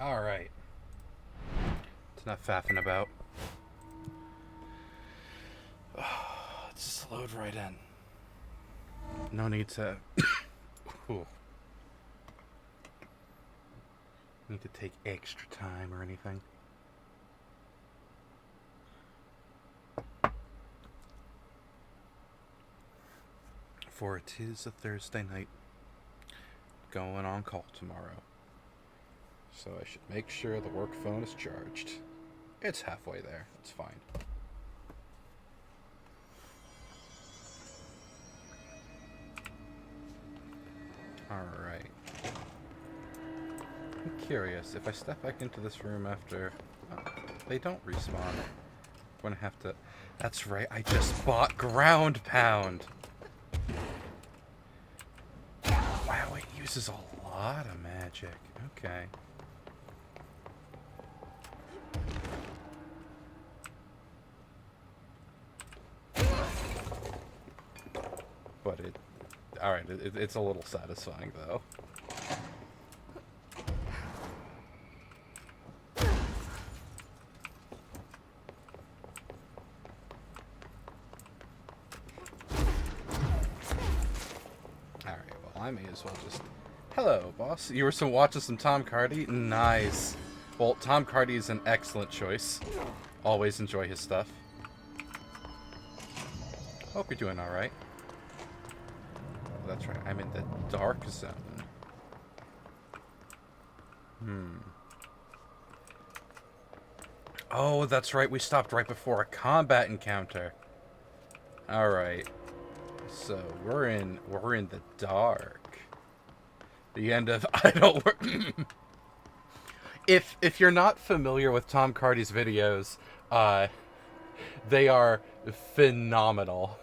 Alright. It's not faffing about. Let's just load right in. No need to... Ooh. Need to take extra time or anything. For it is a Thursday night. Going on call tomorrow. So I should make sure the work phone is charged. It's halfway there. It's fine. Alright. I'm curious, if I step back into this room after... they don't respawn. I'm gonna have to... That's right, I just bought Ground Pound! Wow, it uses a lot of magic. Okay. But it... Alright, it's a little satisfying, though. Alright, well, I may as well just... Hello, boss. You were watching some Tom Hardy? Nice. Well, Tom Hardy is an excellent choice. Always enjoy his stuff. Hope you're doing alright. That's right, I'm in the dark zone. Oh, that's right, we stopped right before a combat encounter. Alright. So, we're in the dark. The end of I don't work. If you're not familiar with Tom Hardy's videos, they are phenomenal.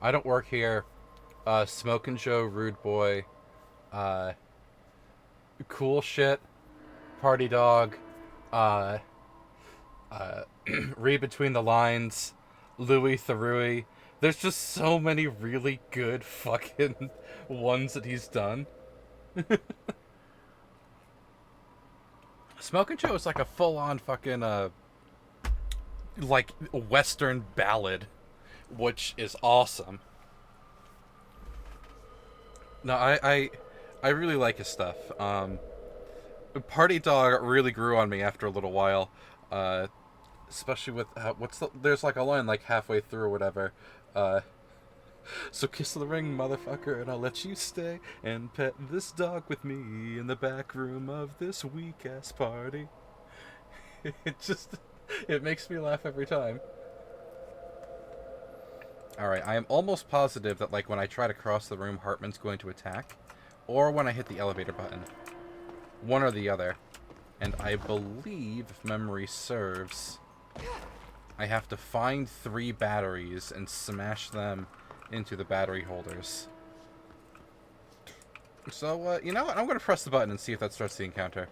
I Don't Work Here, Smokin' Joe, Rude Boy, Cool Shit, Party Dog, Read Between the Lines, Louis Theroux. There's just so many really good fucking ones that he's done. Smokin' Joe is like a full-on fucking, like, Western ballad, which is awesome. No, I really like his stuff. Party Dog really grew on me after a little while, especially with there's like a line like halfway through or whatever. So kiss the ring, motherfucker, and I'll let you stay and pet this dog with me in the back room of this weak ass party. It makes me laugh every time. Alright, I am almost positive that, like, when I try to cross the room, Hartman's going to attack. Or when I hit the elevator button. One or the other. And I believe, if memory serves, I have to find 3 batteries and smash them into the battery holders. So, you know what? I'm going to press the button and see if that starts the encounter.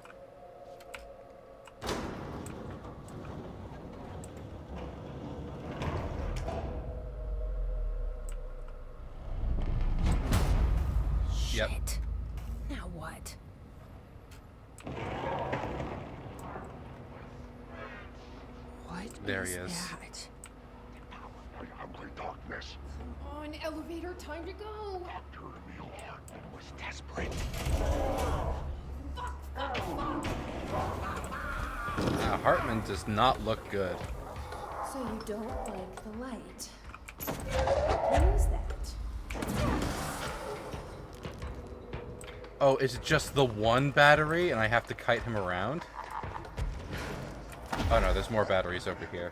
Yep. Shit. Now what? What There is he is. that? By ugly darkness, Come on, elevator, time to go. Dr. Emil Hartman was desperate. Hartman does not look good. So you don't like the light. What is that? Oh, is it just the one battery and I have to kite him around? Oh no, there's more batteries over here.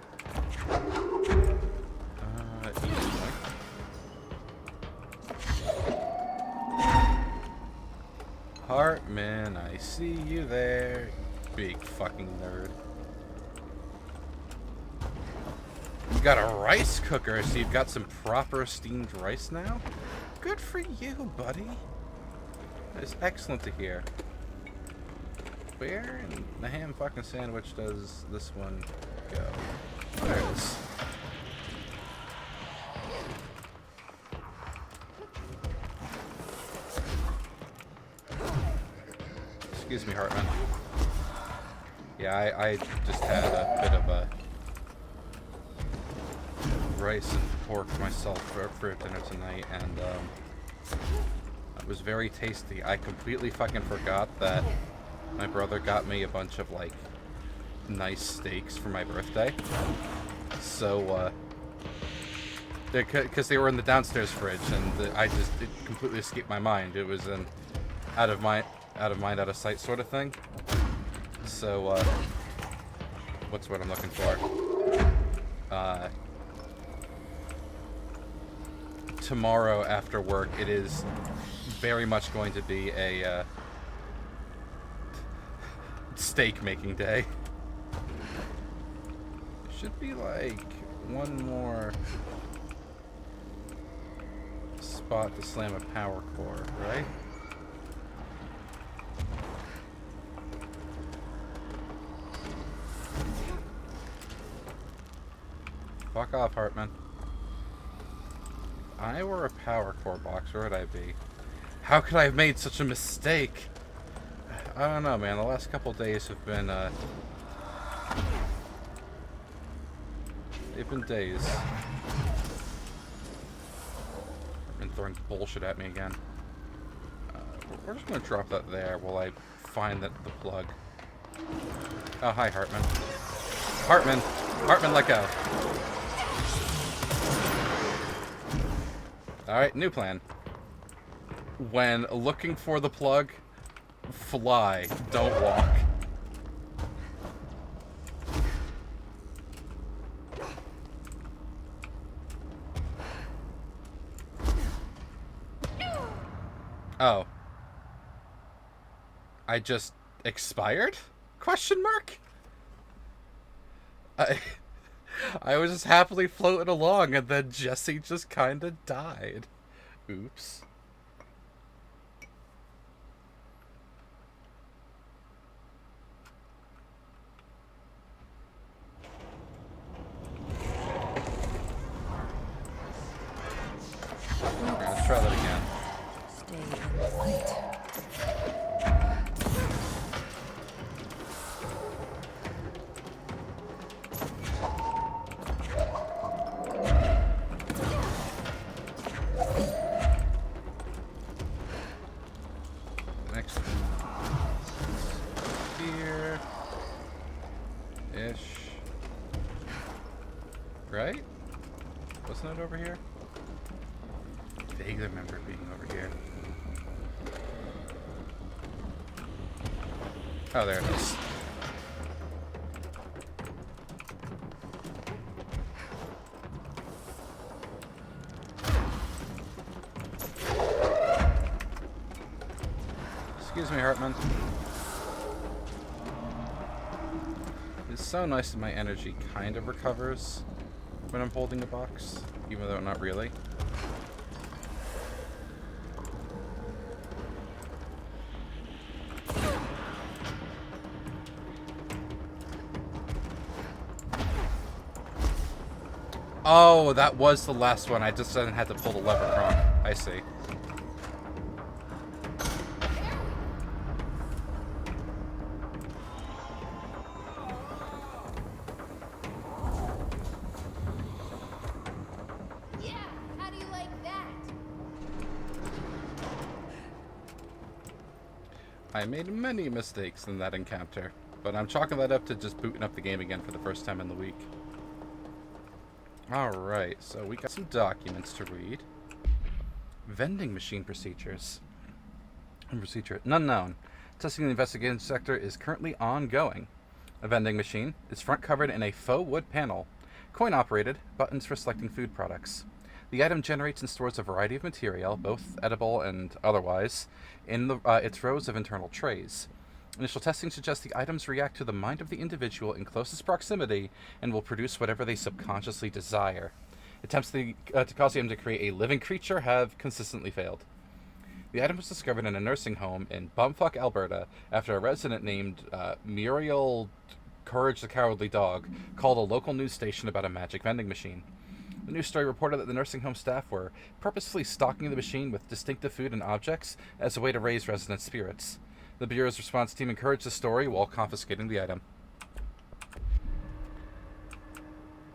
Hartman, I see you there. Big fucking nerd. You got a rice cooker, so you've got some proper steamed rice now? Good for you, buddy. That is excellent to hear. Where in the ham fucking sandwich does this one go? There it is. Excuse me, Hartman. Yeah, I just had a bit of a rice and pork myself for dinner tonight, and it was very tasty. I completely fucking forgot that my brother got me a bunch of, like, nice steaks for my birthday. So, because they were in the downstairs fridge, and it completely escaped my mind. It was an out of mind, out of sight sort of thing. So, what's what I'm looking for? Tomorrow after work, it is very much going to be a steak making day. Should be like one more spot to slam a power core, right? Fuck off, Hartman. If I were a power core box, where would I be? How could I have made such a mistake? I don't know, man. The last couple days have been, they've been days. Been throwing bullshit at me again. We're just gonna drop that there while I find the plug. Oh, hi, Hartman. Hartman! Hartman, let go. Alright, new plan. When looking for the plug, fly, don't walk. Oh. I just expired? Question mark? I was just happily floating along, and then Jesse just kinda died. Oops. Okay, let's try that again. Stay in the light. Next here ish. Right? Wasn't it over here? Vaguely remember it being over here. Oh, there it is. Excuse me, Hartman. It's so nice that my energy kind of recovers when I'm holding a box, even though not really. Oh, that was the last one. I just didn't have to pull the lever wrong. I see. Yeah, how do you like that? I made many mistakes in that encounter, but I'm chalking that up to just booting up the game again for the first time in the week. Alright, so we got some documents to read. Vending machine procedures. Procedure none known. Testing in the investigation sector is currently ongoing. A vending machine is front covered in a faux wood panel. Coin operated, buttons for selecting food products. The item generates and stores a variety of material, both edible and otherwise, in its rows of internal trays. Initial testing suggests the items react to the mind of the individual in closest proximity and will produce whatever they subconsciously desire. Attempts to cause the item to create a living creature have consistently failed. The item was discovered in a nursing home in Bumfuck, Alberta, after a resident named Muriel Courage the Cowardly Dog called a local news station about a magic vending machine. The news story reported that the nursing home staff were purposefully stocking the machine with distinctive food and objects as a way to raise resident spirits. The Bureau's response team encouraged the story while confiscating the item.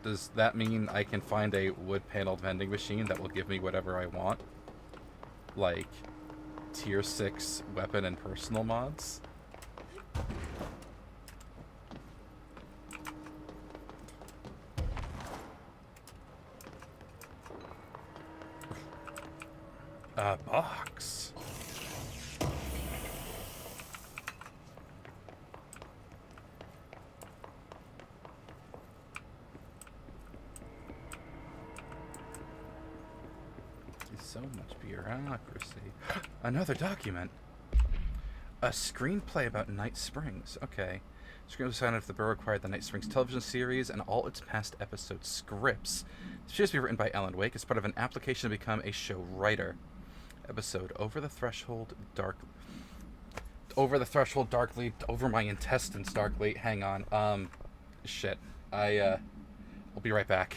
Does that mean I can find a wood-paneled vending machine that will give me whatever I want? Like, tier 6 weapon and personal mods? A box. So much bureaucracy. Another document. A screenplay about Night Springs. Okay. Screenplay was signed if the Bureau acquired the Night Springs television series and all its past episode scripts. It should be written by Ellen Wake as part of an application to become a show writer. Episode Over the Threshold darkly, over my intestines darkly. Hang on. Shit. I'll be right back.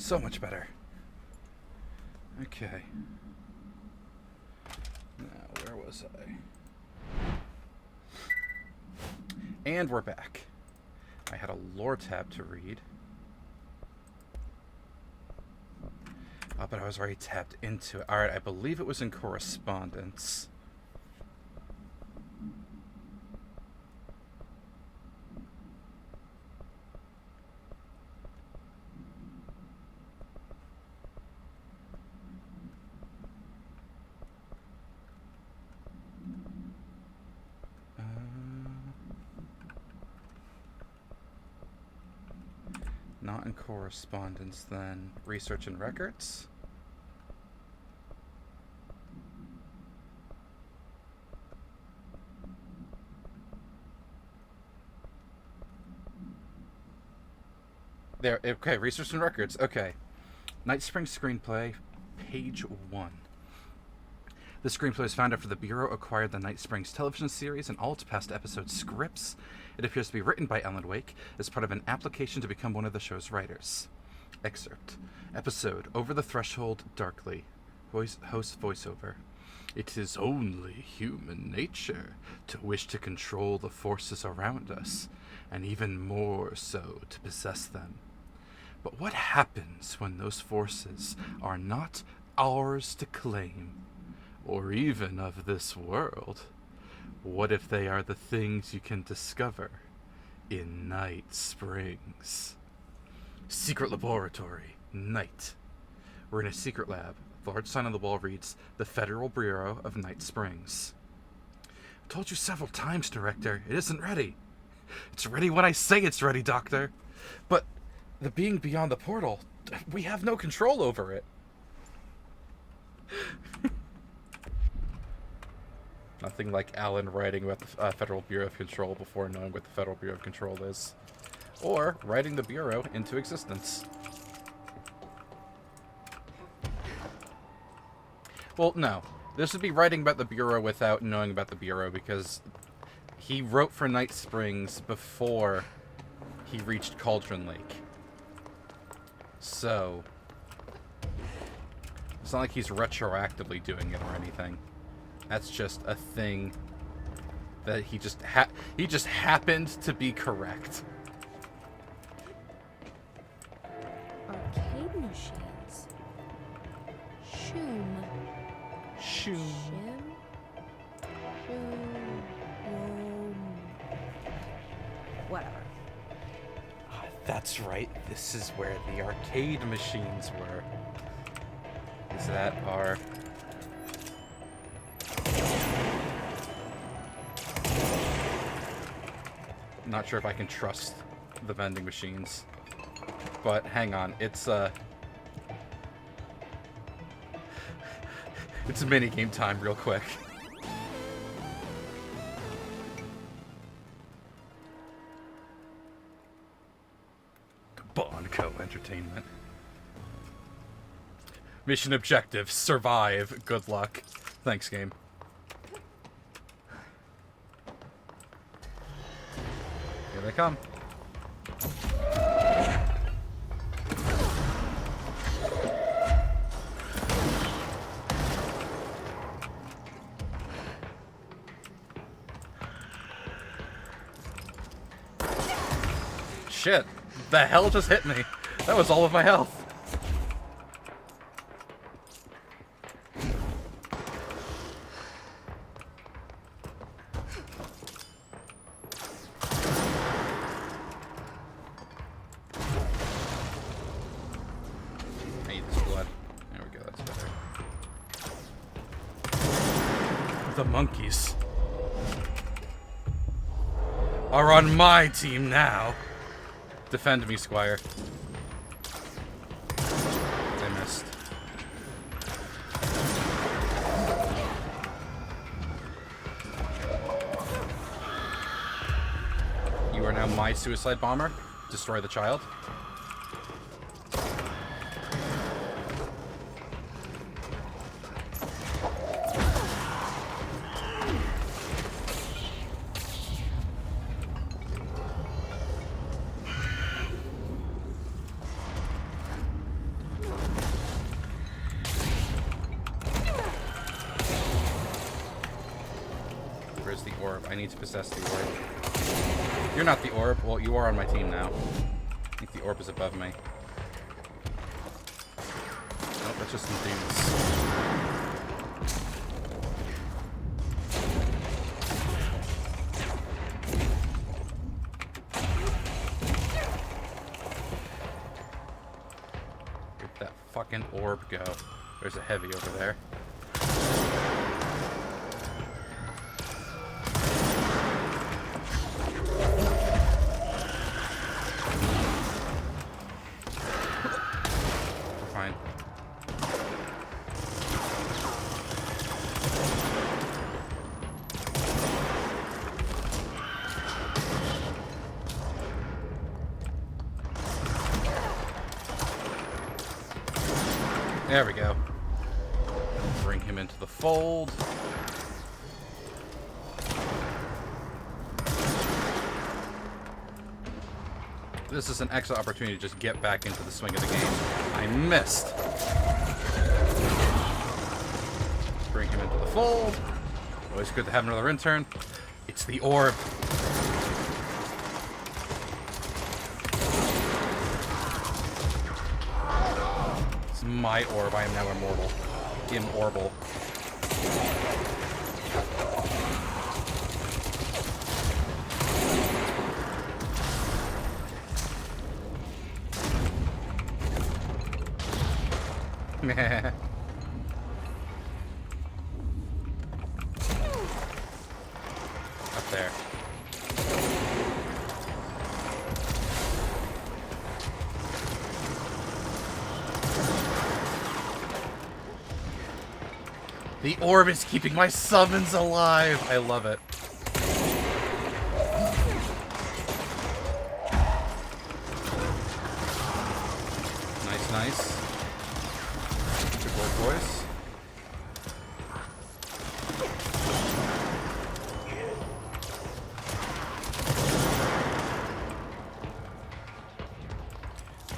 So much better. Okay. Now, where was I? And we're back. I had a lore tab to read. Oh, but I was already tapped into it. Alright, I believe it was in correspondence. Not in correspondence, then. Research and records? There, okay, research and records, okay. Night Spring screenplay, page 1. The screenplay was found after the Bureau acquired the Night Springs television series and all its past episode scripts. It appears to be written by Ellen Wake as part of an application to become one of the show's writers. Excerpt. Episode, Over the Threshold Darkly. Host voiceover. It is only human nature to wish to control the forces around us, and even more so to possess them. But what happens when those forces are not ours to claim, or even of this world? What if they are the things you can discover in Night Springs? Secret laboratory, night. We're in a secret lab. The large sign on the wall reads, The Federal Bureau of Night Springs. I told you several times, Director, it isn't ready. It's ready when I say it's ready, Doctor. But the being beyond the portal, we have no control over it. Nothing like Alan writing about the Federal Bureau of Control before knowing what the Federal Bureau of Control is. Or writing the Bureau into existence. Well, no. This would be writing about the Bureau without knowing about the Bureau, because he wrote for Night Springs before he reached Cauldron Lake. So, it's not like he's retroactively doing it or anything. That's just a thing that he just happened to be correct. Arcade machines. Shoom. Shoom. Whatever. That's right. This is where the arcade machines were. Is that our... Not sure if I can trust the vending machines. But hang on, it's minigame time real quick. Bonco Entertainment. Mission objective, survive. Good luck. Thanks, game. Here they come. Shit. The hell just hit me? That was all of my health. I need this blood. There we go, that's better. The monkeys are on my team now. Defend me, Squire. I missed. You are now my suicide bomber. Destroy the child. Where's the orb? I need to possess the orb. You're not the orb. Well, you are on my team now. I think the orb is above me. Nope, that's just some dudes. Where'd that fucking orb go? There's a heavy over there. Fine. There we go. Bring him into the fold. This is an excellent opportunity to just get back into the swing of the game. I missed. Bring him into the fold. Always good to have another intern. It's the orb. It's my orb. I am now immortal. Immortal. Up there. The orb is keeping my summons alive. I love it. Nice, nice. Good work, boys.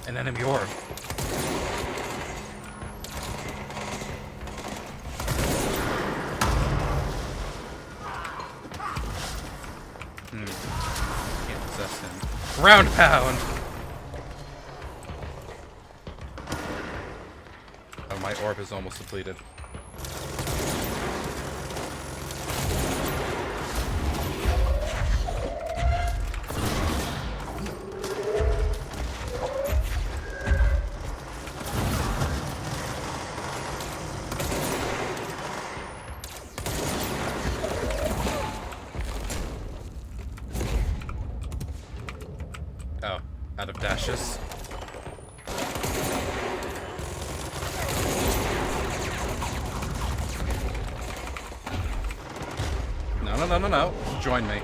An enemy orb. Can't possess him. Round pound! Oh, my orb is almost depleted. Oh, out of dashes. No, no, no, no, no. Join me.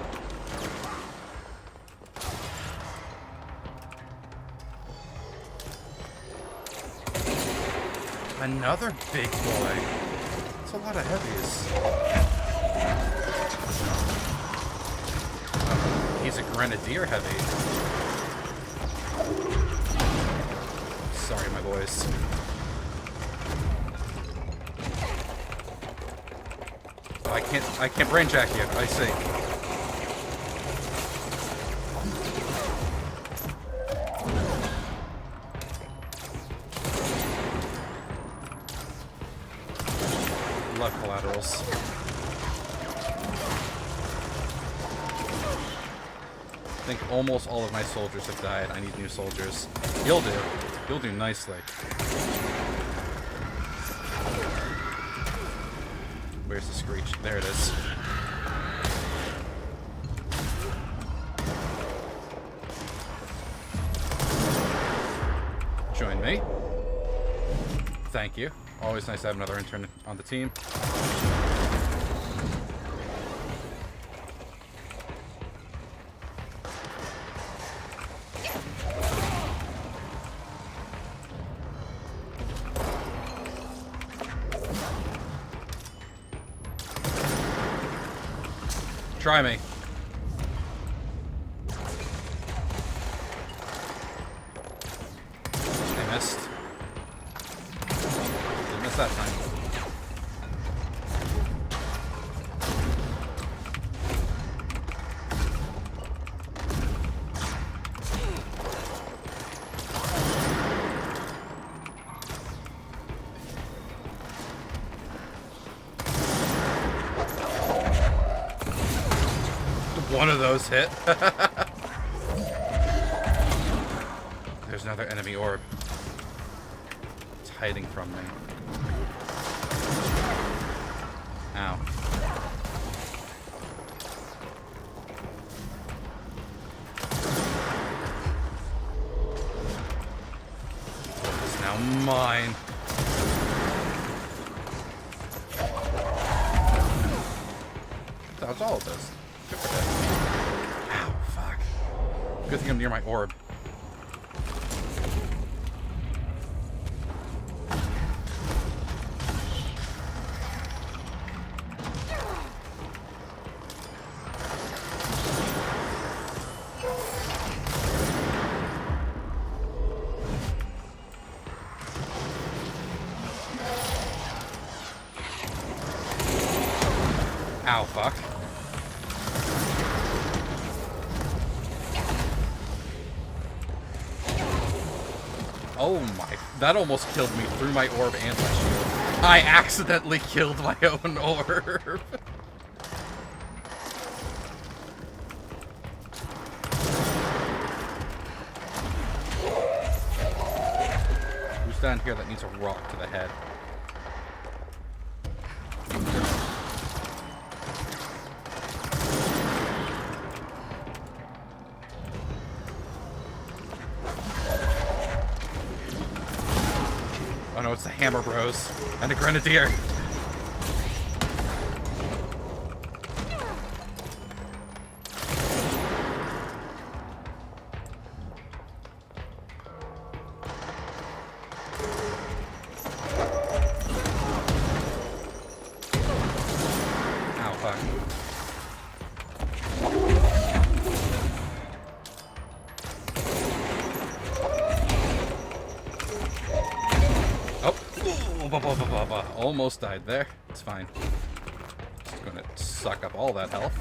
Another big boy. That's a lot of heavies. Oh, he's a grenadier heavy. Sorry, my boys. Oh, I can't brain jack you. I see. Love collaterals. I think almost all of my soldiers have died. I need new soldiers. You'll do. You'll do nicely. Where's the screech? There it is. Join me. Thank you. Always nice to have another intern on the team. Try me. I missed. Didn't miss that time. One of those hit. There's another enemy orb. It's hiding from me. Ow. It's now mine. That was all of those. Good for that. Ow, fuck. Good thing I'm near my orb. Ow, fuck. Oh my, that almost killed me through my orb and my shield. I accidentally killed my own orb. Who's down here that needs a rock to the head? Oh no, it's the Hammer Bros and a Grenadier. Ow, fuck. Almost died there. It's fine. Just gonna suck up all that health.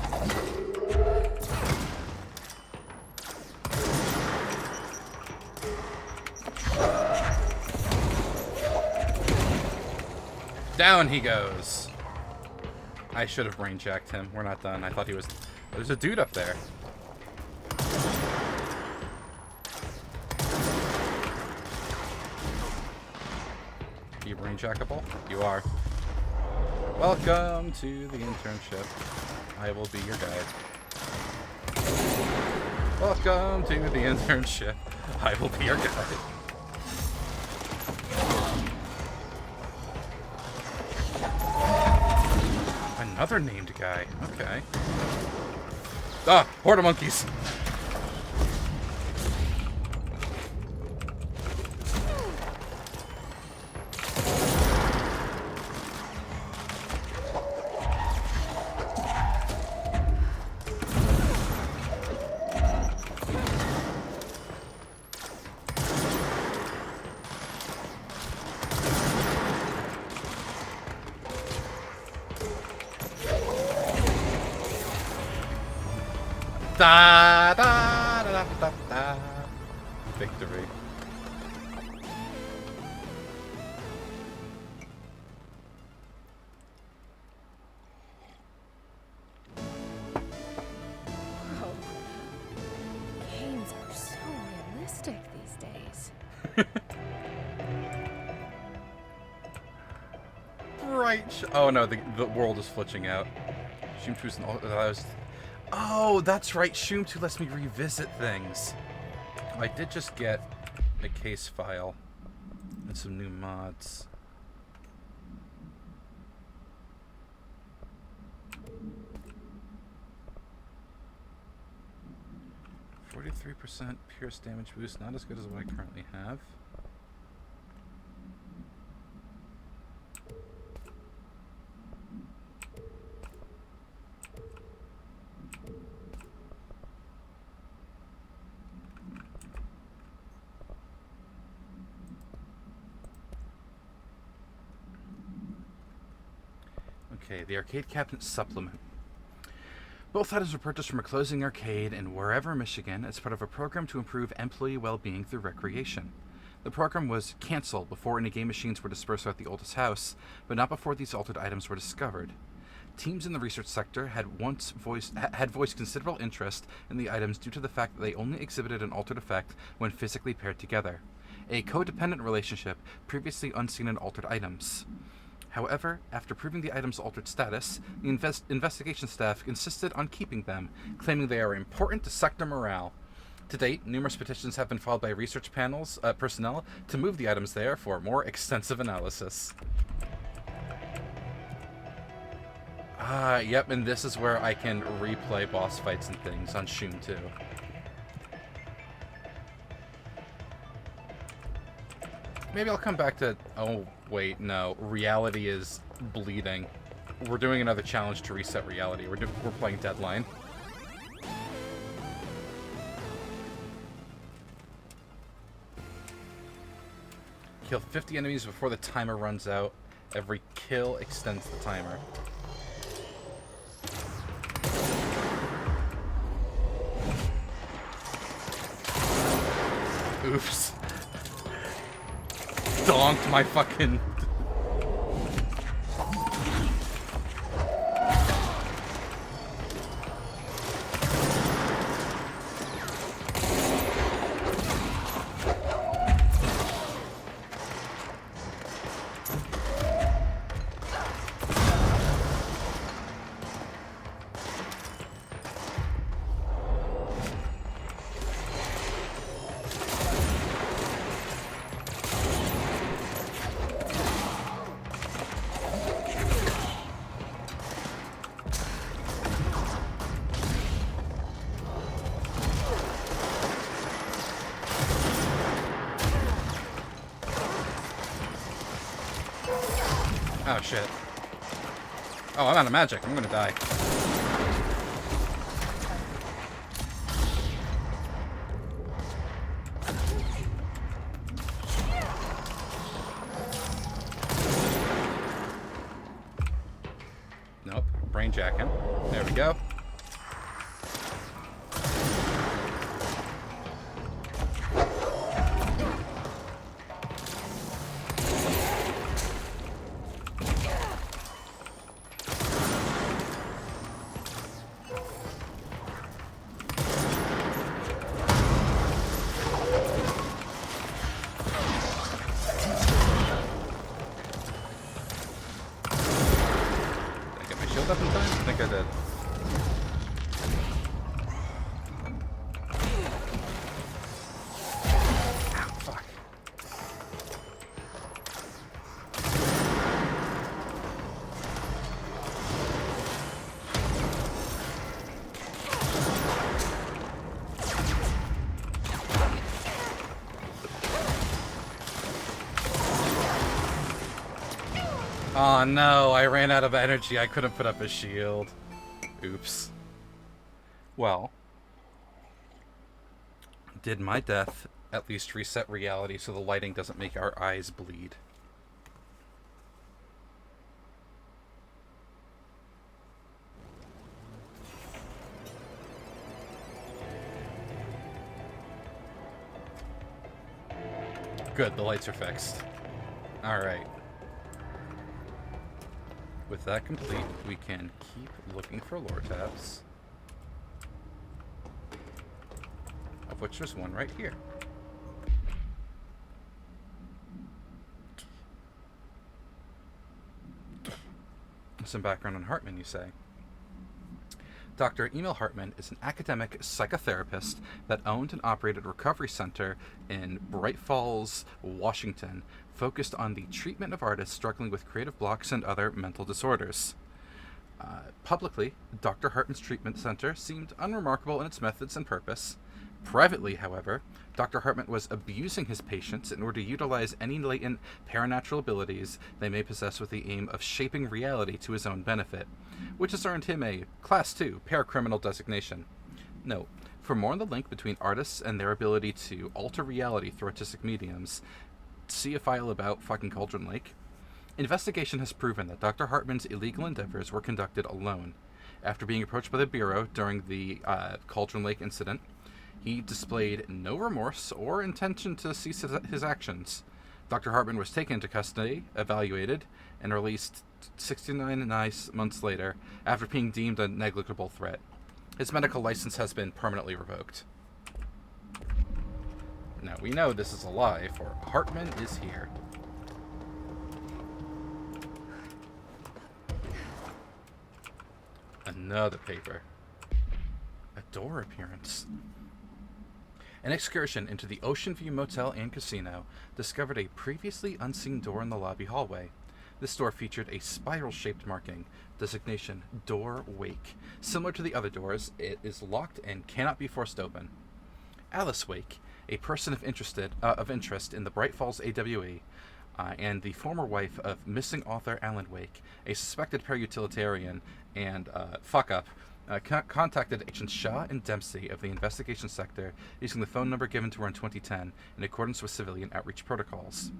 Down he goes. I should have brain checked him. We're not done. I thought he was... There's a dude up there. Are you brain checkable? You are. Welcome to the internship. I will be your guide. Welcome to the internship. I will be your guide. Another named guy. Okay. Ah! Horde of monkeys! Da da da da da da. Victory. Whoa. Games are so realistic these days. Right. Oh no, the world is flitching out. Shoomtu's Oh, that's right. Shoomtu lets me revisit things. I did just get a case file and some new mods. %, pierce damage boost, not as good as what I currently have. Okay, the Arcade Cabinet Supplement. Both items were purchased from a closing arcade in wherever, Michigan, as part of a program to improve employee well-being through recreation. The program was canceled before any game machines were dispersed throughout the oldest house, but not before these altered items were discovered. Teams in the research sector had voiced considerable interest in the items due to the fact that they only exhibited an altered effect when physically paired together, a codependent relationship previously unseen in altered items. However, after proving the item's altered status, the investigation staff insisted on keeping them, claiming they are important to sector morale. To date, numerous petitions have been filed by research personnel to move the items there for more extensive analysis. Yep, and this is where I can replay boss fights and things on Shun 2. Maybe I'll come back to... Oh, wait, no. Reality is bleeding. We're doing another challenge to reset reality. We're playing Deadline. Kill 50 enemies before the timer runs out. Every kill extends the timer. Oops. Donked my fucking... Oh, shit. Oh, I'm out of magic. I'm gonna die. Nope. Brain jack him. There we go. Up in time? I think I did. Ow, fuck. Oh no, I ran out of energy. I couldn't put up a shield. Oops. Well, did my death at least reset reality so the lighting doesn't make our eyes bleed? Good, the lights are fixed. Alright. With that complete, we can keep looking for lore tabs. Of which there's one right here. Some background on Hartman, you say. Dr. Emil Hartman is an academic psychotherapist that owned and operated a recovery center in Bright Falls, Washington, focused on the treatment of artists struggling with creative blocks and other mental disorders. Publicly, Dr. Hartman's treatment center seemed unremarkable in its methods and purpose. Privately, however, Dr. Hartman was abusing his patients in order to utilize any latent paranatural abilities they may possess with the aim of shaping reality to his own benefit, which has earned him a Class 2 paracriminal designation. Note, for more on the link between artists and their ability to alter reality through artistic mediums, see a file about fucking Cauldron Lake. Investigation has proven that Dr. Hartman's illegal endeavors were conducted alone. After being approached by the Bureau during the Cauldron Lake incident, he displayed no remorse or intention to cease his actions. Dr. Hartman was taken into custody, evaluated, and released 69 nice months later after being deemed a negligible threat. His medical license has been permanently revoked. Now, we know this is a lie, for Hartman is here. Another paper. A door appearance. An excursion into the Ocean View Motel and Casino discovered a previously unseen door in the lobby hallway. This door featured a spiral-shaped marking, designation Door Wake. Similar to the other doors, it is locked and cannot be forced open. Alice Wake, a person of interest in the Bright Falls AWE, and the former wife of missing author Alan Wake, a suspected parautilitarian and fuck-up, contacted Agents Shaw and Dempsey of the investigation sector using the phone number given to her in 2010 in accordance with civilian outreach protocols.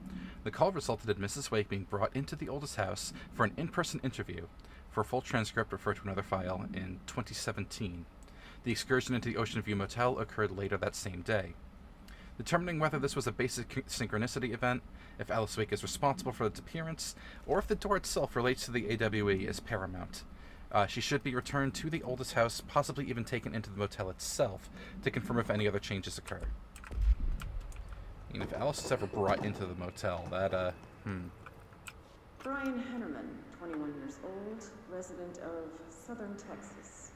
The call resulted in Mrs. Wake being brought into the oldest house for an in-person interview. For a full transcript, refer to another file in 2017. The excursion into the Ocean View Motel occurred later that same day. Determining whether this was a basic synchronicity event, if Alice Wake is responsible for its appearance, or if the door itself relates to the AWE is paramount. She should be returned to the oldest house, possibly even taken into the motel itself, to confirm if any other changes occur. And if Alice is ever brought into the motel, that, Brian Hennerman, 21 years old, resident of Southern Texas.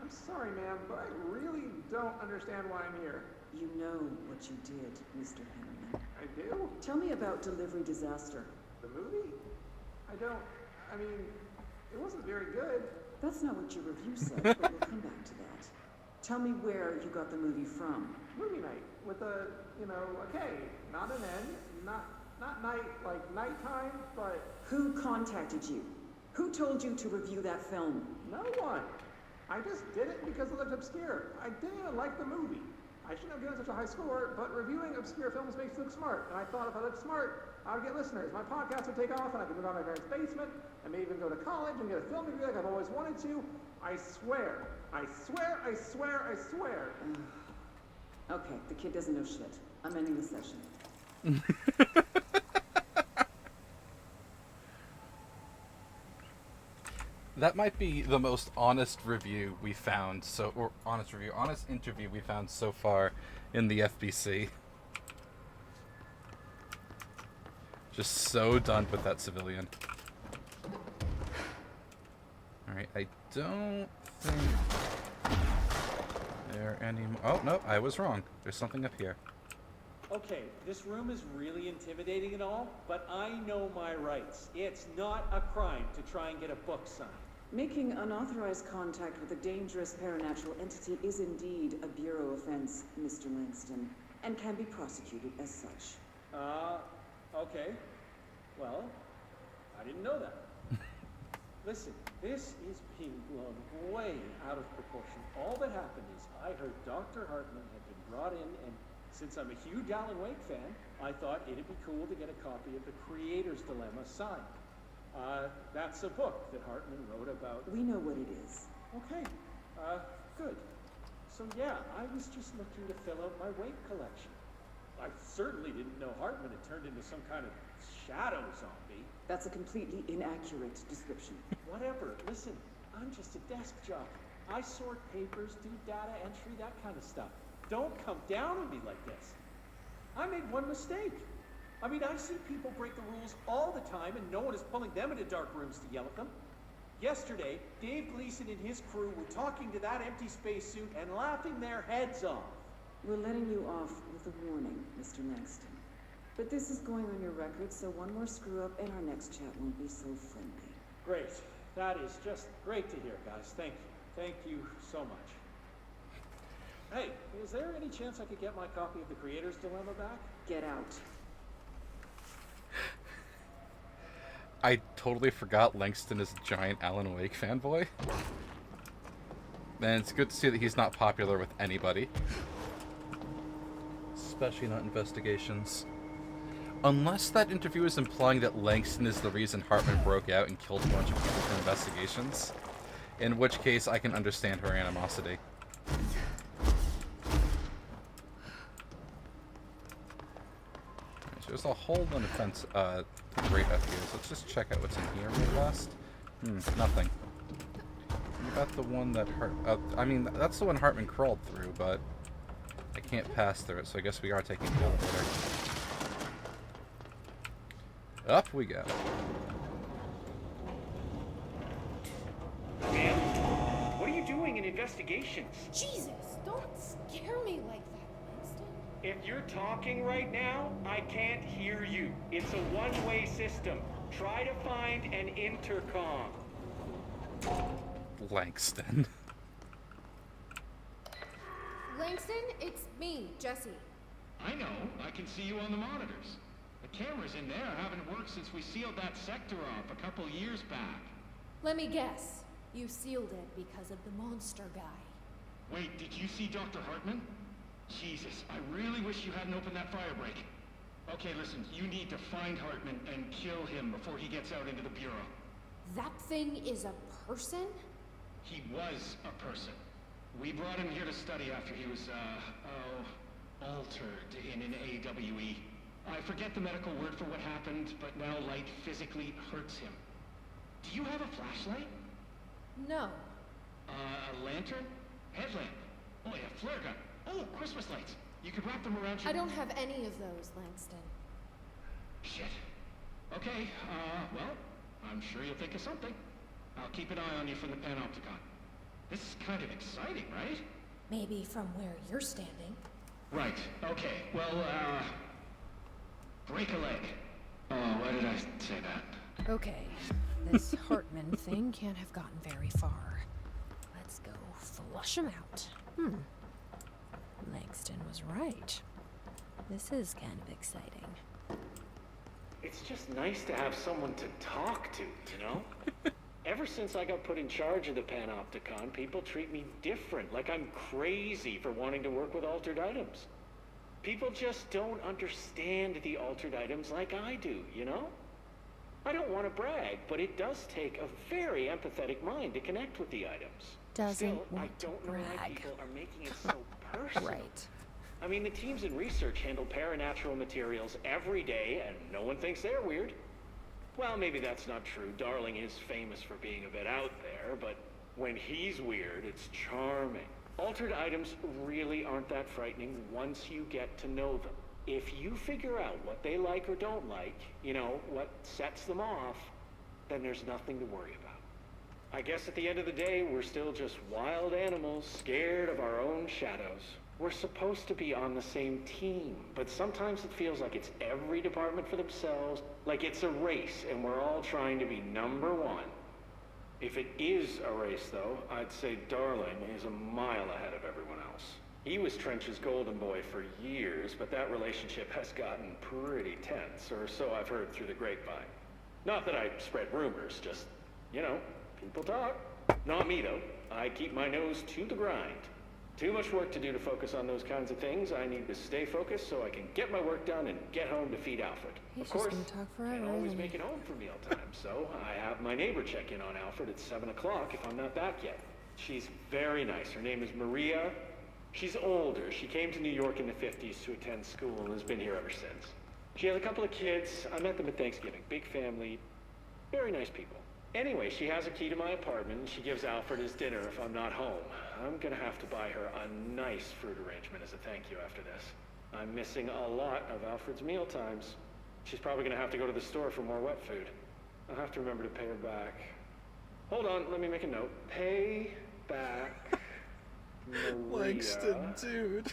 I'm sorry, ma'am, but I really don't understand why I'm here. You know what you did, Mr. Hennerman. I do? Tell me about Delivery Disaster. The movie? I mean, it wasn't very good. That's not what your review said, but we'll come back to that. Tell me where you got the movie from. Movie night with a, a K, not an N, not night, like nighttime, but Who contacted you? Who told you to review that film? no one. I just did it because it looked obscure. I didn't even like the movie. I shouldn't have given such a high score, but reviewing obscure films makes you look smart. And I thought if I looked smart, I would get listeners. My podcast would take off, and I could move out of my parents' basement, and maybe even go to college and get a film degree like I've always wanted to. I swear. I swear, I swear, I swear. Okay, the kid doesn't know shit. I'm ending the session. that might be the most honest review we found, honest interview we found so far in the FBC. Just so done with that civilian. Alright, I don't think there are any more. Oh, no, I was wrong. There's something up here. Okay, this room is really intimidating and all, but I know my rights. It's not a crime to try and get a book signed. Making unauthorized contact with a dangerous paranatural entity is indeed a bureau offense, Mr. Langston, and can be prosecuted as such. Okay. Well, I didn't know that. Listen, this is being blown way out of proportion. All that happened is I heard Dr. Hartman had been brought in, and since I'm a huge Alan Wake fan, I thought it'd be cool to get a copy of The Creator's Dilemma signed. That's a book that Hartman wrote about. We know what it is. Okay, good. So yeah, I was just looking to fill out my Wake collection. I certainly didn't know Hartman had turned into some kind of shadow zombie. That's a completely inaccurate description. Whatever, listen, I'm just a desk jockey. I sort papers, do data entry, that kind of stuff. Don't come down on me like this. I made one mistake. I mean, I see people break the rules all the time, and no one is pulling them into dark rooms to yell at them. Yesterday, Dave Gleason and his crew were talking to that empty spacesuit and laughing their heads off. We're letting you off with a warning, Mr. Langston. But this is going on your record, so one more screw-up and our next chat won't be so friendly. Great. That is just great to hear, guys. Thank you. Thank you so much. Hey, is there any chance I could get my copy of The Creator's Dilemma back? Get out. I totally forgot Langston is a giant Alan Wake fanboy. And it's good to see that he's not popular with anybody. Especially not investigations. Unless that interview is implying that Langston is the reason Hartman broke out and killed a bunch of people for investigations. In which case, I can understand her animosity. There's a whole lot of fence, grate up here, so let's just check out what's in here real fast. Nothing. What about the one that I mean, that's the one Hartman crawled through, but I can't pass through it, so I guess we are taking the elevator. Up we go. Ma'am, what are you doing in investigations? Jesus, don't scare me like that, Langston. If you're talking right now, I can't hear you. It's a one-way system. Try to find an intercom. Langston. Langston, it's me, Jesse. I know. I can see you on the monitors. The cameras in there haven't worked since we sealed that sector off a couple years back. Let me guess. You sealed it because of the monster guy. Wait, did you see Dr. Hartman? Jesus, I really wish you hadn't opened that fire break. Okay, listen, you need to find Hartman and kill him before he gets out into the Bureau. That thing is a person? He was a person. We brought him here to study after he was, altered in an AWE. I forget the medical word for what happened, but now light physically hurts him. Do you have a flashlight? No. A lantern? Headlamp? Oh, yeah, flare gun. Oh, Christmas lights. You could wrap them around your... I don't have any of those, Langston. Shit. Okay, well, I'm sure you'll think of something. I'll keep an eye on you from the Panopticon. This is kind of exciting, right? Maybe from where you're standing. Right, okay. Well, break a leg. Oh, why did I say that? Okay, this Hartman thing can't have gotten very far. Let's go flush him out. Langston was right. This is kind of exciting. It's just nice to have someone to talk to, you know? Ever since I got put in charge of the Panopticon, people treat me different, like I'm crazy for wanting to work with altered items. People just don't understand the altered items like I do, you know? I don't want to brag, but it does take a very empathetic mind to connect with the items. Doesn't Still, I want to don't know why brag. people are making it so personal. Right. I mean, the teams in research handle paranatural materials every day, and no one thinks they're weird. Well, maybe that's not true. Darling is famous for being a bit out there, but when he's weird, it's charming. Altered items really aren't that frightening once you get to know them. If you figure out what they like or don't like, you know, what sets them off, then there's nothing to worry about. I guess at the end of the day, we're still just wild animals, scared of our own shadows. We're supposed to be on the same team, but sometimes it feels like it's every department for themselves, like it's a race, and we're all trying to be number one. If it is a race, though, I'd say Darling is a mile ahead of everyone else. He was Trench's golden boy for years, but that relationship has gotten pretty tense, or so I've heard through the grapevine. Not that I spread rumors, just, you know, people talk. Not me, though. I keep my nose to the grind. Too much work to do to focus on those kinds of things. I need to stay focused so I can get my work done and get home to feed Alfred. He's Of course, just gonna talk forever, can't always isn't make he? it home for mealtime, so I have my neighbor check in on Alfred at 7 o'clock if I'm not back yet. She's very nice. Her name is Maria. She's older. She came to New York in the 50s to attend school and has been here ever since. She has a couple of kids. I met them at Thanksgiving. Big family. Very nice people. Anyway, she has a key to my apartment, and she gives Alfred his dinner if I'm not home. I'm gonna have to buy her a nice fruit arrangement as a thank you after this. I'm missing a lot of Alfred's meal times. She's probably gonna have to go to the store for more wet food. I'll have to remember to pay her back. Hold on, let me make a note. Pay back Maria Langston, dude.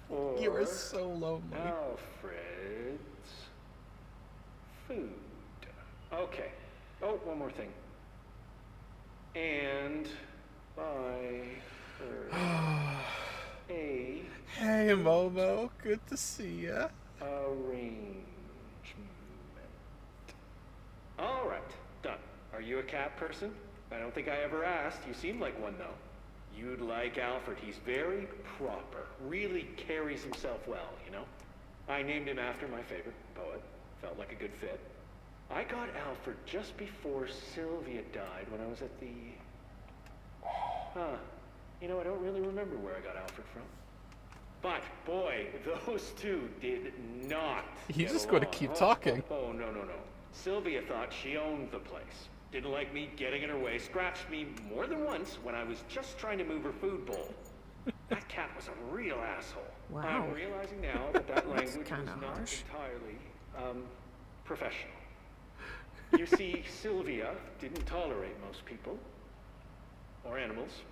for You are so lonely. Alfred's food. Okay. Oh, one more thing. And buy her a Hey, Momo. Good to see ya. arrangement. All right, done. Are you a cat person? I don't think I ever asked. You seem like one, though. You'd like Alfred. He's very proper. Really carries himself well, you know? I named him after my favorite poet. Felt like a good fit. I got Alfred just before Sylvia died when I was at the... You know, I don't really remember where I got Alfred from. But boy, those two did not. He's get just going to along. keep Oh, talking. Oh, no, no, no. Sylvia thought she owned the place. Didn't like me getting in her way, scratched me more than once when I was just trying to move her food bowl. That cat was a real asshole. Wow. I'm realizing now that that language was kinda not harsh. entirely, professional. You see, Sylvia didn't tolerate most people, or animals,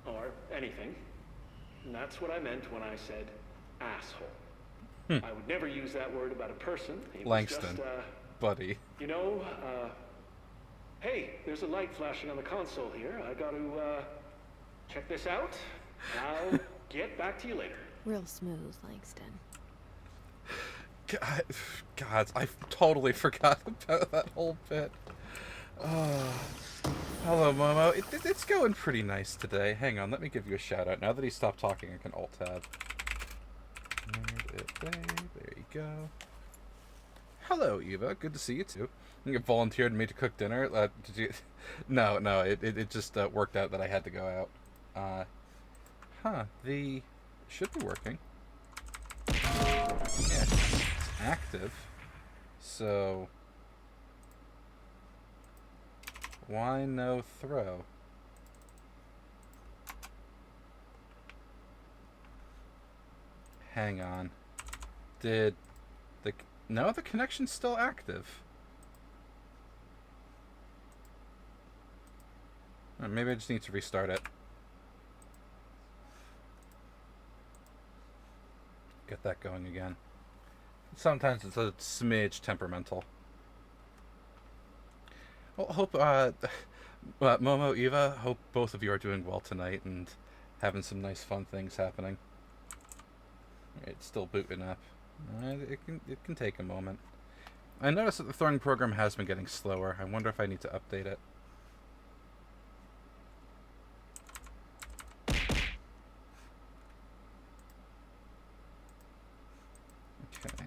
or anything. And that's what I meant when I said asshole. I would never use that word about a person. It was Langston, just, buddy. you know, hey, there's a light flashing on the console here. I got to, check this out. I'll get back to you later. Real smooth, Langston. God, I totally forgot about that whole bit. Hello, Momo. It's going pretty nice today. Hang on, let me give you a shout out. Now that he stopped talking, I can alt-tab. There you go. Hello, Eva. Good to see you, too. You volunteered me to cook dinner. Did you? No, it just worked out that I had to go out. The... should be working. Yeah, it's active. So... why no throw? Hang on. Did the... no, the connection's still active. Maybe I just need to restart it. Get that going again. Sometimes it's a smidge temperamental. Well, hope, Momo, Eva, hope both of you are doing well tonight and having some nice fun things happening. It's still booting up. It can take a moment. I noticed that the throwing program has been getting slower. I wonder if I need to update it. Okay.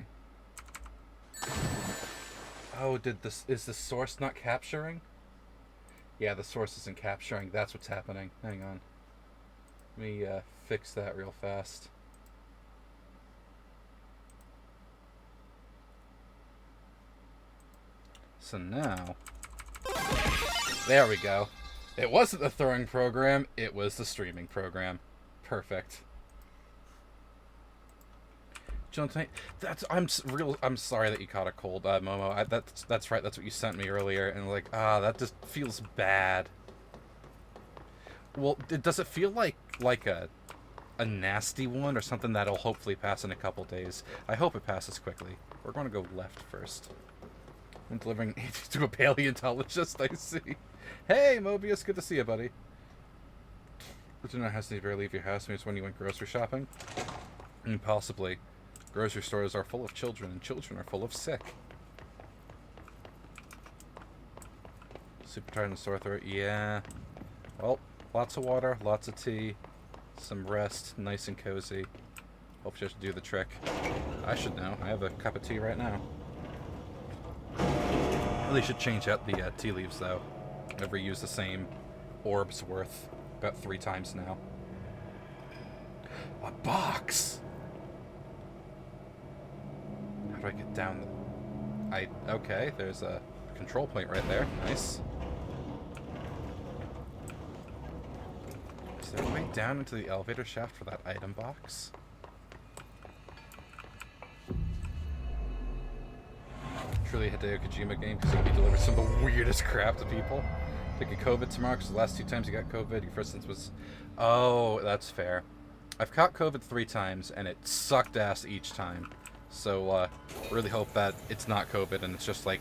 Oh, is the source not capturing? Yeah, the source isn't capturing. That's what's happening. Hang on. Let me fix that real fast. So now... there we go. It wasn't the throwing program, it was the streaming program. Perfect. Jonathan, I'm sorry that you caught a cold, Momo. That's right. That's what you sent me earlier, and like, that just feels bad. Well, does it feel like a nasty one or something that'll hopefully pass in a couple days? I hope it passes quickly. We're going to go left first. I'm delivering to a paleontologist. I see. Hey, Mobius, good to see you, buddy. But do not hesitate to leave your house. Maybe it's when you went grocery shopping. Possibly. Grocery stores are full of children, and children are full of sick. Super tired and sore throat. Yeah. Well, lots of water, lots of tea, some rest, nice and cozy. Hopefully I should do the trick. I should know. I have a cup of tea right now. Really should change out the tea leaves, though. I've reused the same orb's worth about 3 times now. A box! How do I get down the... okay, there's a control point right there. Nice. Is there a way down into the elevator shaft for that item box? Truly a Hideo Kojima game because he delivers some of the weirdest crap to people. Taking COVID tomorrow because the last 2 times you got COVID, your first instance was... oh, that's fair. I've caught COVID 3 times and it sucked ass each time. So, really hope that it's not COVID and it's just like...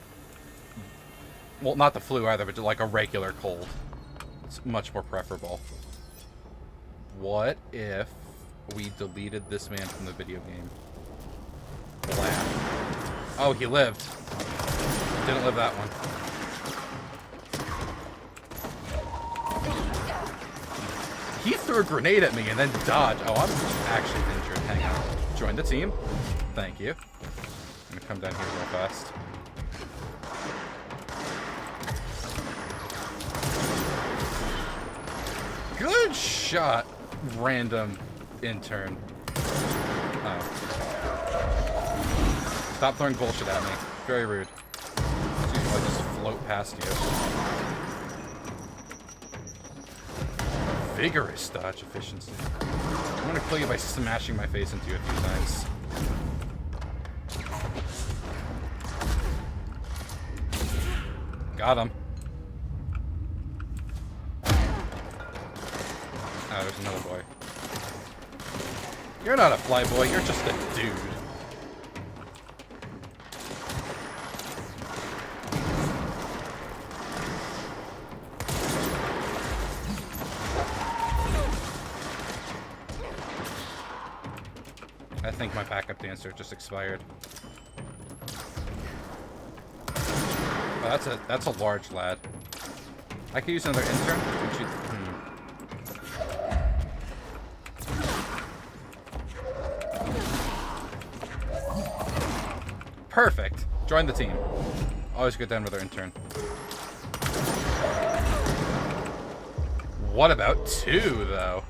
well, not the flu either, but like a regular cold. It's much more preferable. What if we deleted this man from the video game? Blam. Oh, he lived. Didn't live that one. He threw a grenade at me and then dodged. Oh, I'm actually injured. Hang on. Join the team. Thank you. I'm gonna come down here real fast. Good shot, random intern. Stop throwing bullshit at me. Very rude. I'll just float past you. Vigorous dodge efficiency. I'm gonna kill you by smashing my face into you a few times. Got him. Oh, there's another boy. You're not a flyboy, you're just a dude. I think my backup dancer just expired. Oh, that's a large lad. I could use another intern. Would you, Perfect. Join the team. Always good to have another intern. What about 2, though?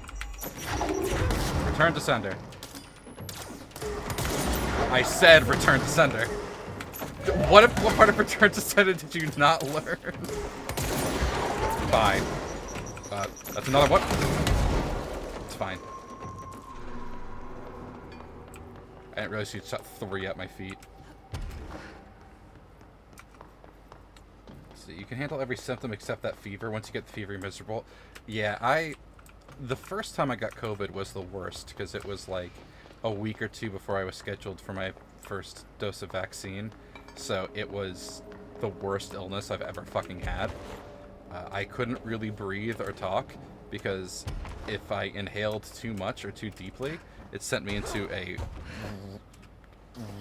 Return to sender. I said return to sender. What part of return to sender did you not learn? Bye. That's another one. It's fine. I didn't realize you'd shot 3 at my feet. So you can handle every symptom except that fever. Once you get the fever, you're miserable. Yeah, the first time I got COVID was the worst because it was like a week or 2 before I was scheduled for my first dose of vaccine. So it was the worst illness I've ever fucking had. I couldn't really breathe or talk because if I inhaled too much or too deeply, it sent me into a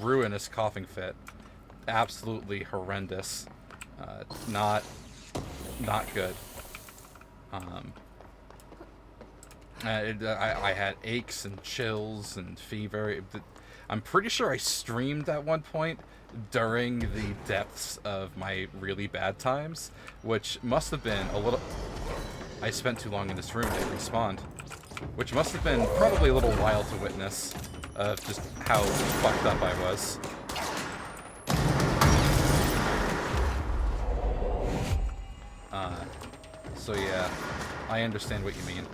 ruinous coughing fit. Absolutely horrendous. Not good. I had aches and chills and fever. I'm pretty sure I streamed at one point during the depths of my really bad times, which must have been a little... I spent too long in this room, they respawned. Which must have been probably a little wild to witness of just how fucked up I was. So yeah, I understand what you mean.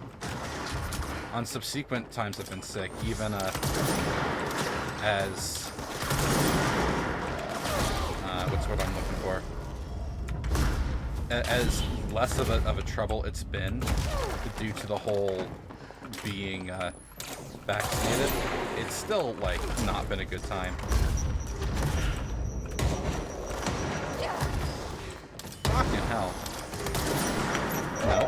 On subsequent times I've been sick, even as what's what I'm looking for? As less of a trouble it's been due to the whole being vaccinated, it's still like not been a good time. Fucking hell. No.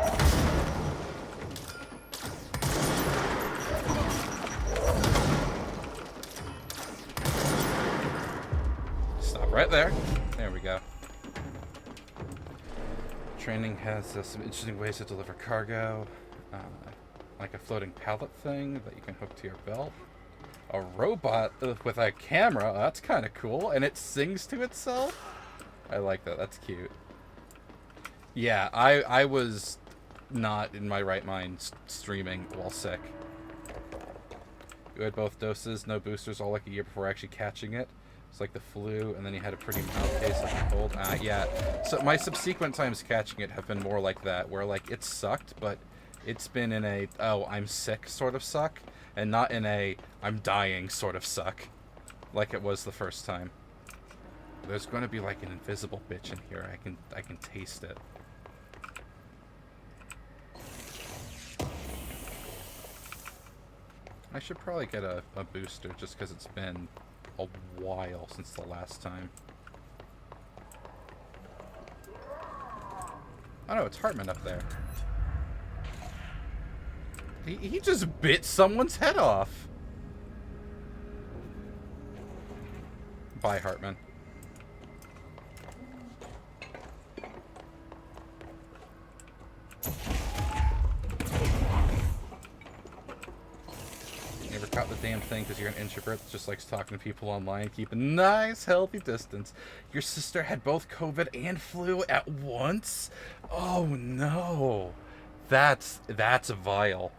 Stop right there. There we go. Training has some interesting ways to deliver cargo. Like a floating pallet thing that you can hook to your belt. A robot with a camera. That's kind of cool. And it sings to itself. I like that. That's cute. Yeah, I was not in my right mind streaming while sick. You had both doses, no boosters, all like a year before actually catching it. It's like the flu, and then you had a pretty mild case like a cold. Yeah. So my subsequent times catching it have been more like that, where like it sucked, but it's been in a, oh, I'm sick sort of suck, and not in a, I'm dying sort of suck, like it was the first time. There's going to be like an invisible bitch in here. I can taste it. I should probably get a booster just because it's been a while since the last time. Oh no, it's Hartman up there. He just bit someone's head off. Bye, Hartman. Never caught the damn thing because you're an introvert that just likes talking to people online. Keep a nice, healthy distance. Your sister had both COVID and flu at once? Oh no. That's vile.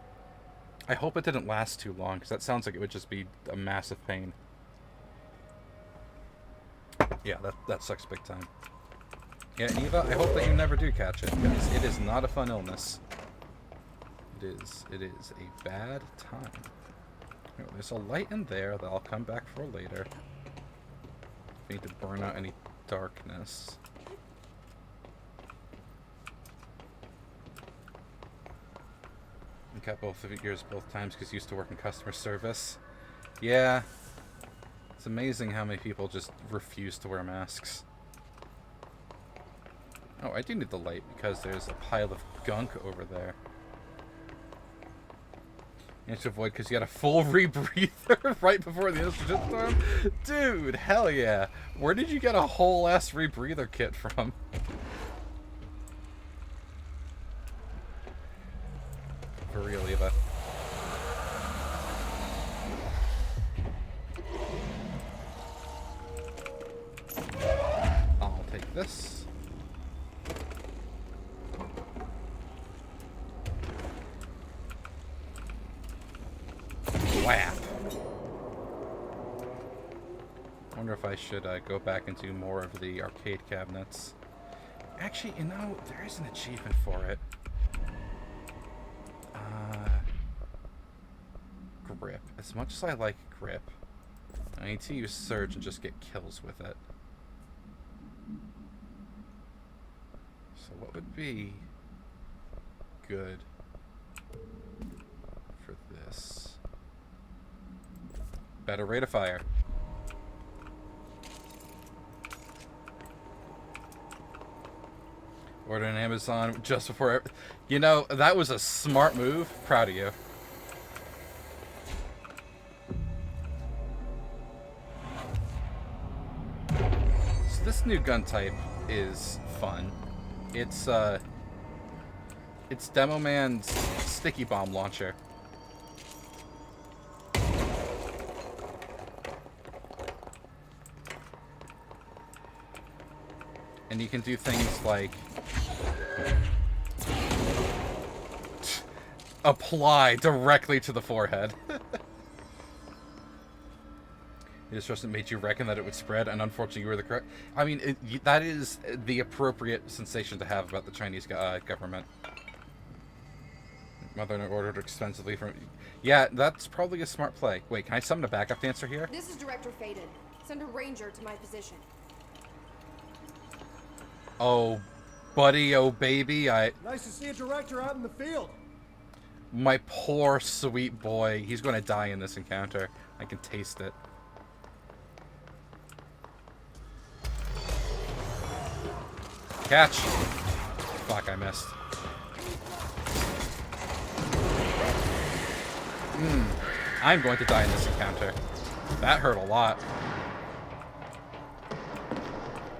I hope it didn't last too long because that sounds like it would just be a massive pain. Yeah, that sucks big time. Yeah, Eva, I hope that you never do catch it, because it is not a fun illness. It is a bad time. Oh, there's a light in there that I'll come back for later. I need to burn out any darkness. I got both of yours both times because you used to work in customer service. Yeah. It's amazing how many people just refuse to wear masks. Oh, I do need the light because there's a pile of gunk over there. And to avoid because you got a full rebreather right before the incident storm? Dude, hell yeah. Where did you get a whole ass rebreather kit from? For real, Eva. I'll take this. Whap! I wonder if I should go back and do more of the arcade cabinets. Actually, you know, there is an achievement for it. Grip. As much as I like grip, I need to use Surge and just get kills with it. So what would be good for this? Better rate of fire. Ordered on Amazon just before... You know, that was a smart move. Proud of you. So this new gun type is fun. It's Demo Man's sticky bomb launcher. And you can do things like apply directly to the forehead. It just made you reckon that it would spread, and unfortunately you were the correct... I mean, that is the appropriate sensation to have about the Chinese government. Mother ordered expensively from... Yeah, that's probably a smart play. Wait, can I summon a backup dancer here? This is Director Faden. Send a ranger to my position. Oh, buddy, oh baby, Nice to see a director out in the field. My poor sweet boy. He's going to die in this encounter. I can taste it. Catch! Fuck, I missed. I'm going to die in this encounter. That hurt a lot.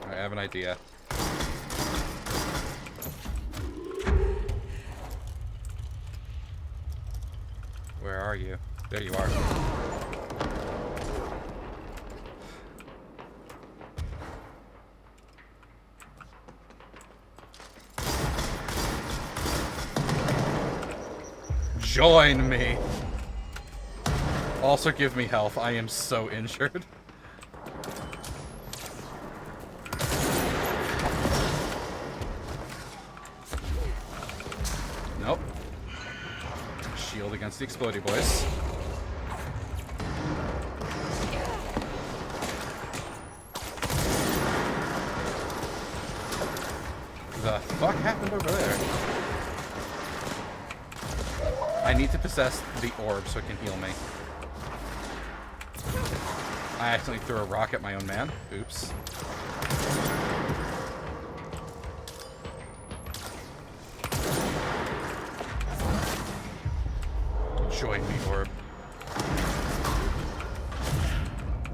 I have an idea. Where are you? There you are. Join me! Also give me health. I am so injured. Nope. Shield against the explodey boys. The fuck happened over there? I need to possess the orb so it can heal me. I accidentally threw a rock at my own man. Oops. Join me, orb.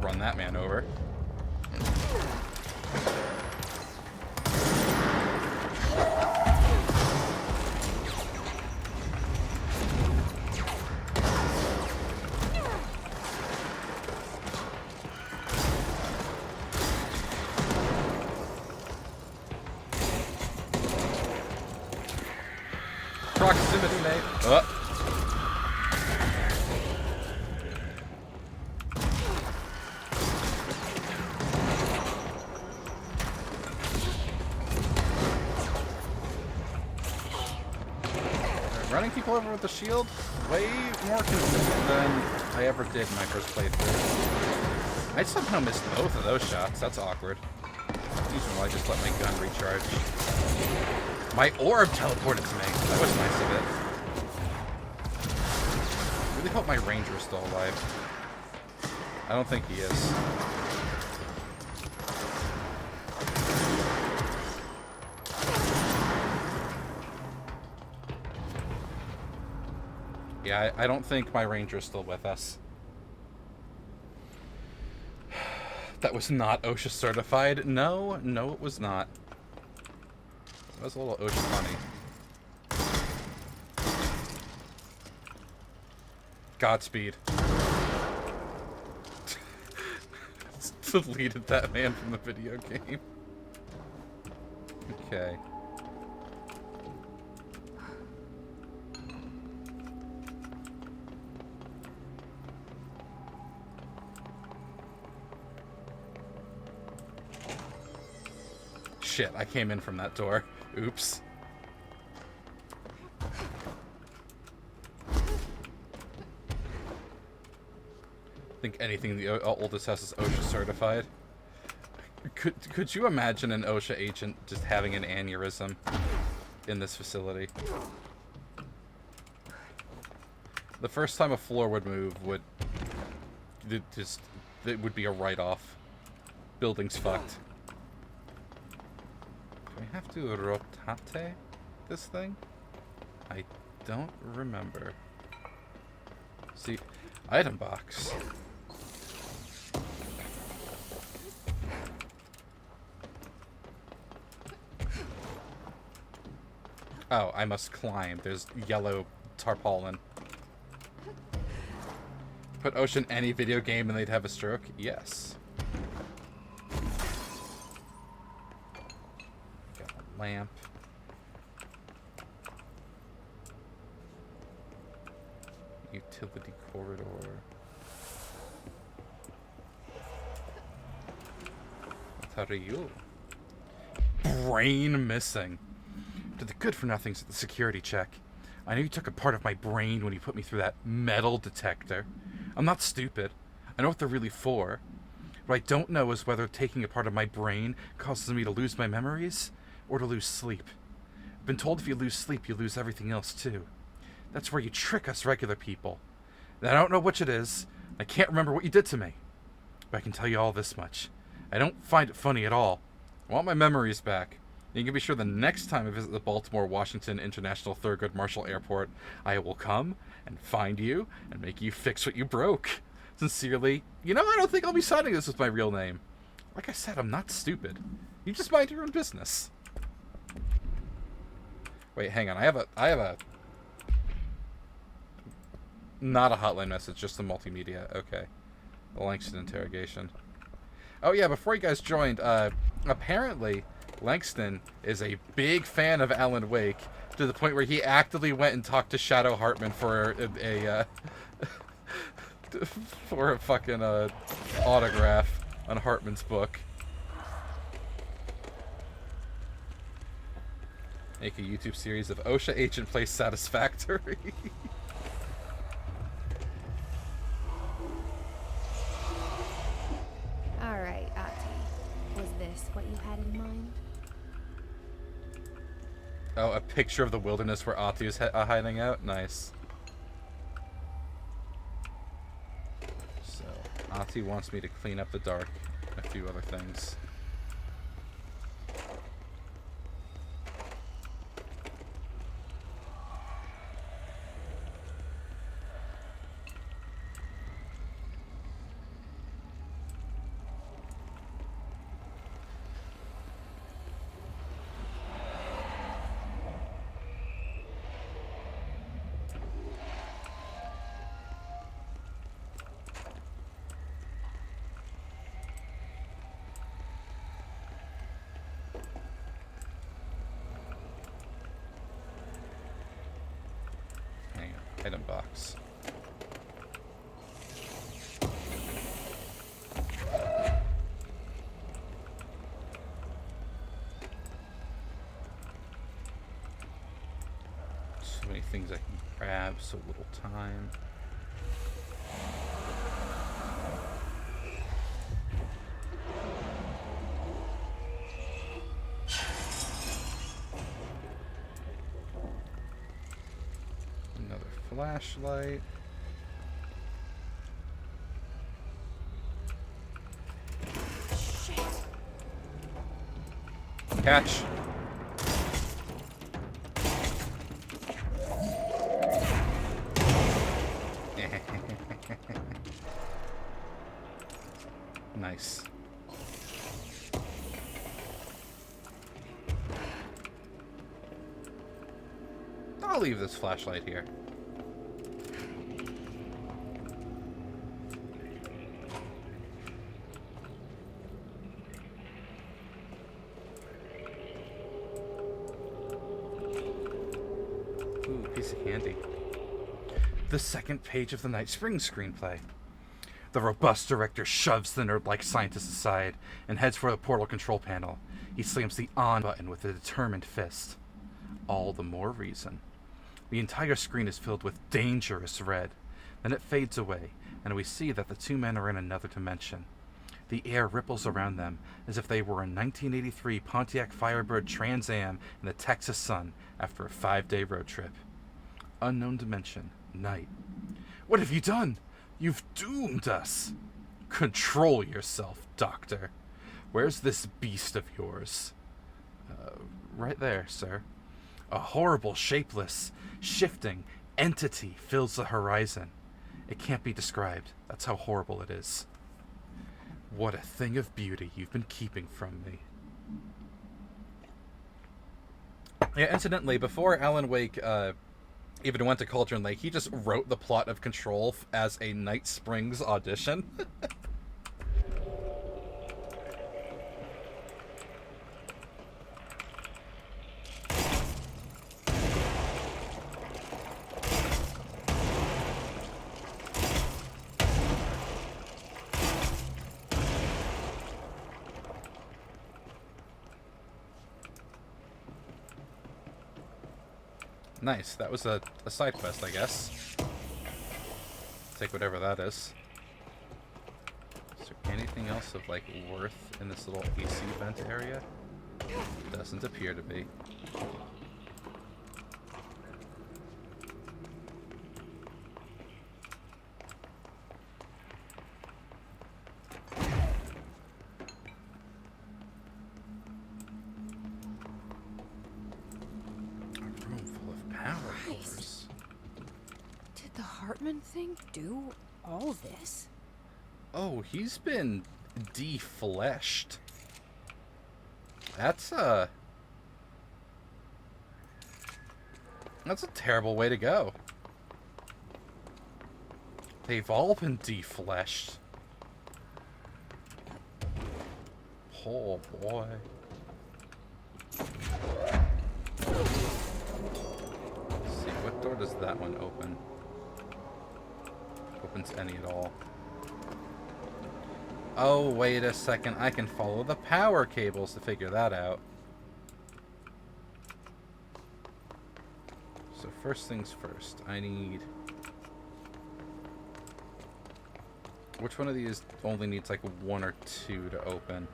Run that man over. Proximity, mate. people over with the shield? Way more consistent than I ever did in my first playthrough. I somehow missed both of those shots. That's awkward. Usually I just let my gun recharge. My orb teleported to me. That was nice of it. Really hope my ranger is still alive. I don't think he is. Yeah, I don't think my ranger is still with us. That was not OSHA certified. No, it was not. That was a little OSHA funny. Godspeed. Deleted that man from the video game. Okay. Shit, I came in from that door. Oops. I think anything the oldest house is OSHA certified. Could you imagine an OSHA agent just having an aneurysm in this facility? The first time a floor would move it would be a write-off. Building's fucked. Do I have to rotate this thing? I don't remember. See, item box. Oh, I must climb. There's yellow tarpaulin. Put OSHA in any video game and they'd have a stroke? Yes. Got a lamp. Utility corridor. What are you? Brain missing. Did the good-for-nothings at the security check. I know you took a part of my brain when you put me through that metal detector. I'm not stupid. I know what they're really for. What I don't know is whether taking a part of my brain causes me to lose my memories or to lose sleep. I've been told if you lose sleep, you lose everything else too. That's where you trick us regular people. And I don't know which it is. I can't remember what you did to me. But I can tell you all this much. I don't find it funny at all. I want my memories back. You can be sure the next time I visit the Baltimore-Washington International Thurgood Marshall Airport, I will come and find you and make you fix what you broke. Sincerely, I don't think I'll be signing this with my real name. Like I said, I'm not stupid. You just mind your own business. Wait, hang on. I have a... Not a hotline message, just a multimedia. Okay. The Langston interrogation. Oh yeah, before you guys joined, apparently... Langston is a big fan of Alan Wake to the point where he actively went and talked to Shadow Hartman for for a fucking autograph on Hartman's book. Make a YouTube series of OSHA Agent Plays Satisfactory. All right, Ahti. Was this what you had in mind? Oh, a picture of the wilderness where Ahti is hiding out? Nice. So, Ahti wants me to clean up the dark and a few other things. Item box. So many things things I can grab, so little time. Another flashlight. Shit. Catch. Nice. I'll leave this flashlight here. Ooh, piece of candy. The second page of the Night Spring screenplay. The robust director shoves the nerd-like scientist aside and heads for the portal control panel. He slams the on button with a determined fist. All the more reason. The entire screen is filled with dangerous red. Then it fades away, and we see that the two men are in another dimension. The air ripples around them as if they were a 1983 Pontiac Firebird Trans Am in the Texas sun after a 5-day road trip. Unknown dimension, night. What have you done? You've doomed us. Control yourself, Doctor. Where's this beast of yours? Right there, sir. A horrible, shapeless, shifting entity fills the horizon. It can't be described. That's how horrible it is. What a thing of beauty you've been keeping from me. Yeah, incidentally, before Alan Wake even went to Cauldron Lake, he just wrote the plot of Control as a Night Springs audition. Nice, that was a side quest, I guess. Take whatever that is. Is there anything else of, like, worth in this little AC vent area? Doesn't appear to be. Did the Hartman thing do all this? Oh, he's been defleshed. That's a terrible way to go. They've all been defleshed. Oh boy. Let's see, what door does that one open? Opens any at all. Oh, wait a second. I can follow the power cables to figure that out. So first things first, I need... Which one of these only needs like 1 or 2 to open?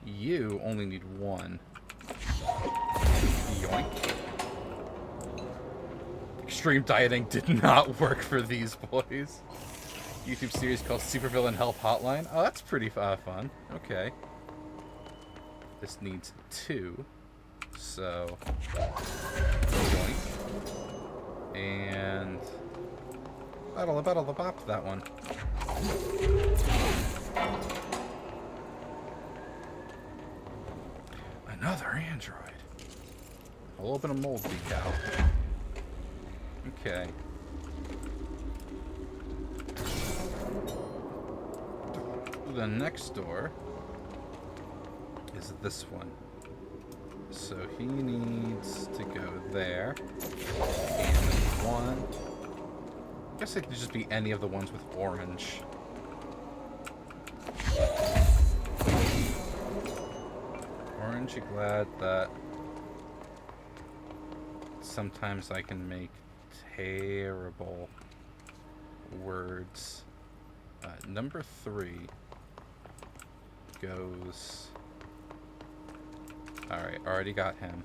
You only need 1. Yoink. Extreme dieting did not work for these boys. YouTube series called Supervillain Help Hotline. Oh, that's pretty fun. Okay. This needs 2. So... Yoink. And... Battle the bop that one. Another android. I'll open a mold decal. Okay. The next door is this one. So he needs to go there. And 1. I guess it could just be any of the ones with orange. Aren't you glad that sometimes I can make terrible words. Number 3 goes... Alright, already got him.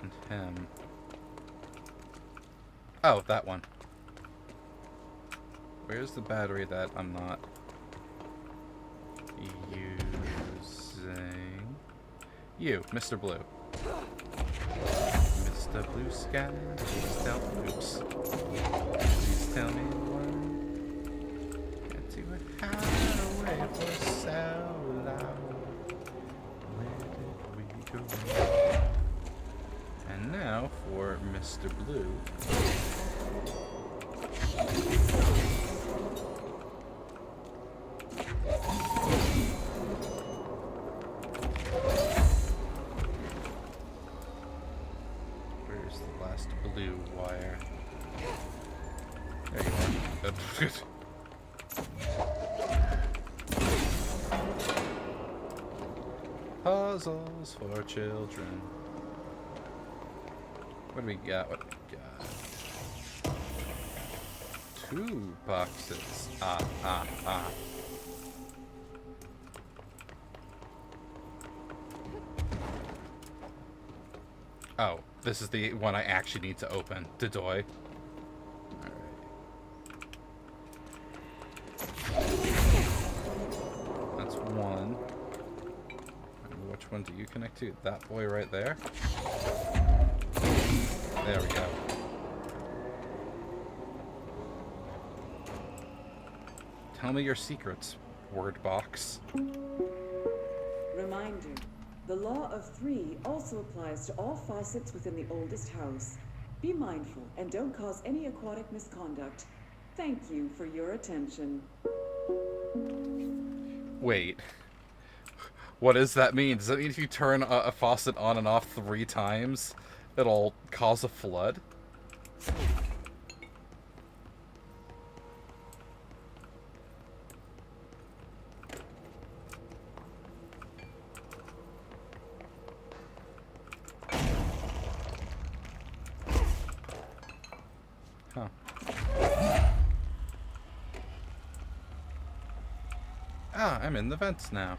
And him. Oh, that one. Where's the battery that I'm not using? You, Mr. Blue. Mr. Blue Sky, please tell me, oops. Please tell me why. Can't see what highway for so loud. Where did we go? And now for Mr. Blue. Where's the last blue wire? There you are. Good. Puzzles for children. What do we got? What do we got? 2 boxes. Ah. Oh, this is the one I actually need to open. Dodoy. That's 1. And which one do you connect to? That boy right there? There we go. Tell me your secrets, word box. Reminder. The law of 3 also applies to all faucets within the oldest house. Be mindful and don't cause any aquatic misconduct. Thank you for your attention. Wait. What does that mean? Does that mean if you turn a faucet on and off 3 times, it'll cause a flood? Huh. Ah, I'm in the vents now.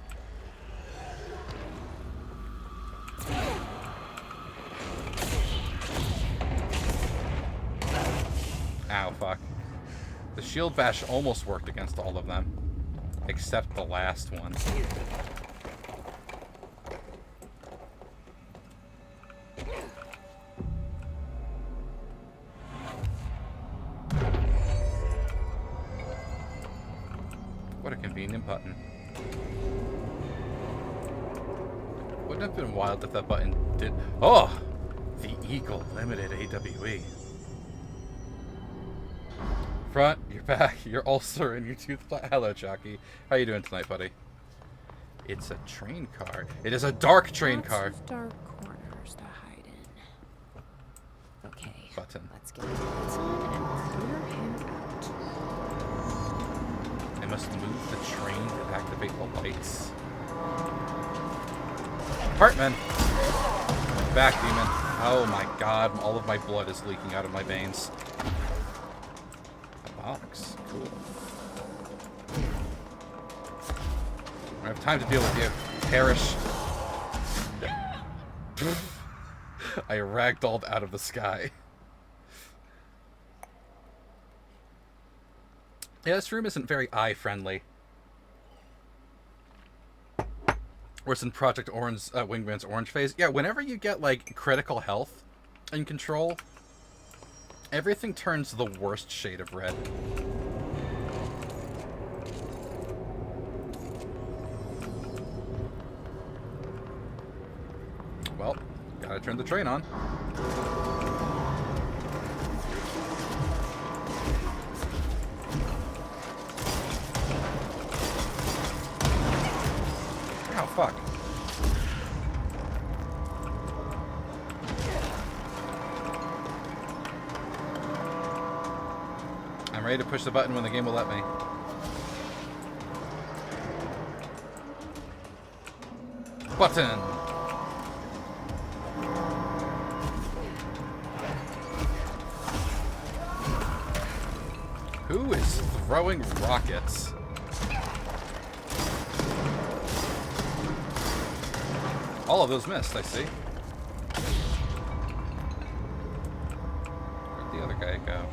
Ow, fuck. The shield bash almost worked against all of them. Except the last one. What a convenient button. Wouldn't it have been wild if that button did... Oh! The Eagle Limited AWE. Front, your back, your ulcer, and your tooth. Hello, Chucky. How you doing tonight, buddy? It's a train car. It is a dark train car. Lots of dark corners to hide in. Okay. Button. Let's get the lights on and clear him out. I must move the train to activate the lights. Hartman! Back, demon. Oh my god, all of my blood is leaking out of my veins. Box. Cool. I have time to deal with you. Perish. I ragdolled out of the sky. Yeah, this room isn't very eye-friendly. Whereas in Project Orange, Wingman's Orange Phase, yeah, whenever you get, like, critical health in control, everything turns the worst shade of red. Well, gotta turn the train on. Oh, fuck. I'm ready to push the button when the game will let me. Button! Who is throwing rockets? All of those missed, I see. Where'd the other guy go?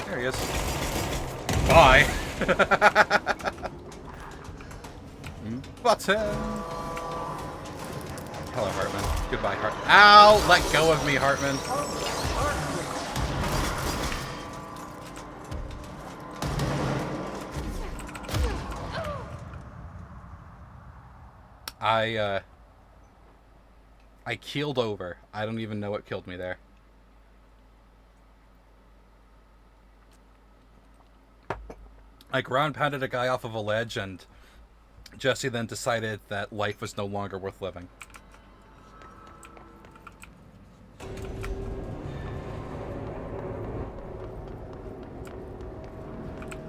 There he is. Bye! Button! Hello, Hartman. Goodbye, Hartman. Ow! Let go of me, Hartman! I keeled over. I don't even know what killed me there. I ground pounded a guy off of a ledge, and Jesse then decided that life was no longer worth living.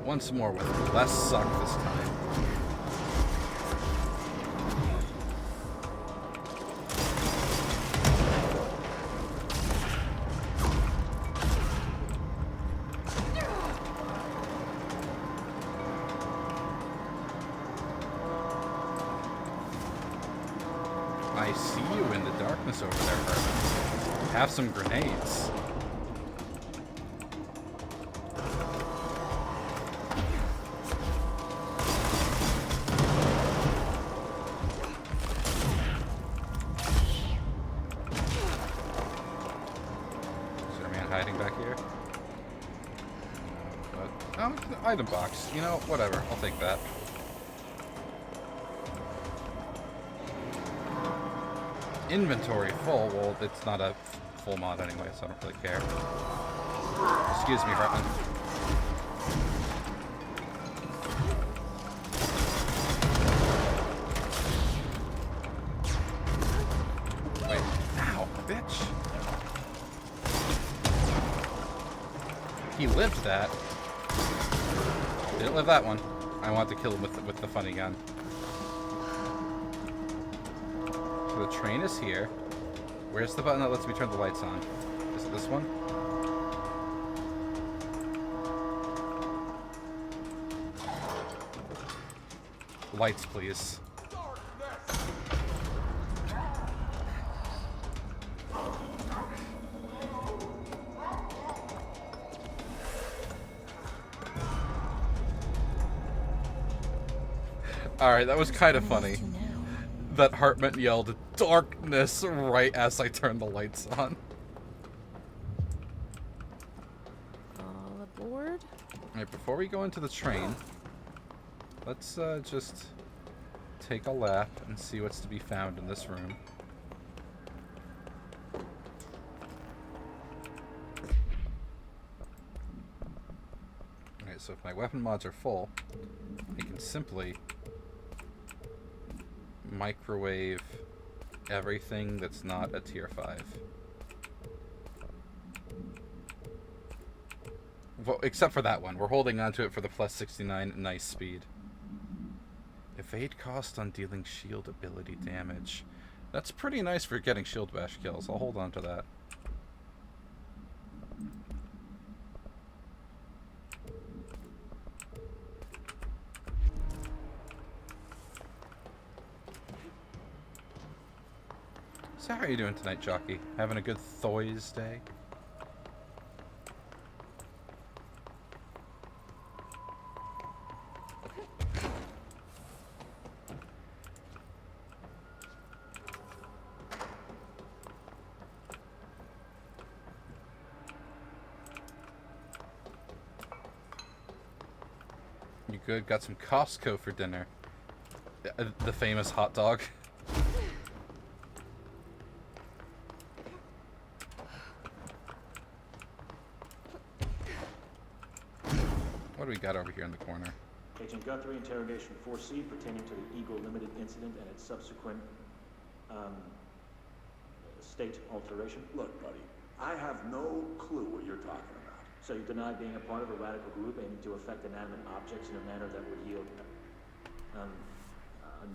Once more with less suck this time. I see you in the darkness over there, Herman. Have some grenades. Is there a man hiding back here? Oh, item box. You know, whatever. I'll take that. Inventory full. Well, it's not a full mod anyway, so I don't really care. Excuse me, Hartman. Wait. Ow, bitch. He lived that. Didn't live that one. I want to kill him with the funny gun. The train is here. Where's the button that lets me turn the lights on? Is it this one? Lights, please. Alright, that was kind of funny. That Hartman yelled darkness right as I turned the lights on. All aboard? Alright, before we go into the train, let's just take a lap and see what's to be found in this room. Alright, so if my weapon mods are full, I can simply microwave everything that's not a tier 5. Well, except for that one. We're holding on to it for the plus 69 nice speed. Evade cost on dealing shield ability damage. That's pretty nice for getting shield bash kills. I'll hold on to that. So how are you doing tonight, Jockey? Having a good Thoys day? You good? Got some Costco for dinner. The famous hot dog. What do we got over here in the corner? Agent Guthrie, interrogation 4C pertaining to the Eagle Limited incident and its subsequent, state alteration. Look, buddy, I have no clue what you're talking about. So you deny being a part of a radical group aiming to affect inanimate objects in a manner that would yield,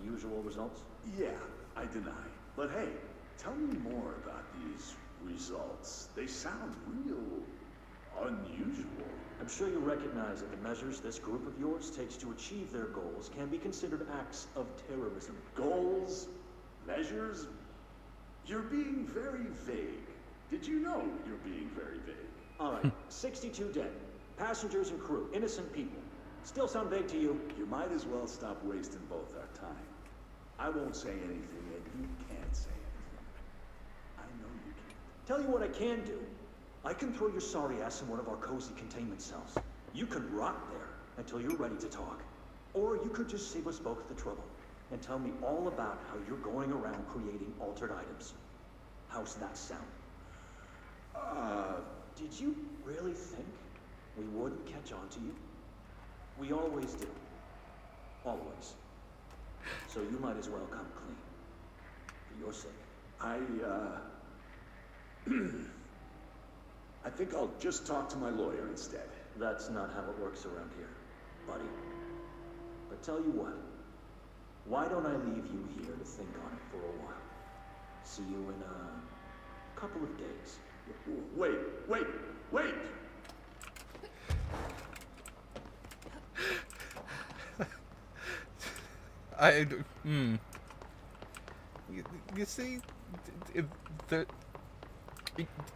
unusual results? Yeah, I deny. But hey, tell me more about these results. They sound real unusual. I'm sure you recognize that the measures this group of yours takes to achieve their goals can be considered acts of terrorism. Goals? Measures? You're being very vague. Did you know you're being very vague? All right, 62 dead. Passengers and crew, innocent people. Still sound vague to you? You might as well stop wasting both our time. I won't say anything, and you can't say anything. I know you can't. Tell you what I can do. I can throw your sorry ass in one of our cozy containment cells. You can rot there until you're ready to talk. Or you could just save us both the trouble and tell me all about how you're going around creating altered items. How's that sound? Did you really think we wouldn't catch on to you? We always do. Always. So you might as well come clean. For your sake. I think I'll just talk to my lawyer instead. That's not how it works around here, buddy. But tell you what, why don't I leave you here to think on it for a while? See you in a couple of days. Wait! You see,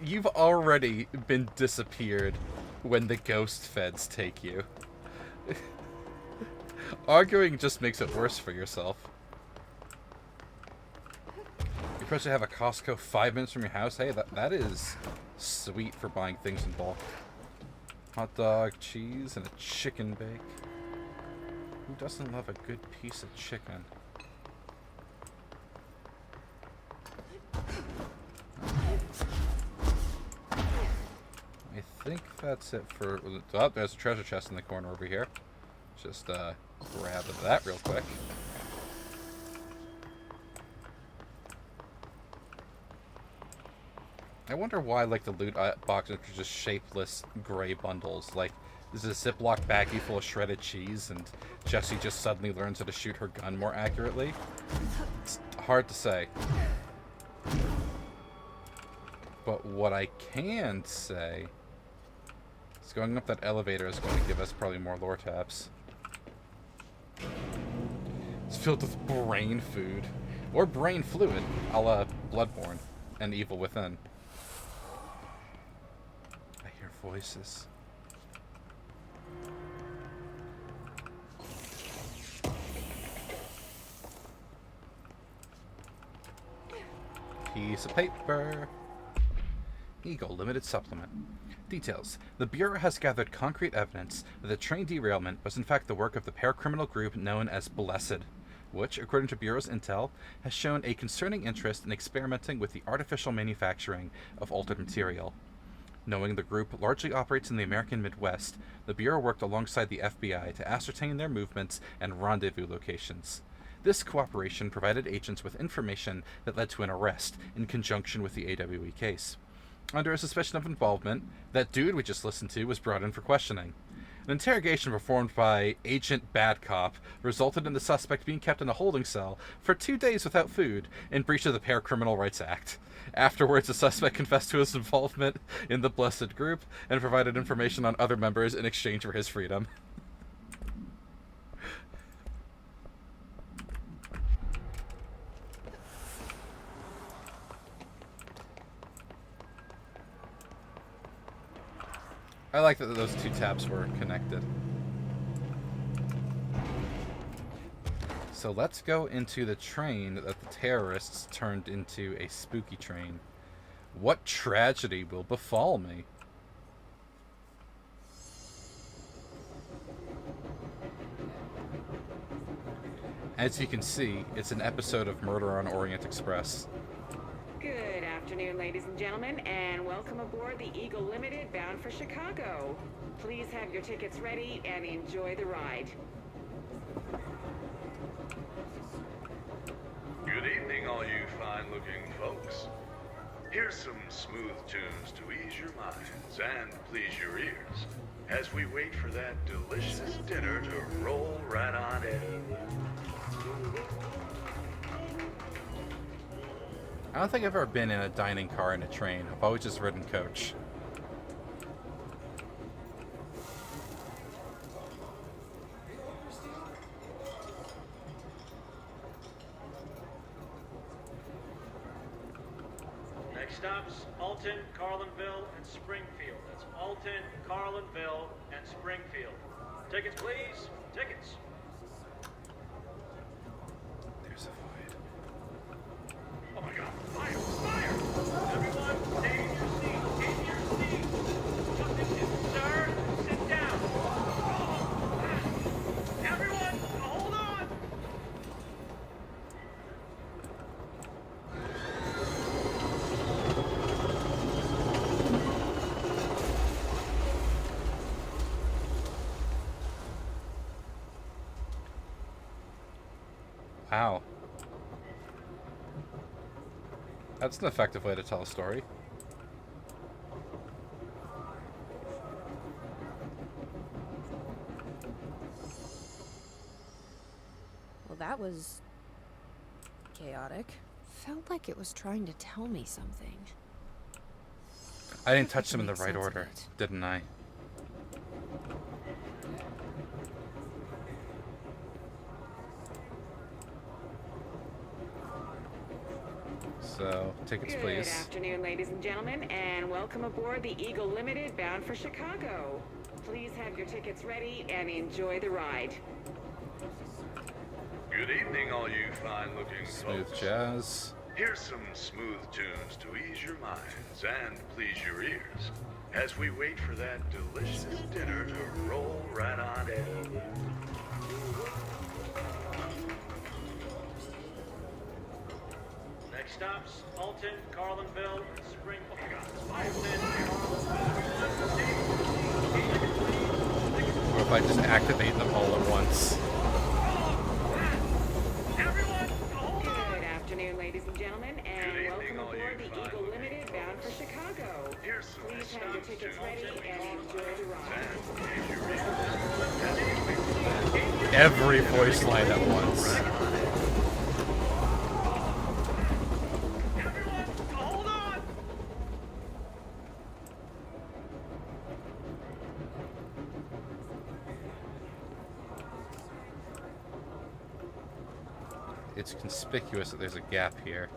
you've already been disappeared when the ghost feds take you. Arguing just makes it worse for yourself. You're supposed to have a Costco 5 minutes from your house. Hey, that is sweet for buying things in bulk. Hot dog, cheese, and a chicken bake. Who doesn't love a good piece of chicken? I think that's it for... Oh, there's a treasure chest in the corner over here. Just grab that real quick. I wonder why, like, the loot boxes are just shapeless gray bundles. Like, this is a Ziploc baggie full of shredded cheese, and Jessie just suddenly learns how to shoot her gun more accurately. It's hard to say. But what I can say is going up that elevator is going to give us probably more lore tabs. It's filled with brain food. Or brain fluid, a la Bloodborne and Evil Within. I hear voices. Piece of paper. Eagle Limited Supplement. Details. The Bureau has gathered concrete evidence that the train derailment was in fact the work of the paracriminal group known as Blessed, which, according to Bureau's intel, has shown a concerning interest in experimenting with the artificial manufacturing of altered material. Knowing the group largely operates in the American Midwest, the Bureau worked alongside the FBI to ascertain their movements and rendezvous locations. This cooperation provided agents with information that led to an arrest in conjunction with the AWE case. Under a suspicion of involvement, that dude we just listened to was brought in for questioning. An interrogation performed by Agent Bad Cop resulted in the suspect being kept in a holding cell for 2 days without food, in breach of the Paracriminal Rights Act. Afterwards, the suspect confessed to his involvement in the Blessed group and provided information on other members in exchange for his freedom. I like that those two tabs were connected. So let's go into the train that the terrorists turned into a spooky train. What tragedy will befall me? As you can see, it's an episode of Murder on Orient Express. Good afternoon, ladies and gentlemen, and welcome aboard the Eagle Limited bound for Chicago. Please have your tickets ready and enjoy the ride. Good evening, all you fine-looking folks. Here's some smooth tunes to ease your minds and please your ears as we wait for that delicious dinner to roll right on in. I don't think I've ever been in a dining car in a train. I've always just ridden coach. Next stops, Alton, Carlinville, and Springfield. That's Alton, Carlinville, and Springfield. Tickets, please. Tickets. There's a void. Oh my god, fire! Fire! Everyone, stay in your seat. In your seat. Sir, sit down. Everyone, hold on. Wow. That's an effective way to tell a story. Well, that was chaotic. Felt like it was trying to tell me something. I didn't touch them in the right order, didn't I? So, tickets, Good please. afternoon, ladies and gentlemen, and welcome aboard the Eagle Limited bound for Chicago. Please have your tickets ready and enjoy the ride. Good evening, all you fine-looking Smooth folks. jazz. Here's some smooth tunes to ease your minds and please your ears as we wait for that delicious dinner to roll right on in. Next stops, Alton, Carlinville, and Springfield. Or if I just activate them all at once. Good afternoon, ladies and gentlemen, and welcome aboard the Eagle Limited bound for Chicago. Please have your tickets ready and enjoy the ride. Every voice line at once. It's conspicuous that there's a gap here.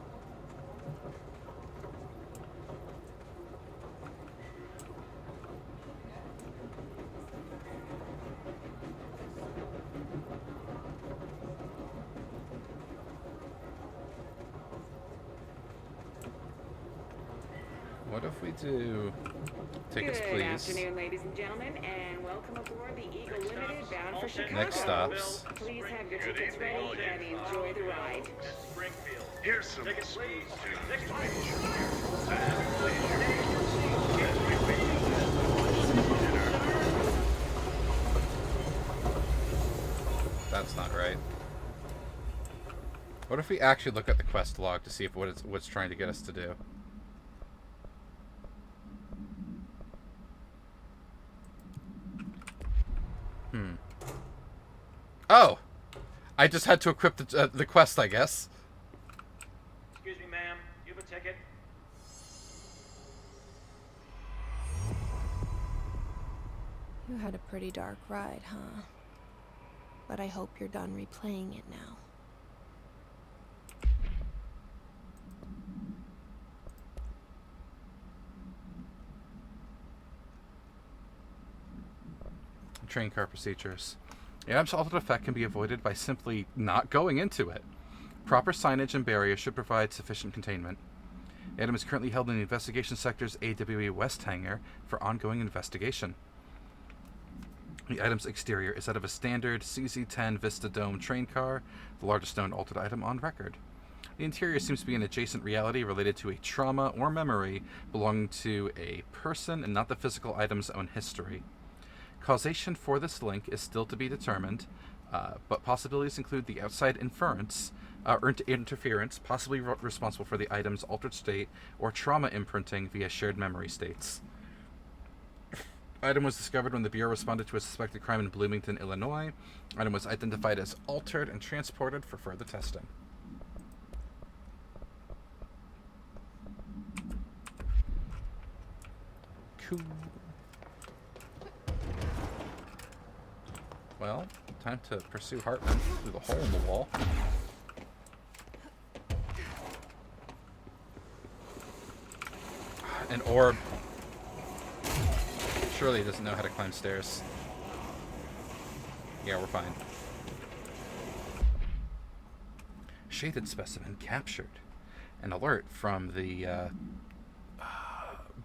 What if we do tickets, Good please? afternoon, ladies and gentlemen, and welcome aboard the Eagle Limited bound for Chicago. Next stops. Please have your tickets ready and enjoy the ride. Here's some Tickets, smooth please. tunes Tickets, to please. ease your ears and please your ears as we wait for that delicious dinner. That's not right. What if we actually look at the quest log to see if what's trying to get us to do? Oh! I just had to equip the quest, I guess. Excuse me, ma'am. You have a ticket? You had a pretty dark ride, huh? But I hope you're done replaying it now. Train car procedures. Adam's altered effect can be avoided by simply not going into it. Proper signage and barriers should provide sufficient containment. Adam is currently held in the Investigation Sector's AWE West hangar for ongoing investigation. The item's exterior is that of a standard CZ-10 Vista Dome train car, the largest known altered item on record. The interior seems to be an adjacent reality related to a trauma or memory belonging to a person and not the physical item's own history. Causation for this link is still to be determined, but possibilities include the outside interference, possibly responsible for the item's altered state, or trauma imprinting via shared memory states. Item was discovered when the Bureau responded to a suspected crime in Bloomington, Illinois. Item was identified as altered and transported for further testing. Cool. Well, time to pursue Hartman through the hole in the wall. An orb. Surely he doesn't know how to climb stairs. Yeah, we're fine. Shaded specimen captured. An alert from the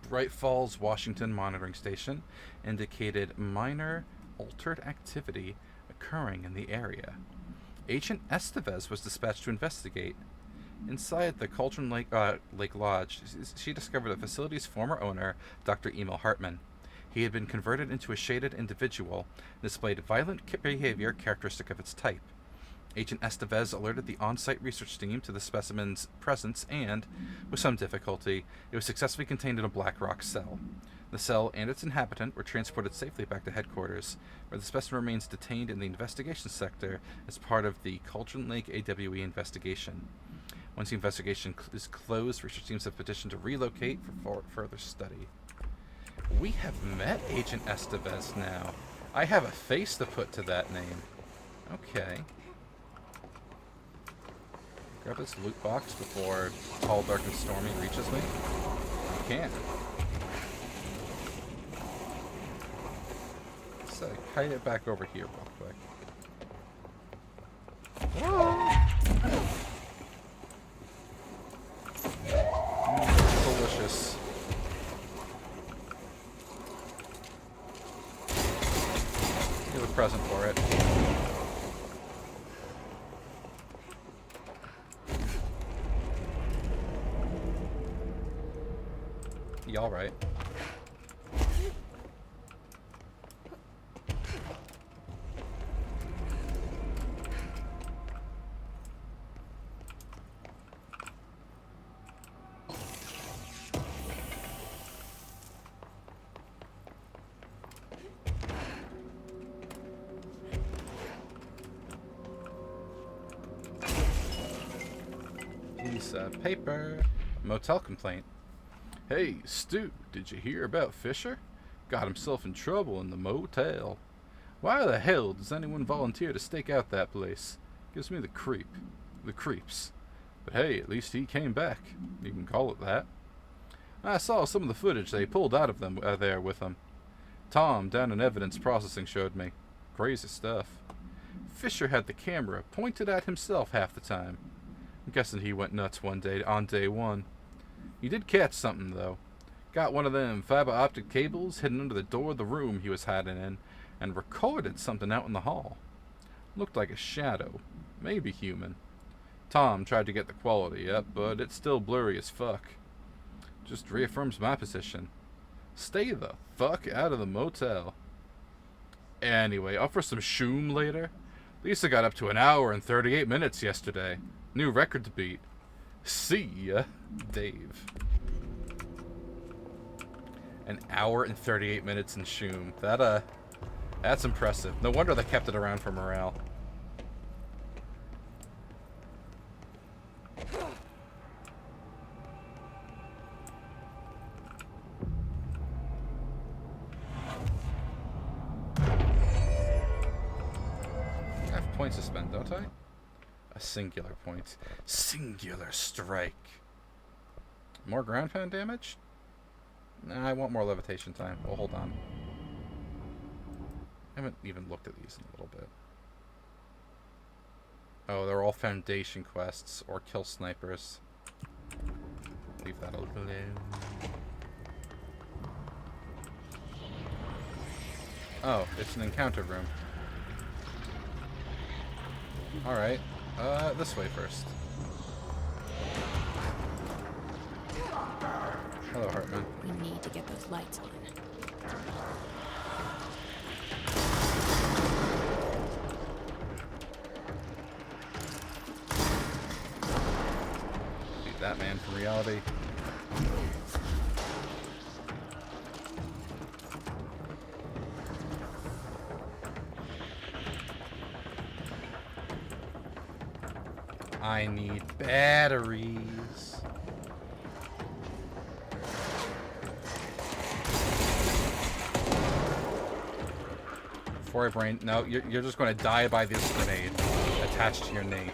Bright Falls, Washington monitoring station indicated minor altered activity occurring in the area. Agent Estevez was dispatched to investigate. Inside the Cauldron Lake Lodge, she discovered the facility's former owner, Dr. Emil Hartman. He had been converted into a shaded individual and displayed violent behavior characteristic of its type. Agent Estevez alerted the on-site research team to the specimen's presence and, with some difficulty, it was successfully contained in a black rock cell. The cell and its inhabitant were transported safely back to headquarters, where the specimen remains detained in the investigation sector as part of the Cauldron Lake AWE investigation. Once the investigation is closed, research teams have petitioned to relocate for further study. We have met Agent Estevez now. I have a face to put to that name. Okay. Grab this loot box before Tall, Dark, and Stormy reaches me. I can. Let's kite it back over here real quick. Delicious. Give a present for it. You all right? Piece of paper. Motel complaint. Hey, Stu, did you hear about Fisher? Got himself in trouble in the motel. Why the hell does anyone volunteer to stake out that place? Gives me the creeps. But hey, at least he came back. You can call it that. I saw some of the footage they pulled out of them there with him. Tom down in evidence processing showed me. Crazy stuff. Fisher had the camera pointed at himself half the time. I'm guessing he went nuts on day one. He did catch something, though. Got one of them fiber optic cables hidden under the door of the room he was hiding in, and recorded something out in the hall. Looked like a shadow. Maybe human. Tom tried to get the quality up, but it's still blurry as fuck. Just reaffirms my position. Stay the fuck out of the motel. Anyway, up for some shoom later? Lisa got up to 1 hour and 38 minutes yesterday. New record to beat. See ya, Dave. 1 hour and 38 minutes in shoom. That's impressive. No wonder they kept it around for morale. I have points to spend, don't I? A singular point. Singular strike. More ground pound damage? Nah, I want more levitation time. Well, hold on. I haven't even looked at these in a little bit. Oh, they're all foundation quests or kill snipers. Leave that alone. Oh, it's an encounter room. Alright. This way first. Hello, Hartman. We need to get those lights on. Beat that man from reality. I need batteries. Before I brain... No, you're just going to die by this grenade attached to your knee.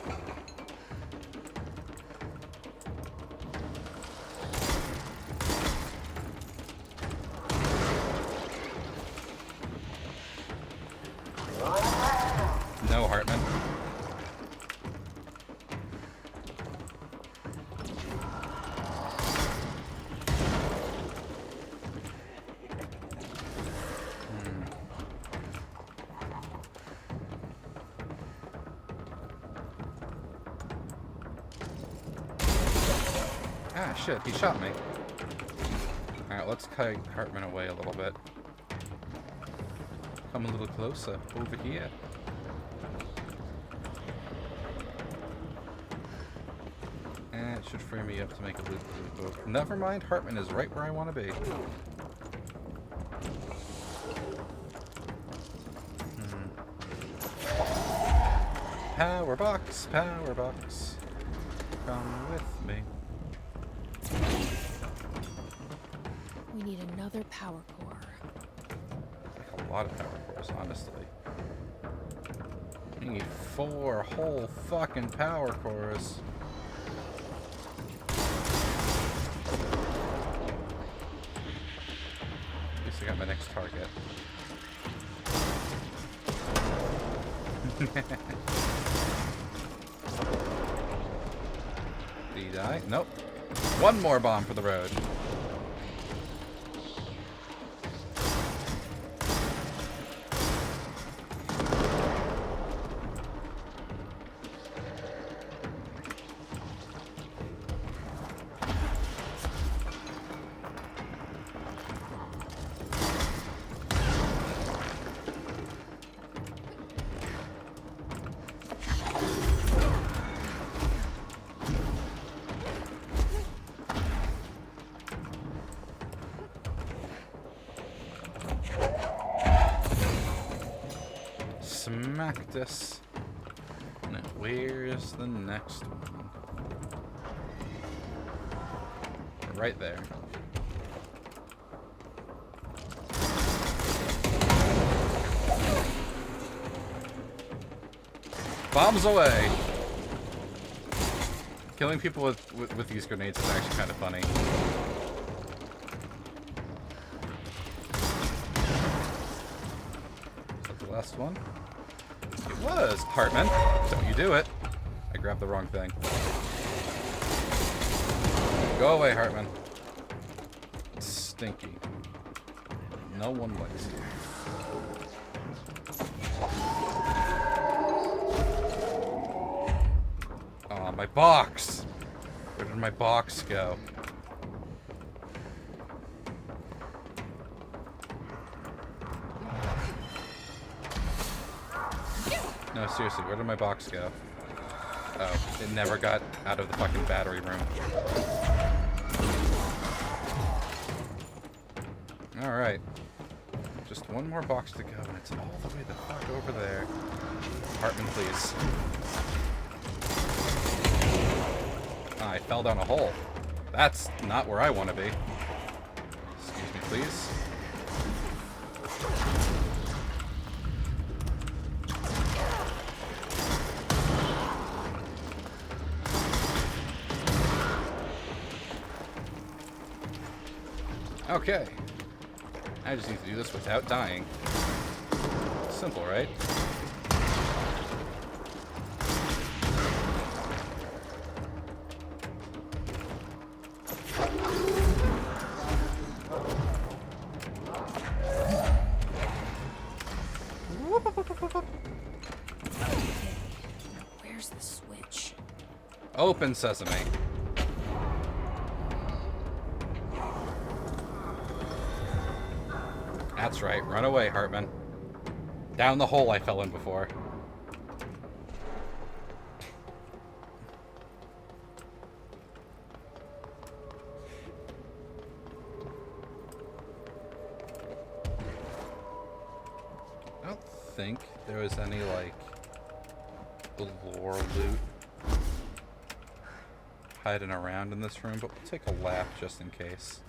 shit, he shot me. Alright, let's kite Hartman away a little bit. Come a little closer, over here. And it should free me up to make a loop. Never mind, Hartman is right where I want to be. Power box, power box. Come with me. We need another power core. Like a lot of power cores, honestly. We need 4 whole fucking power cores. At least I got my next target. Did he die? Nope. One more bomb for the road. Smack this. Now, where's the next one? Right there. Bombs away! Killing people with these grenades is actually kind of funny. Is that the last one? It was! Hartman, don't you do it. I grabbed the wrong thing. Go away, Hartman. It's stinky. No one likes you. Aw, my box! Where did my box go? No, seriously, where did my box go? Oh, it never got out of the fucking battery room. Alright. Just one more box to go, and it's all the way the fuck over there. Hartman, please. Ah, I fell down a hole. That's not where I want to be. Excuse me, please. Okay. I just need to do this without dying. Simple, right? Where's the switch? Open sesame. That's right. Run away, Hartman. Down the hole I fell in before. I don't think there was any, like, lore loot hiding around in this room, but we'll take a lap just in case.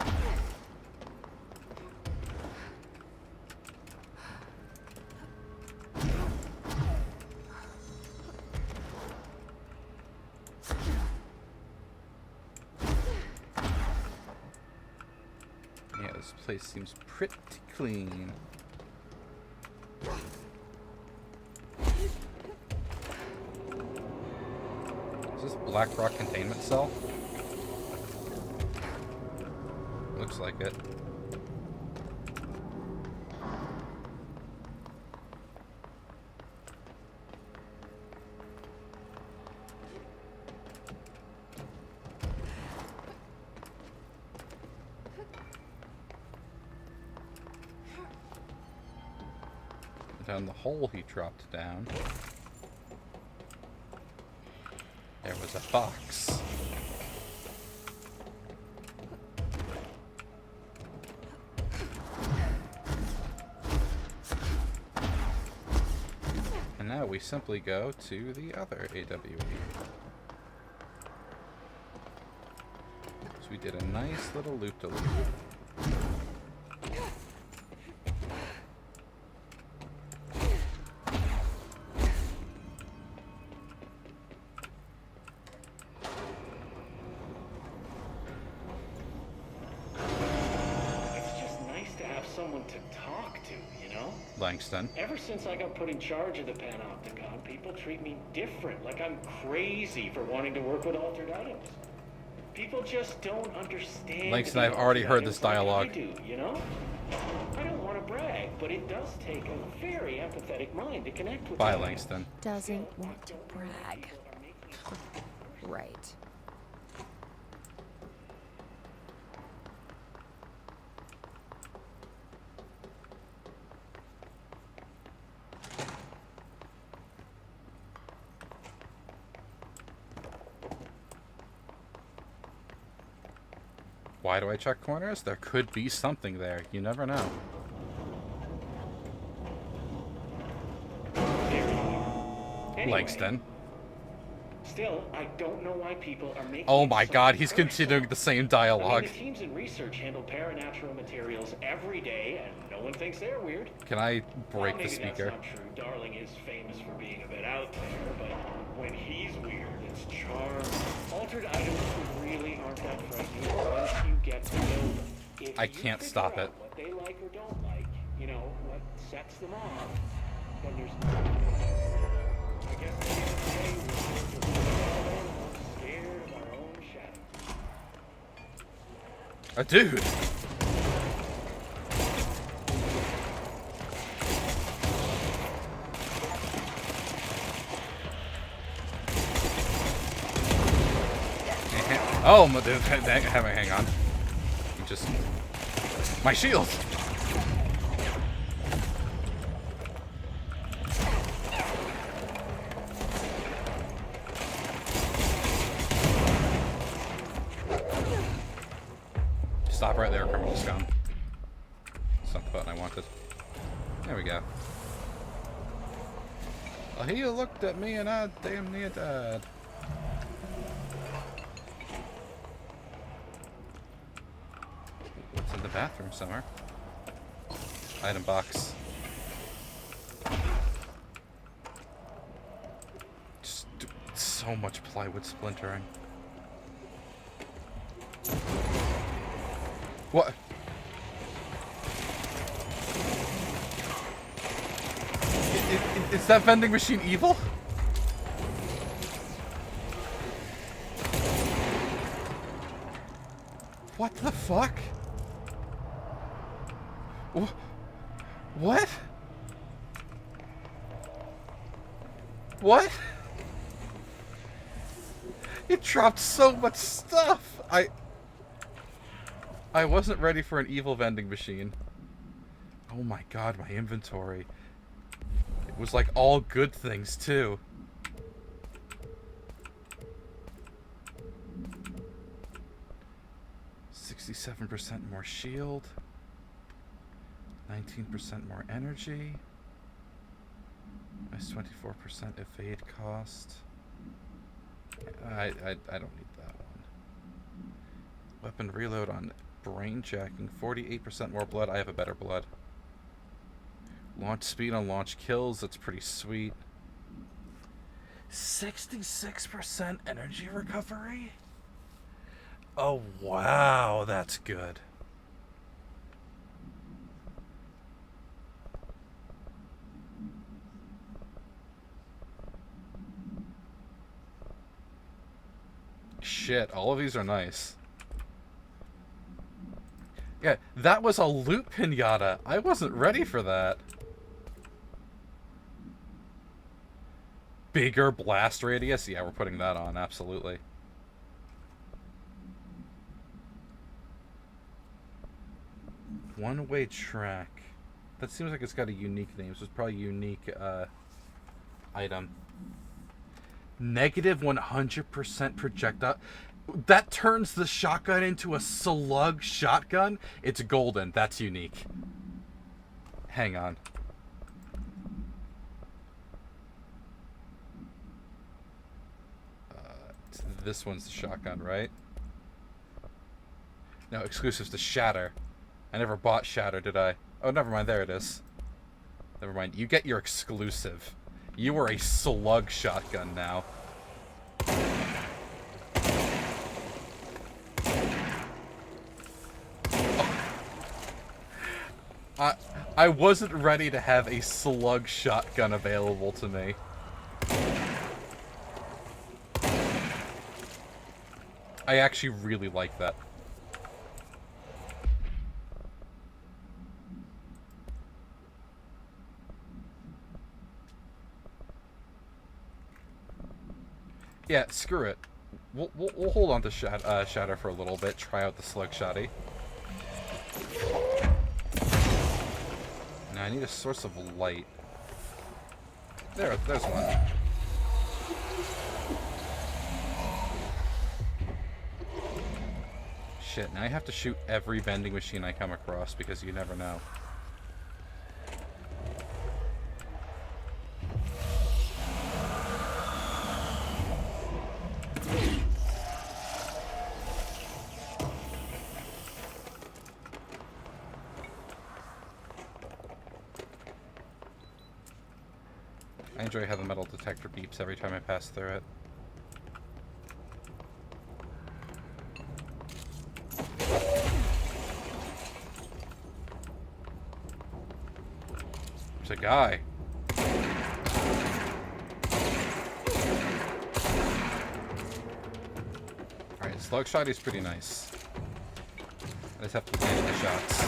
Yeah, this place seems pretty clean. Is this Black Rock containment cell? Looks like it. down the hole he dropped down, there was a box. And now we simply go to the other AWE. So we did a nice little loop-de-loop. Langston. Ever since I got put in charge of the Panopticon, people treat me different, like I'm crazy for wanting to work with altered items. People just don't understand. Langston, I've already heard this dialogue. Like I do, you know? I don't want to brag, but it does take a very empathetic mind to connect with. Bye, Langston. Doesn't want to brag. Right. Why do I check corners? There could be something there. You never know. Anyway, Langston. Still, I don't know why people are making. Oh my god, he's continuing the same dialogue. I mean, the teams in research handle paranatural materials every day, and no one thinks they're weird. Can I break Well, the speaker? Maybe that's not true. Darling is famous for being a bit out there, but when he's weird, it's charm. Altered items really aren't that frightening once you get to know them. If I you can't figure stop out it. What they like or don't like, you know, what sets them off, then there's I guess at the end of the day, we're scared of our own shadow. A dude. Oh, hang on. Just my shield. Stop right there, criminal scum. It's not the button I wanted. There we go. Well, he looked at me and I damn near died. What's in the bathroom somewhere? Item box. Just so much plywood splintering. What? Is that vending machine evil? What the fuck? What? What? It dropped so much stuff. I wasn't ready for an evil vending machine. Oh my god, my inventory. It was like all good things too. %, more shield. 19% more energy. Nice 24% evade cost. I don't need that one. Weapon reload on brain jacking. 48% more blood. I have a better blood. Launch speed on launch kills. That's pretty sweet. 66% energy recovery? Oh, wow. That's good. Shit, all of these are nice. Yeah, that was a loot pinata. I wasn't ready for that. Bigger blast radius? Yeah, we're putting that on, absolutely. One-way track. That seems like it's got a unique name, so it's probably a unique item. Negative 100% projectile. That turns the shotgun into a slug shotgun? It's golden. That's unique. Hang on. This one's the shotgun, right? No, exclusives to Shatter. I never bought Shatter, did I? Oh, never mind. There it is. Never mind. You get your exclusive. You are a slug shotgun now. I wasn't ready to have a slug shotgun available to me. I actually really like that. Yeah, screw it. We'll hold on to Shatter for a little bit. Try out the slug shotty. Now I need a source of light. There's one. Shit, now I have to shoot every vending machine I come across because you never know. I enjoy how the metal detector beeps every time I pass through it. There's a guy. Alright, slug shot is pretty nice. I just have to land the shots.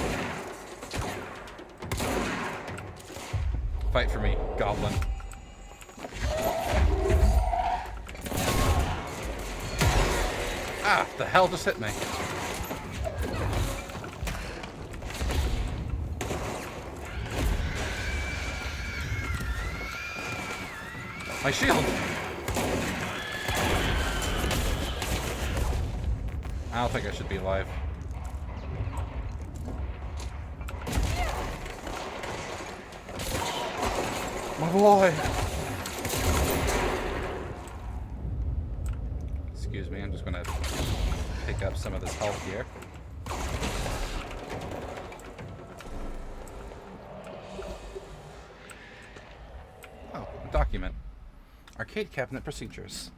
Fight for me, goblin. Ah, the hell just hit me. My shield! I don't think I should be alive. My boy! Excuse me, I'm just gonna pick up some of this health here. Oh, a document. Arcade cabinet procedures.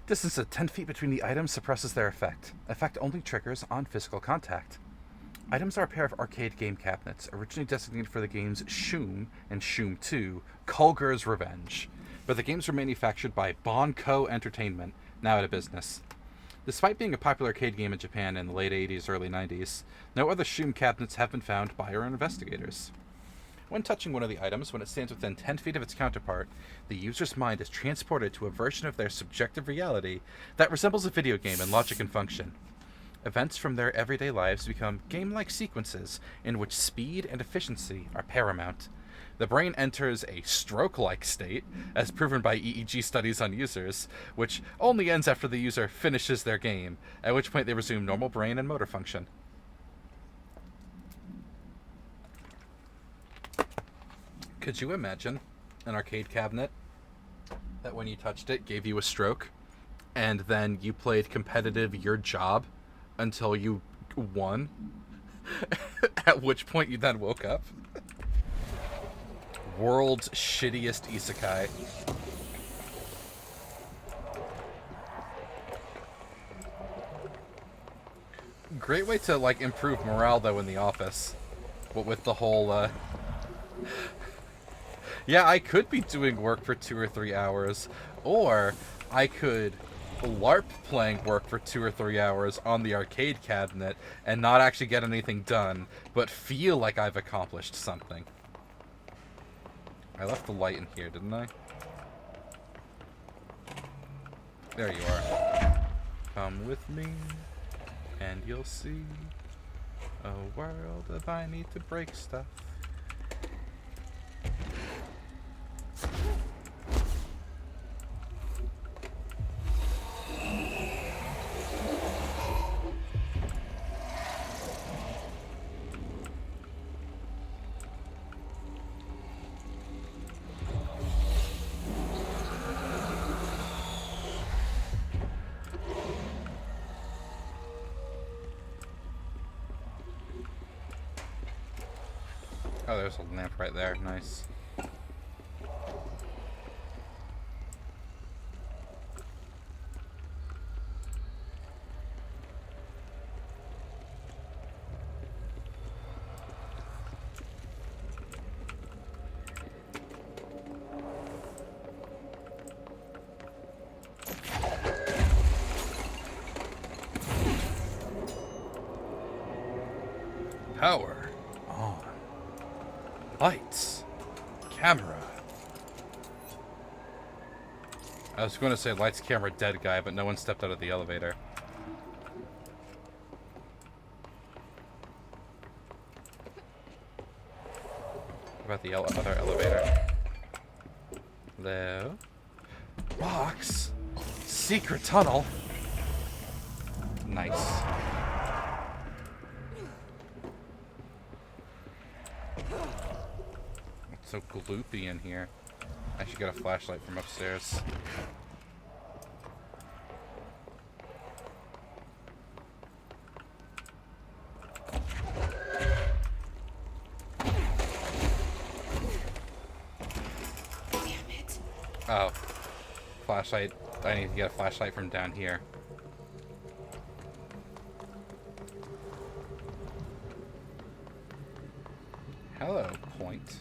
Distance of 10 feet between the items suppresses their effect. Effect only triggers on physical contact. Items are a pair of arcade game cabinets, originally designated for the games Shoom and Shoom 2, Kulger's Revenge. But the games were manufactured by Bonco Entertainment, now out of business. Despite being a popular arcade game in Japan in the late 80s, early 90s, no other Shoom cabinets have been found by our investigators. When touching one of the items, when it stands within 10 feet of its counterpart, the user's mind is transported to a version of their subjective reality that resembles a video game in logic and function. Events from their everyday lives become game-like sequences in which speed and efficiency are paramount. The brain enters a stroke-like state, as proven by EEG studies on users, which only ends after the user finishes their game, at which point they resume normal brain and motor function. Could you imagine an arcade cabinet that when you touched it gave you a stroke, and then you played competitive Your Job until you won, at which point you then woke up? World's shittiest isekai. Great way to, like, improve morale, though, in the office. What with the whole, yeah, I could be doing work for 2 or 3 hours, or I could LARP playing work for 2 or 3 hours on the arcade cabinet and not actually get anything done, but feel like I've accomplished something. I left the light in here, didn't I? There you are. Come with me, and you'll see a world of I need to break stuff. Oh, there's a lamp right there. Nice. Power on. Lights. Camera. I was going to say lights, camera, dead guy, but no one stepped out of the elevator. What about the other elevator? Hello? Box? Secret tunnel? Nice. It's so gloopy in here. I should get a flashlight from upstairs. Oh. Flashlight. I need to get a flashlight from down here. Hello, point.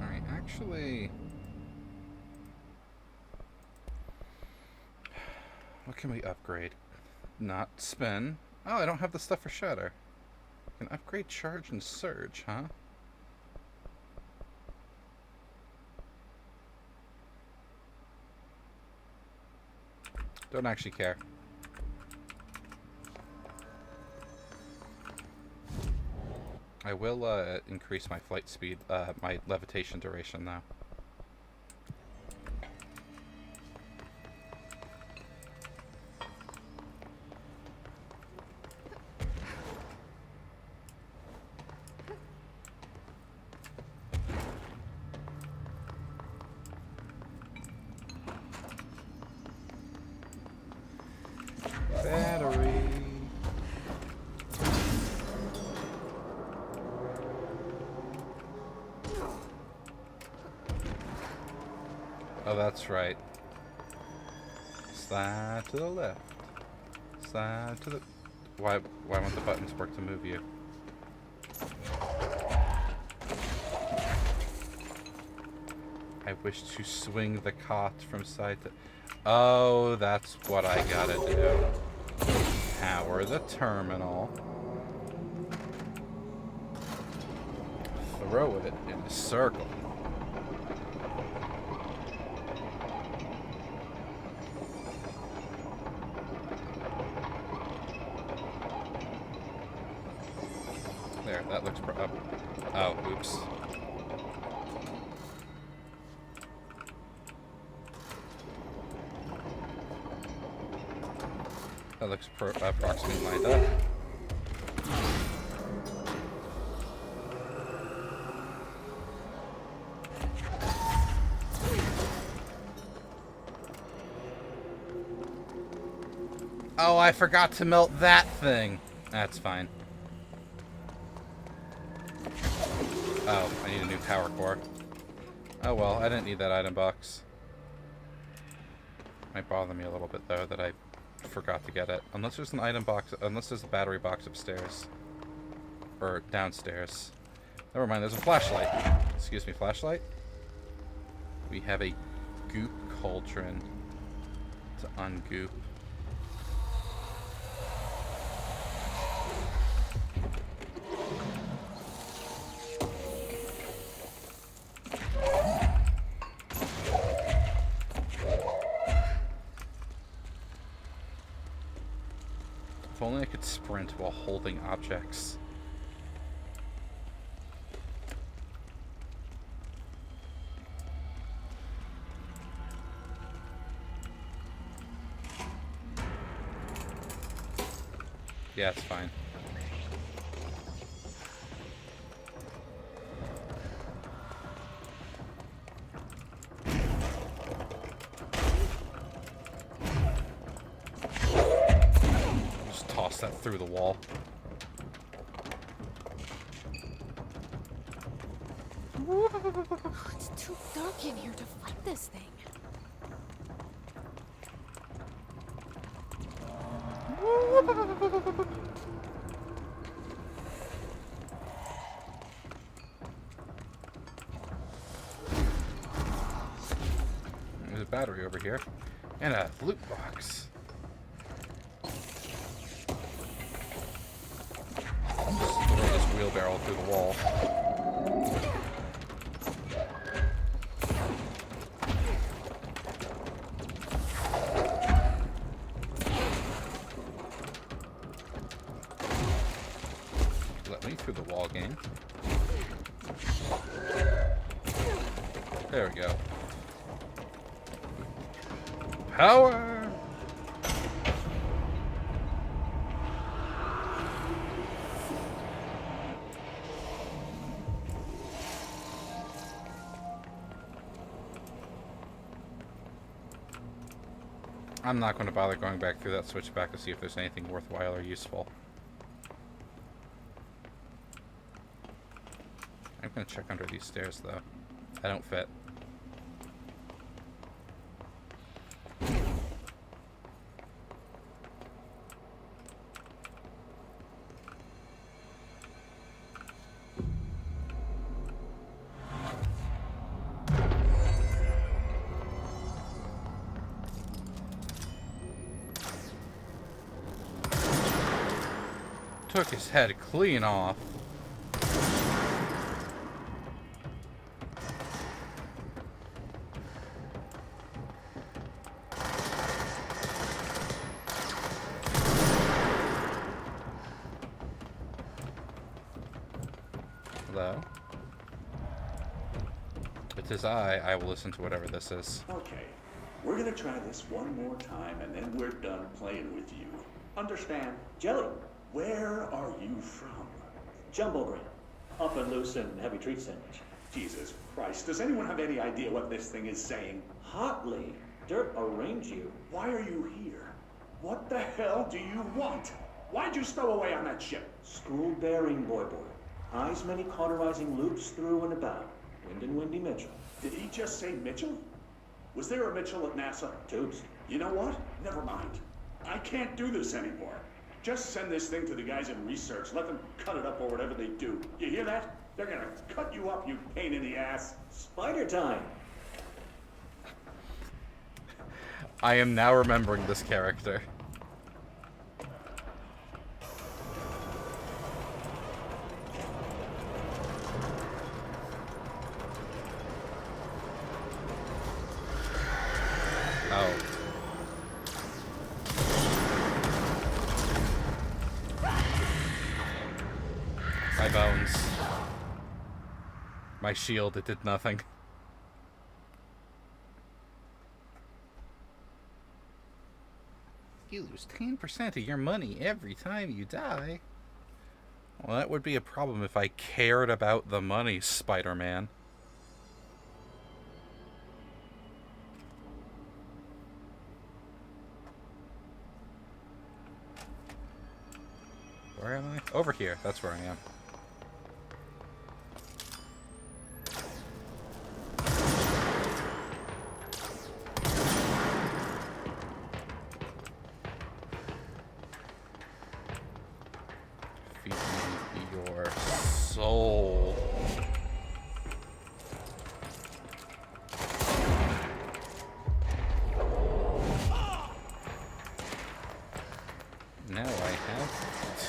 Alright, actually... what can we upgrade? Not spin. Oh, I don't have the stuff for Shatter. I can upgrade Charge and Surge, huh? Don't actually care. I will increase my flight speed, my levitation duration though. Battery. Oh, that's right. Slide to the left. Slide to the... Why won't the buttons work to move you? I wish to swing the cot from side to... Oh, that's what I gotta do. Power the terminal. Throw it in a circle. There, that looks oh, oops. That looks approximately lined up. Oh, I forgot to melt that thing. That's fine. Oh, I need a new power core. Oh well, I didn't need that item box. Might bother me a little bit though that I forgot to get it. Unless there's an item box, unless there's a battery box upstairs. Or downstairs. Never mind, there's a flashlight. Excuse me, flashlight? We have a goop cauldron to ungoop. If only I could sprint while holding objects. Yeah, it's fine. bust that through the wall. It's too dark in here to fight this thing. There's a battery over here. And a loot box. Just throw this wheelbarrow through the wall. Let me through the wall, game. There we go. Power! I'm not going to bother going back through that switchback to see if there's anything worthwhile or useful. I'm going to check under these stairs, though. I don't fit. Took his head clean off. Hello? It's his eye. I will listen to whatever this is. Okay, we're gonna try this one more time, and then we're done playing with you. Understand. Jelly. Where are you from? Jumbo Green. Up and loose and heavy treat sandwich. Jesus Christ, does anyone have any idea what this thing is saying? Hotly. Dirt arrange you. Why are you here? What the hell do you want? Why'd you stow away on that ship? School bearing, boy. Eyes many cauterizing loops through and about. Wind and Windy Mitchell. Did he just say Mitchell? Was there a Mitchell at NASA? Tubes. You know what? Never mind. I can't do this anymore. Just send this thing to the guys in research. Let them cut it up or whatever they do. You hear that? They're gonna cut you up, you pain in the ass. Spider time. I am now remembering this character. Oh. My bones. My shield, it did nothing. You lose 10% of your money every time you die. Well, that would be a problem if I cared about the money, Spider-Man. Where am I? Over here. That's where I am. Feed me your soul. Now I have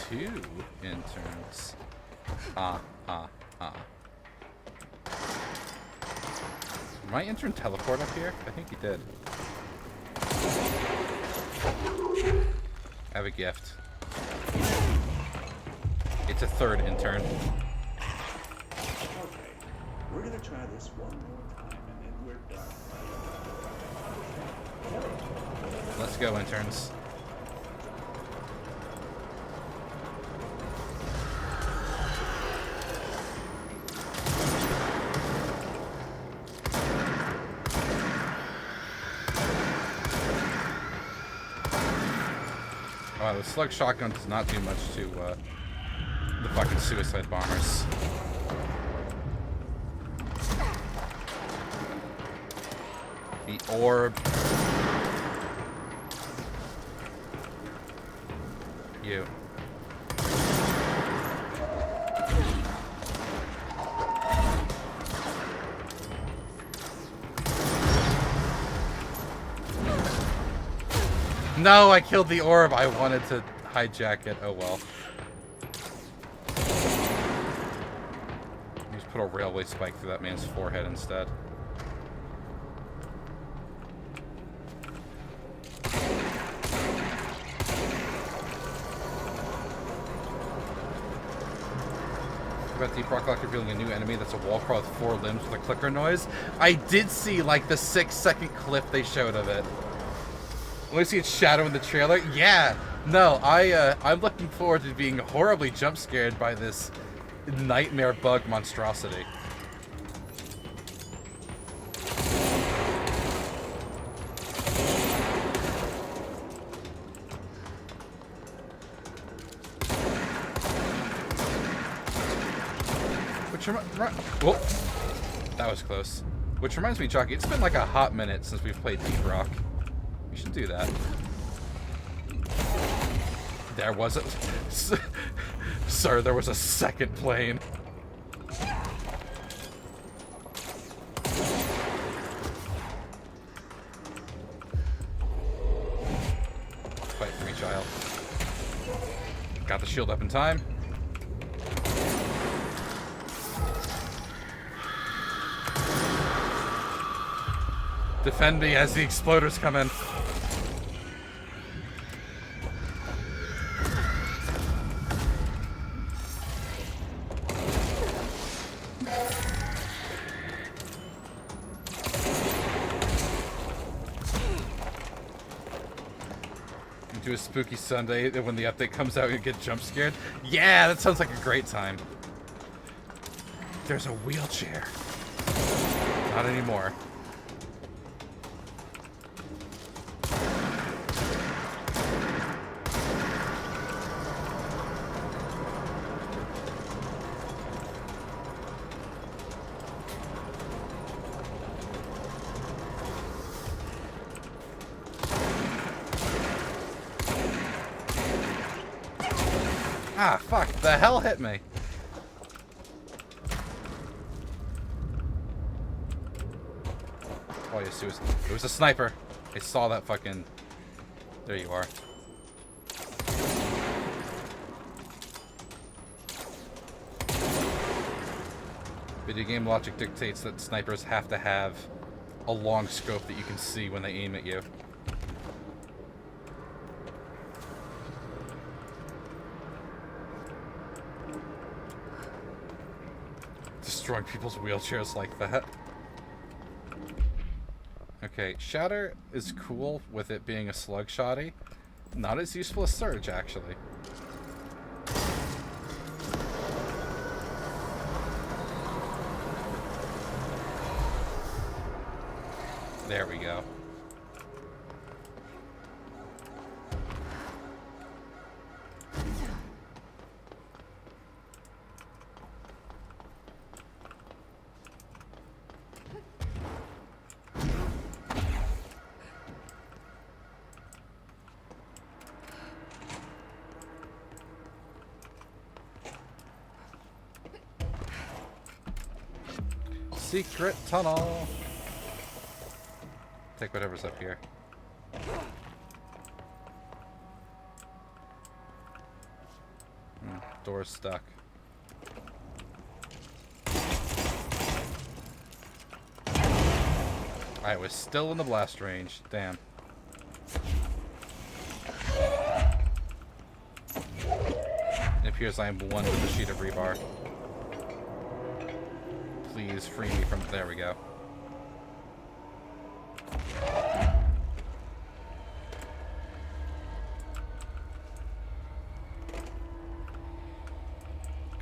2 interns. Did my intern teleport up here? I think he did. I have a gift. It's a 3rd intern. Okay, we're gonna try this one more time, and then we're done. Let's go, interns. Oh, the slug shotgun does not do much to the fucking suicide bombers. The orb. You. No, I killed the orb. I wanted to hijack it. Oh well. Just put a railway spike through that man's forehead instead. About Deep Rock Lock revealing a new enemy that's a wall crawl with 4 limbs with a clicker noise. I did see like the 6-second clip they showed of it. Let me see its shadow in the trailer. Yeah, no, I'm looking forward to being horribly jump scared by this nightmare bug monstrosity. Whoa, that was close. Which reminds me, Jockey, it's been like a hot minute since we've played Deep Rock. We should do that. There was a... Sir, there was a second plane. Fight for me, child. Got the shield up in time. Defend me as the exploders come in. Do a spooky Sunday when the update comes out and get jump scared. Yeah, that sounds like a great time. There's a wheelchair. Not anymore. Ah, fuck. The hell hit me. Oh, yes, it was a sniper. I saw that fucking... There you are. Video game logic dictates that snipers have to have a long scope that you can see when they aim at you. Destroying people's wheelchairs like that. Okay, Shatter is cool with it being a slug shotty. Not as useful as Surge, actually. There we go. Secret tunnel. Take whatever's up here. Door's stuck. I was still in the blast range. Damn. It appears I am one with the sheet of rebar. Please free me from... There we go.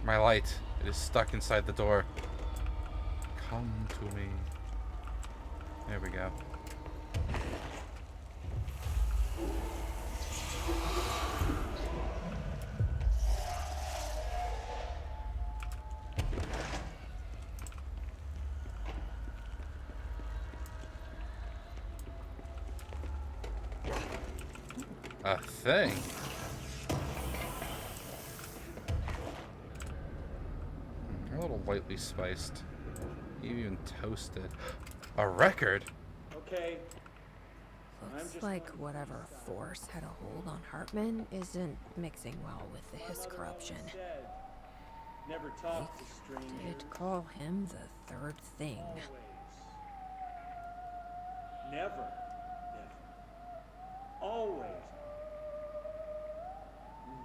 My light. It is stuck inside the door. Come to me. There we go. A thing? A little lightly spiced. Even toasted. A record? Okay. Looks like whatever force had a hold on Hartman isn't mixing well with his corruption. Never talk to strangers. Did call him the third thing. Never. Never. Always.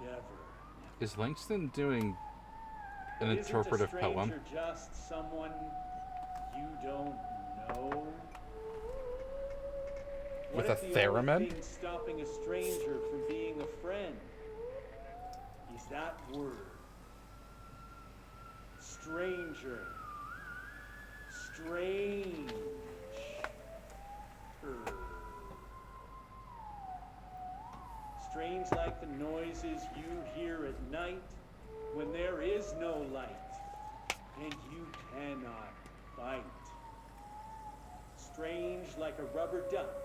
Never. Is Langston doing an Isn't interpretive a poem? stranger just someone you don't know? With What a if the only theremin? thing stopping a stranger from being a friend is that word? Stranger. Strange. Strange like the noises you hear at night when there is no light and you cannot bite. Strange like a rubber duck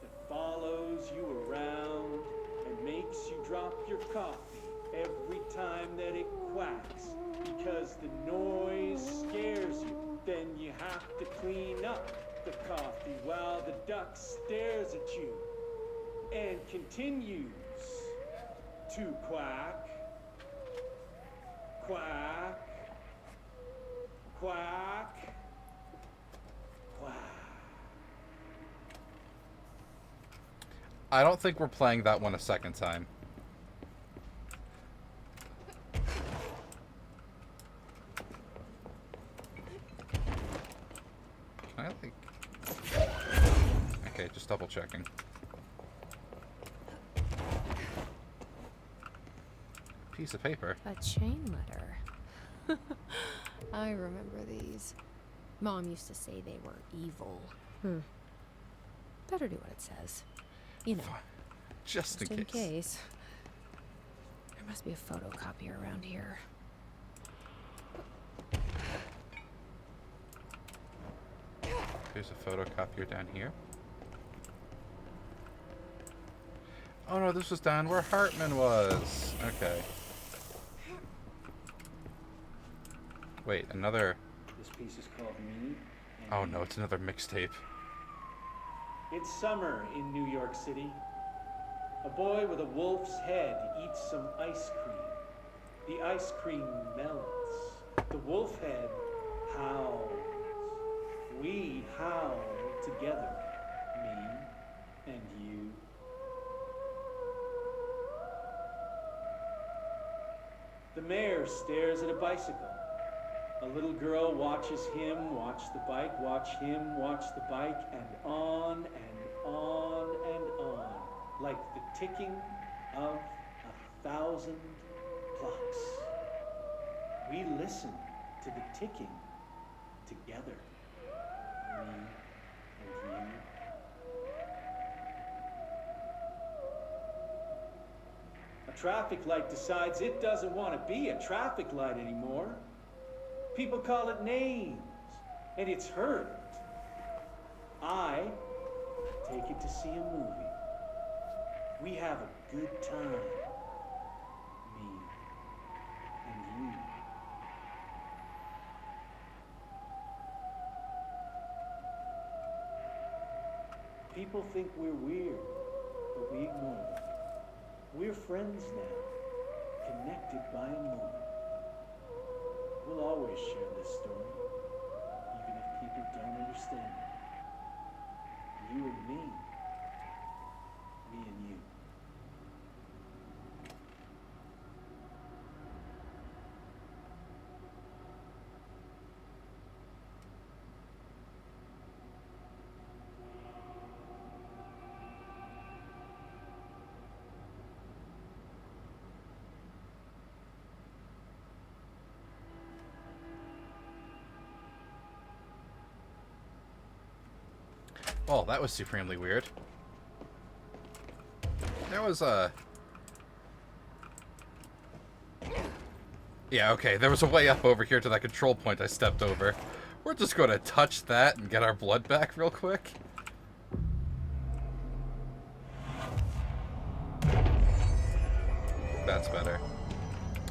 that follows you around and makes you drop your coffee every time that it quacks because the noise scares you. Then you have to clean up the coffee while the duck stares at you and continues to quack, quack, quack, quack. I don't think we're playing that one a second time. Can I, like... Okay, just double checking. Piece of paper. A chain letter. I remember these. Mom used to say they were evil. Better do what it says. You know. Just in case. There must be a photocopier around here. There's a photocopier down here. Oh no, this was down where Hartman was. Okay. Wait, another... This piece is called Me. Oh no, it's another mixtape. It's summer in New York City. A boy with a wolf's head eats some ice cream. The ice cream melts. The wolf head howls. We howl together, me and you. The mayor stares at a bicycle. A little girl watches him watch the bike, watch him watch the bike, and on and on and on, like the ticking of 1,000 clocks. We listen to the ticking together, me and you. A traffic light decides it doesn't want to be a traffic light anymore. People call it names, and it's hurt. I take it to see a movie. We have a good time, me and you. People think we're weird, but we ignore them. We're friends now, connected by a moment. We'll always share this story, even if people don't understand it. You and me and you. Oh, that was supremely weird. There was a... Yeah, okay, there was a way up over here to that control point I stepped over. We're just going to touch that and get our blood back real quick. that's better.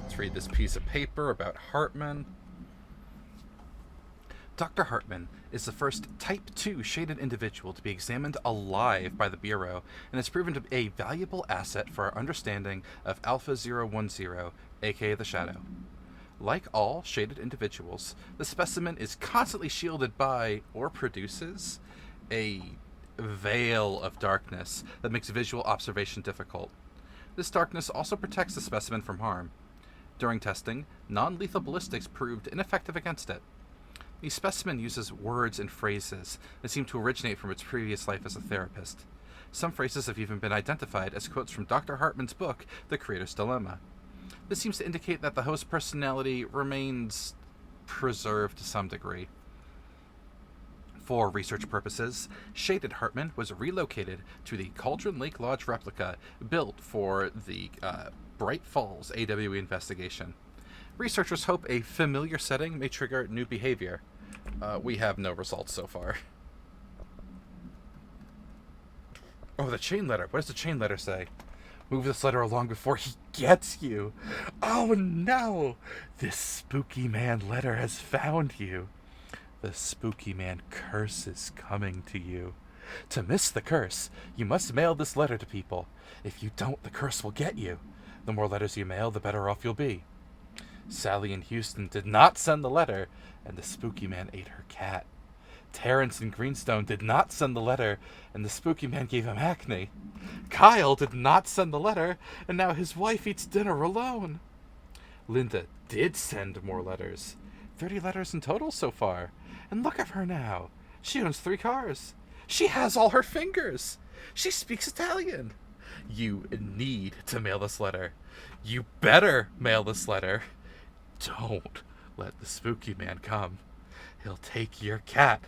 Let's read this piece of paper about Hartman. Dr. Hartman is the first Type 2 shaded individual to be examined alive by the Bureau and has proven to be a valuable asset for our understanding of Alpha 010, aka the Shadow. Like all shaded individuals, the specimen is constantly shielded by, or produces, a veil of darkness that makes visual observation difficult. This darkness also protects the specimen from harm. During testing, non-lethal ballistics proved ineffective against it. The specimen uses words and phrases that seem to originate from its previous life as a therapist. Some phrases have even been identified as quotes from Dr. Hartman's book, The Creator's Dilemma. This seems to indicate that the host personality remains preserved to some degree. For research purposes, Shaded Hartman was relocated to the Cauldron Lake Lodge replica built for the Bright Falls AWE investigation. Researchers hope a familiar setting may trigger new behavior. We have no results so far. Oh, the chain letter. What does the chain letter say? Move this letter along before he gets you. Oh no! This spooky man letter has found you. The spooky man curse is coming to you. To miss the curse, you must mail this letter to people. If you don't, the curse will get you. The more letters you mail, the better off you'll be. Sally in Houston did not send the letter, and the spooky man ate her cat. Terrence in Greenstone did not send the letter, and the spooky man gave him acne. Kyle did not send the letter, and now his wife eats dinner alone. Linda did send more letters. 30 letters in total so far. And look at her now. She owns 3 cars. She has all her fingers. She speaks Italian. You need to mail this letter. You better mail this letter. Don't let the spooky man come. He'll take your cat.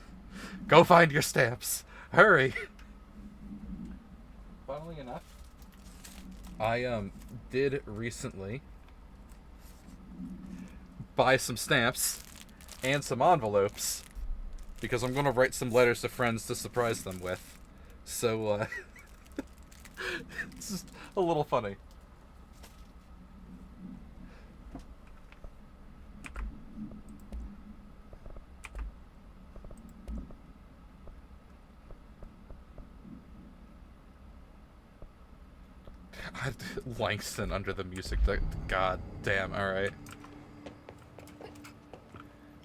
Go find your stamps. Hurry. Funnily enough, I did recently buy some stamps and some envelopes because I'm going to write some letters to friends to surprise them with. So, it's just a little funny. Langston under the music. God damn, alright.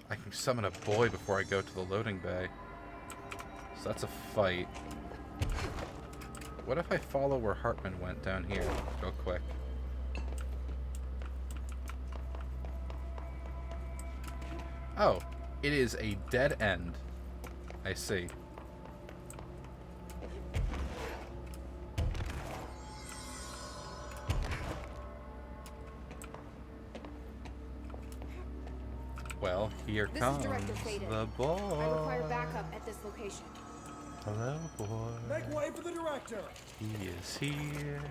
I can summon a boy before I go to the loading bay. So that's a fight. What if I follow where Hartman went down here real quick? Oh, it is a dead end. I see. Well, here This comes is Director Faden. the boy. I require backup at this location. Hello, boy. Make way for the director. He is here.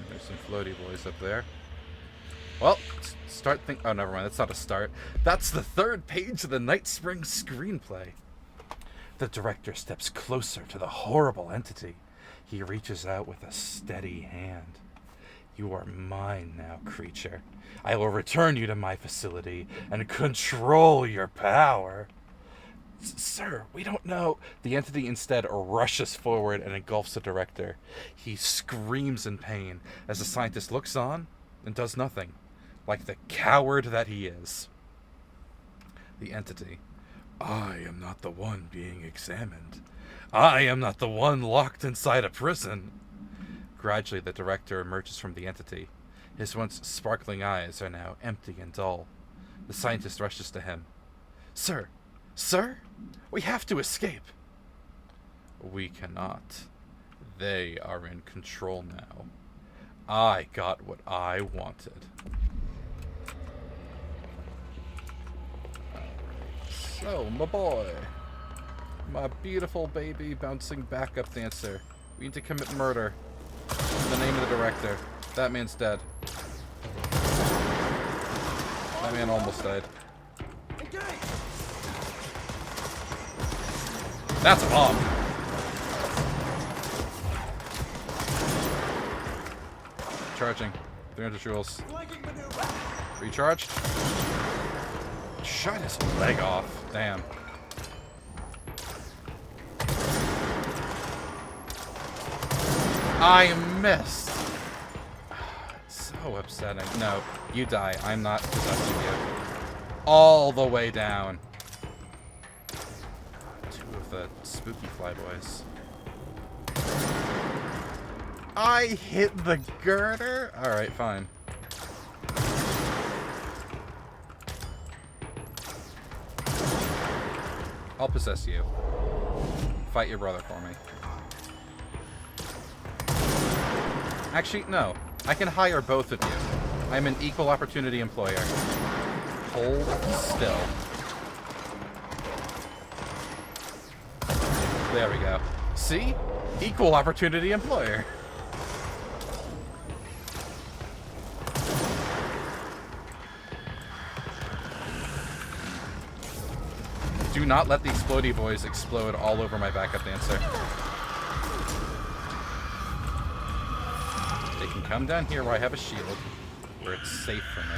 There's some floaty boys up there. Well, start think. Oh, never mind. That's not a start. That's the 3rd page of the Night Spring screenplay. The director steps closer to the horrible entity. He reaches out with a steady hand. You are mine now, creature. I will return you to my facility and control your power. Sir, we don't know. The entity instead rushes forward and engulfs the director. He screams in pain as the scientist looks on and does nothing, like the coward that he is. The entity. I am not the one being examined. I am not the one locked inside a prison. Gradually, the director emerges from the entity. His once sparkling eyes are now empty and dull. The scientist rushes to him. Sir! Sir! We have to escape! We cannot. They are in control now. I got what I wanted. So, my boy. My beautiful baby bouncing backup dancer. We need to commit murder. In the name of the director. That man's dead. That man almost died. That's a bomb. Recharging. 300 joules. Recharged. Shot his leg off. Damn. I missed. It's so upsetting. No, you die. I'm not possessing you. All the way down. Two of the spooky flyboys. I hit the girder? Alright, fine. I'll possess you. Fight your brother for me. Actually, no. I can hire both of you. I'm an equal opportunity employer. Hold still. There we go. See? Equal opportunity employer. Do not let the explodey boys explode all over my backup dancer. They can come down here where I have a shield, where it's safe for me.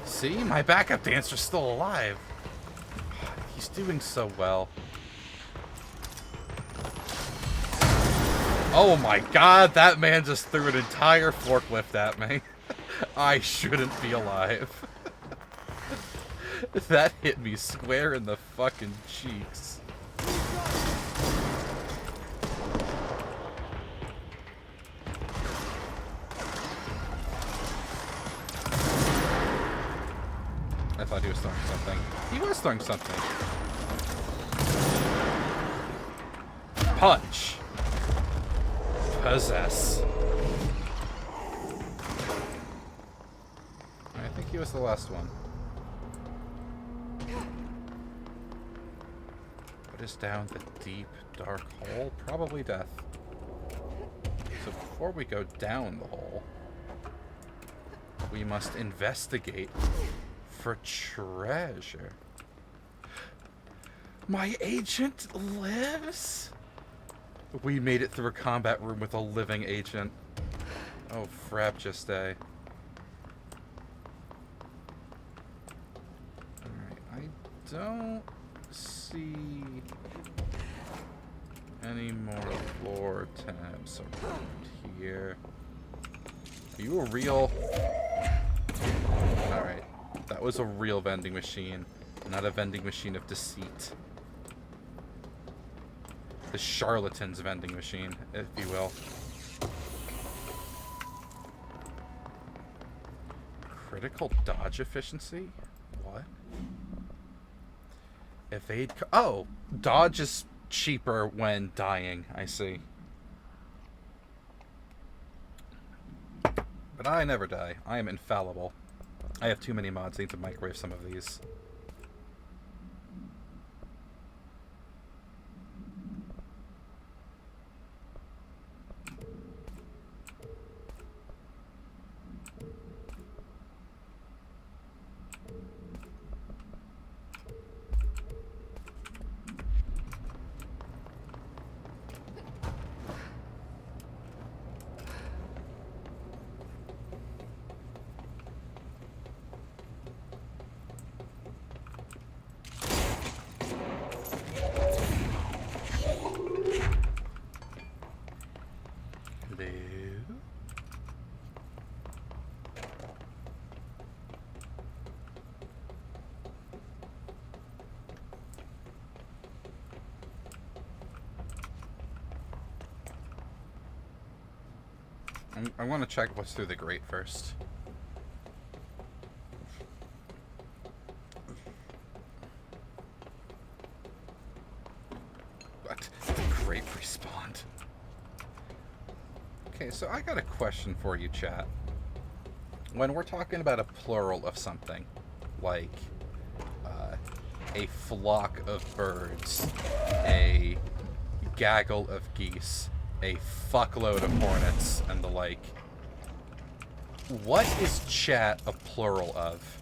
See? My backup dancer's still alive. He's doing so well. Oh my god, that man just threw an entire forklift at me. I shouldn't be alive. That hit me square in the fucking cheeks. I thought he was throwing something. He was throwing something. Punch. Possess. I think he was the last one. What is down the deep, dark hole? Probably death. So before we go down the hole, we must investigate for treasure. My agent lives? We made it through a combat room with a living agent. Oh, frap just a. Alright, I don't see any more floor tabs around here. Are you a real... Alright, that was a real vending machine, not a vending machine of deceit. The charlatan's vending machine, if you will. Critical dodge efficiency? What? Evade... Oh! Dodge is cheaper when dying, I see. But I never die. I am infallible. I have too many mods. I need to microwave some of these. I want to check what's through the grate first. What? The grate respawned. Okay, so I got a question for you, chat. When we're talking about a plural of something, like a flock of birds, a gaggle of geese, a fuckload of hornets, and the like. What is chat a plural of?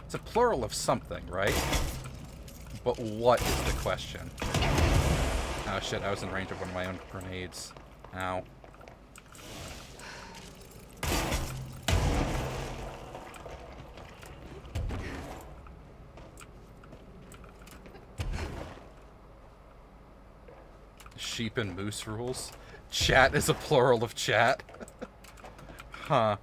It's a plural of something, right? But what is the question? Oh shit, I was in range of one of my own grenades. Ow. Sheep and moose rules? Chat is a plural of chat? Huh.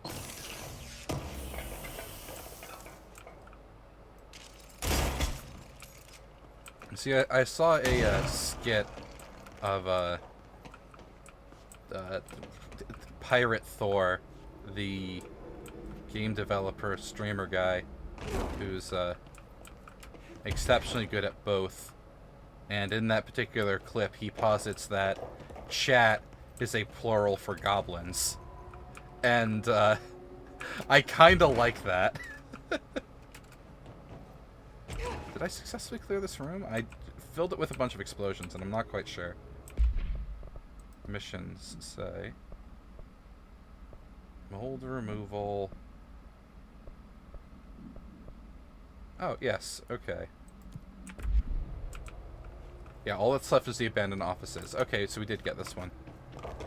See, I saw a skit of Pirate Thor, the game developer, streamer guy, who's exceptionally good at both. And in that particular clip, he posits that chat is a plural for goblins. And I kind of like that. Did I successfully clear this room? I filled it with a bunch of explosions, and I'm not quite sure. Missions say... mold removal... Oh, yes. Okay. Yeah, all that's left is the abandoned offices. Okay, so we did get this one.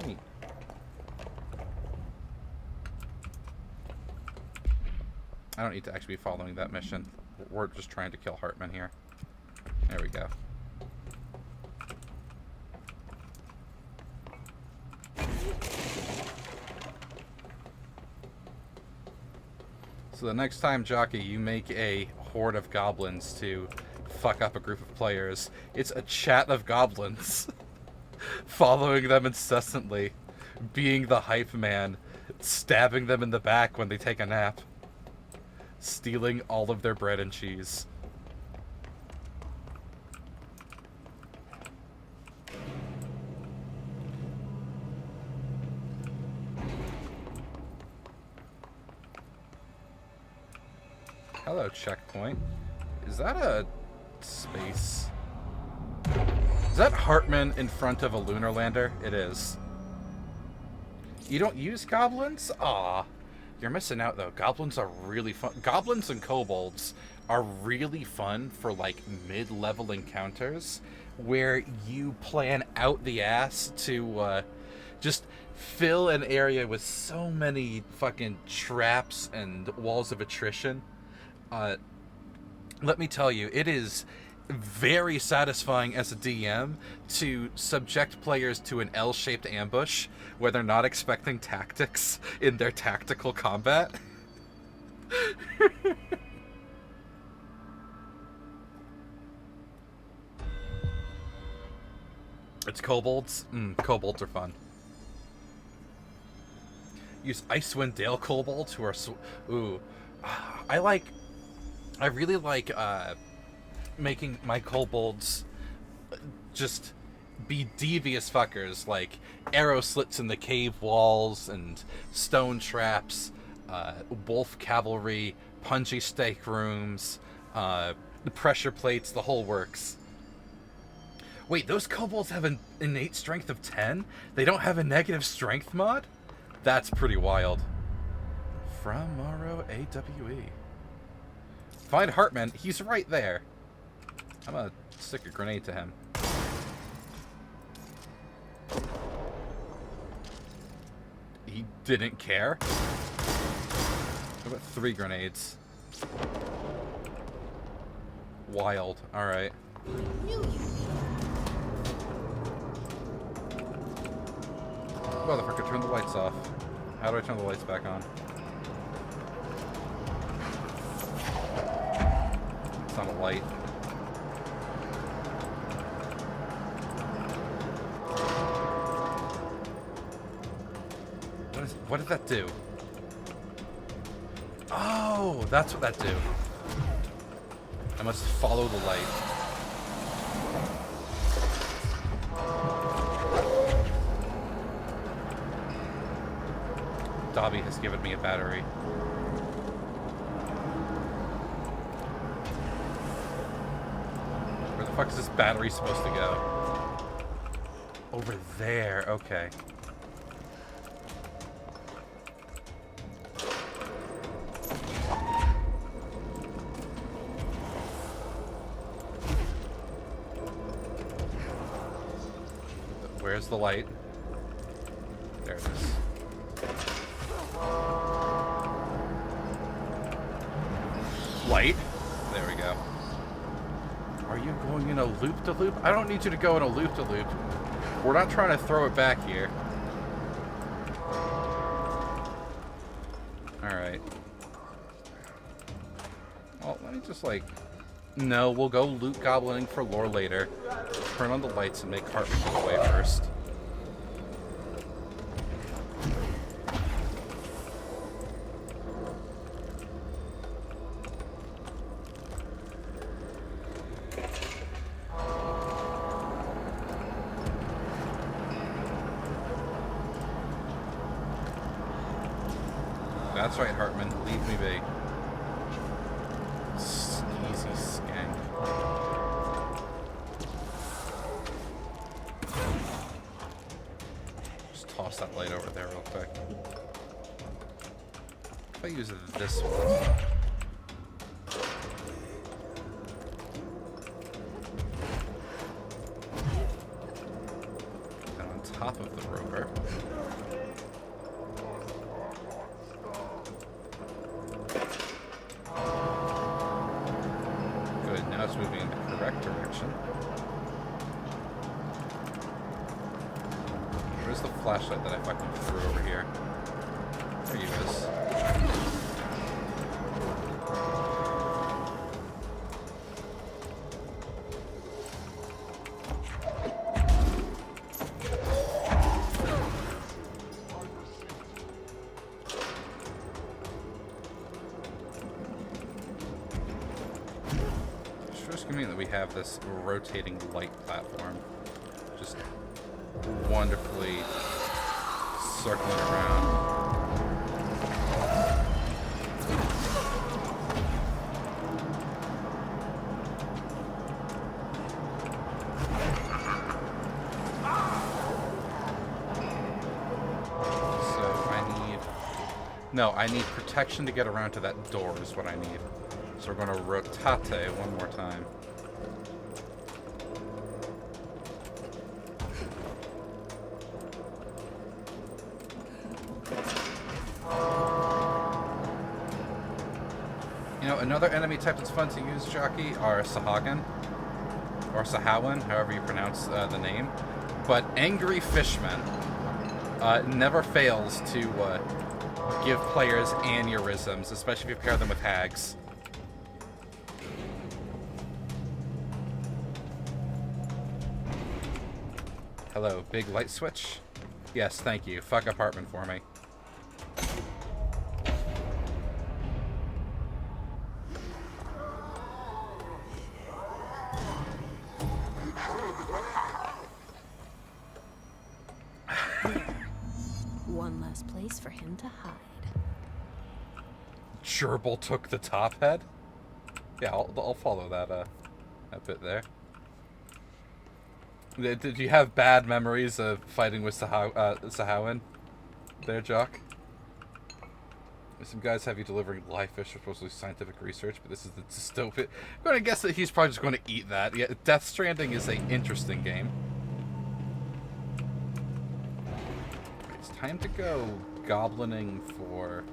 Neat. I don't need to actually be following that mission. We're just trying to kill Hartman here. There we go. So the next time, Jockey, you make a horde of goblins to fuck up a group of players, it's a chat of goblins following them incessantly, being the hype man, stabbing them in the back when they take a nap, stealing all of their bread and cheese. Hello, checkpoint. Is that a space? Is that Hartman in front of a lunar lander? It is. You don't use goblins? Aw. You're missing out, though. Goblins are really fun. Goblins and kobolds are really fun for, like, mid-level encounters where you plan out the ass to just fill an area with so many fucking traps and walls of attrition. Let me tell you, it is very satisfying as a DM to subject players to an L-shaped ambush where they're not expecting tactics in their tactical combat. It's kobolds? Kobolds are fun. Use Icewind Dale kobolds who are ooh. I really like making my kobolds just be devious fuckers, like arrow slits in the cave walls and stone traps, wolf cavalry, punji stake rooms, the pressure plates, the whole works. Wait, those kobolds have an innate strength of 10? They don't have a negative strength mod? That's pretty wild. From Morrow AWE. Find Hartman. He's right there. I'm gonna stick a grenade to him. He didn't care. I've got 3 grenades. Wild. Alright. Motherfucker, turn the lights off. How do I turn the lights back on? It's not a light. What did that do? Oh, that's what that do. I must follow the light. Dobby has given me a battery. Where the fuck is this battery supposed to go? Over there, okay. Where's the light? There it is. Light. There we go. Are you going in a loop-de-loop? I don't need you to go in a loop-de-loop. We're not trying to throw it back here. Alright. Well, let me just, like... No, we'll go loot goblining for lore later. Turn on the lights and make Hartman go away first. That's right, Hartman. Leave me be. Easy skank. Just toss that light over there real quick. If I use this one. And on top of the rover. Moving in the correct direction. Where's the flashlight that I fucking threw over here? There he is. That we have this rotating light platform just wonderfully circling around. No, I need protection to get around to that door is what I need. So we're going to rotate one more time. You know, another enemy type that's fun to use, Jockey, are Sahagan. Or Sahawan, however you pronounce the name. But Angry Fishman never fails to give players aneurysms, especially if you pair them with hags. Hello, big light switch? Yes, thank you. Fuck apartment for me. One less place for him to hide. Gerbil took the top head? Yeah, I'll follow that bit there. Did you have bad memories of fighting with Sahawan there, Jock? Some guys have you delivering live fish for supposedly scientific research, but this is the dystopia. I'm going to guess that he's probably just going to eat that. Yeah, Death Stranding is an interesting game. It's time to go goblining for